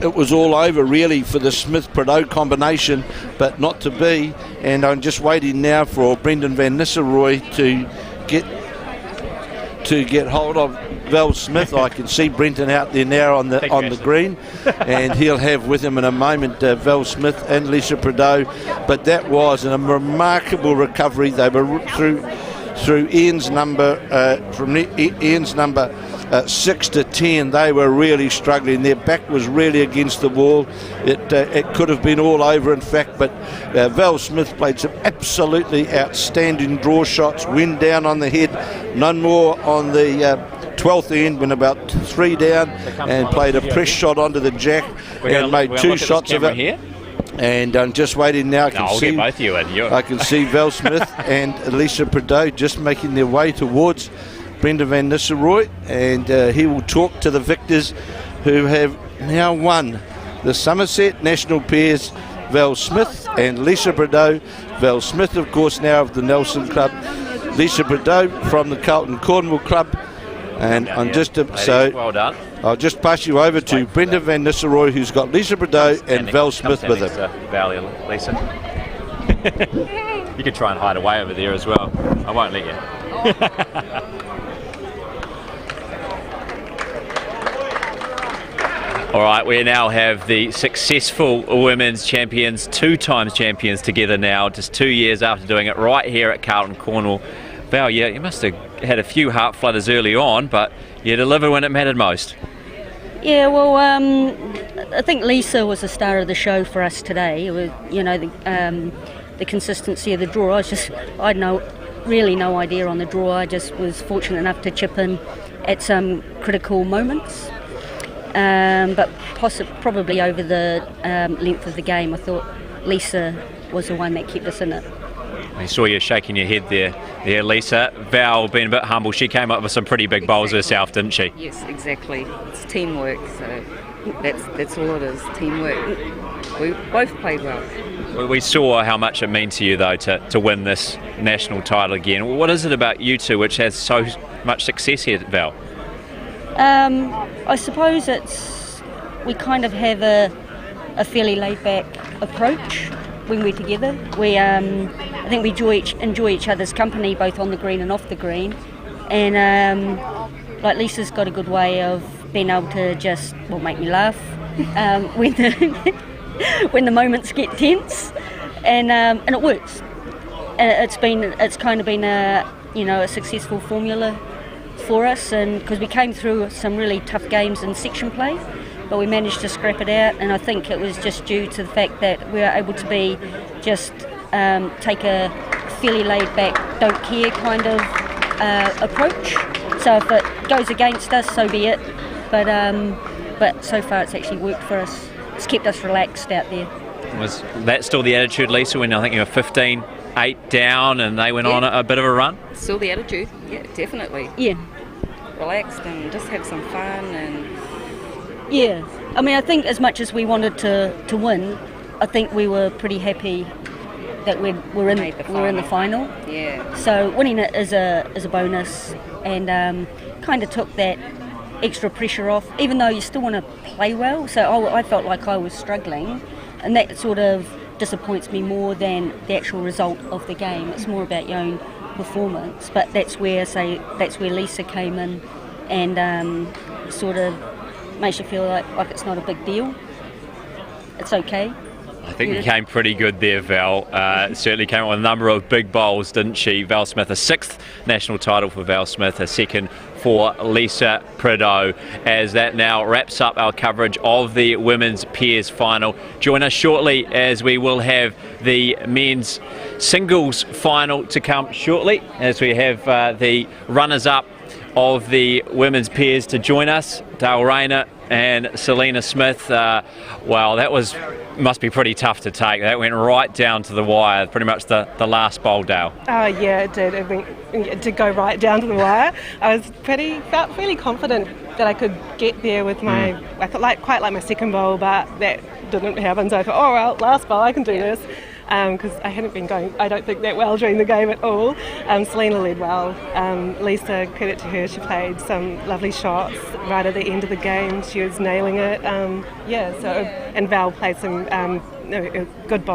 it was all over really for the Smith-Prideaux combination, but not to be. And I'm just waiting now for Brendan Van Nistelrooy to get hold of Val Smith. I can see Brenton out there now on the green, and he'll have with him in a moment Val Smith and Lisa Prideaux. But that was a remarkable recovery. They were through Ian's number from Ian's number 6 to 10. They were really struggling. Their back was really against the wall. It could have been all over, in fact, but Val Smith played some absolutely outstanding draw shots, wind down on the head, none more on the 12th end when about 3 down, and played a press shot onto the jack and made 2 shots of it.
Here.
And I'm just waiting now.
I'll get both you in.
I can see Val Smith and Lisa Prideaux just making their way towards Brendan Van Nistelrooy, and he will talk to the victors who have now won the Summerset National Pairs, Val Smith and Lisa Prideaux. Val Smith, of course, now of the Nelson Club. Lisa Prideaux from the Carlton Cornwall Club. And I'm just
well done.
I'll just pass you over to Brendan Van Nistelrooy, who's got Lisa Prideaux and Val Smith with him.
Val, Lisa. You could try and hide away over there as well. I won't let you. All right, we now have the successful women's champions, 2 times champions together now, just 2 years after doing it right here at Carlton Cornwall. Val, you must have had a few heart flutters early on, but you delivered when it mattered most.
Yeah, well, I think Lisa was the star of the show for us today. It was, the consistency of the draw. I had really no idea on the draw. I just was fortunate enough to chip in at some critical moments. But probably over the length of the game, I thought Lisa was the one that kept us in it.
I saw you shaking your head there, Lisa. Val, being a bit humble, she came up with some pretty big bowls herself, didn't she?
Yes, exactly. It's teamwork, so that's all it is, teamwork. We both played well.
We saw how much it means to you, though, to win this national title again. What is it about you two which has so much success here, Val?
I suppose we kind of have a fairly laid-back approach when we're together. We, I think we enjoy each other's company, both on the green and off the green. And like Lisa's got a good way of being able to just, make me laugh when the moments get tense, and it works. It's kind of been a successful formula for us, and because we came through some really tough games in section play, but we managed to scrap it out, and I think it was just due to the fact that we were able to be just take a fairly laid back, don't care kind of approach. So if it goes against us, so be it. But so far it's actually worked for us. It's kept us relaxed out there.
Was that still the attitude, Lisa, when I think you were 15-8 down and they went on a bit of a run?
Still the attitude, yeah, definitely.
Yeah.
Relaxed and just have some fun and...
Yeah. I mean, I think as much as we wanted to win, I think we were pretty happy that we're in the final.
Yeah.
So winning it is a bonus, and kind of took that extra pressure off, even though you still want to play well. So I felt like I was struggling, and that sort of disappoints me more than the actual result of the game. It's more about your own performance. But that's where Lisa came in and sort of makes you feel like it's not a big deal. It's okay.
I think you came pretty good there, Val. Certainly came up with a number of big bowls, didn't she? Val Smith, a 6th national title for Val Smith, a 2nd for Lisa Prideaux. As that now wraps up our coverage of the women's pairs final. Join us shortly as we will have the men's singles final to come shortly, as we have the runners-up of the women's pairs to join us, Dale Rayner and Selena Smith. Well, that must be pretty tough to take. That went right down to the wire, pretty much the last bowl, Dale.
Oh yeah, it did. It did go right down to the wire. I felt fairly confident that I could get there with my, I thought quite like my second bowl, but that didn't happen. So I thought, oh well, last bowl I can do this. Because I hadn't been going, I don't think, that well during the game at all. Selena led well. Lisa, credit to her, she played some lovely shots right at the end of the game. She was nailing it. And Val played some good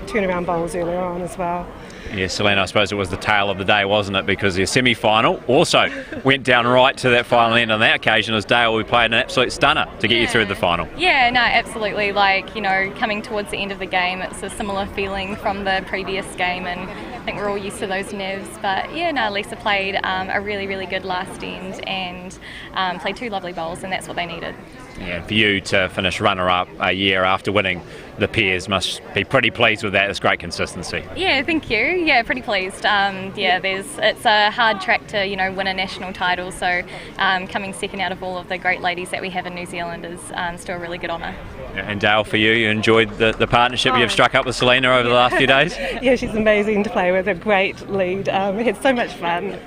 turnaround bowls earlier on as well.
Yeah, Selena, I suppose it was the tale of the day, wasn't it? Because the semi-final also went down right to that final end. On that occasion, as Dale, we played an absolute stunner to get you through the final.
Yeah, no, absolutely. Coming towards the end of the game, it's a similar feeling from the previous game, and I think we're all used to those nerves. But yeah, no, Lisa played a really, really good last end and played 2 lovely bowls, and that's what they needed.
Yeah, for you to finish runner-up a year after winning the pairs, must be pretty pleased with that. It's great consistency.
Yeah, thank you. Yeah, pretty pleased. It's a hard track to win a national title, so coming second out of all of the great ladies that we have in New Zealand is still a really good honour.
And Dale, for you enjoyed the partnership you've struck up with Selena over the last few days?
Yeah, she's amazing to play with, a great lead. We had so much fun.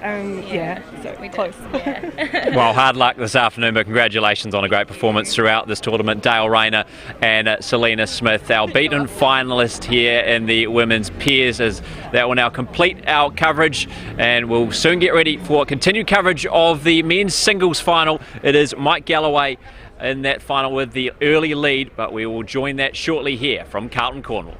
We
close.
Yeah.
Well, hard luck this afternoon, but congratulations on a great performance throughout this tournament. Dale Rayner and Selena Smith, our beaten finalist here in the women's pairs, as that will now complete our coverage, and we'll soon get ready for continued coverage of the men's singles final. It is Mike Galloway in that final with the early lead, but we will join that shortly here from Carlton, Cornwall.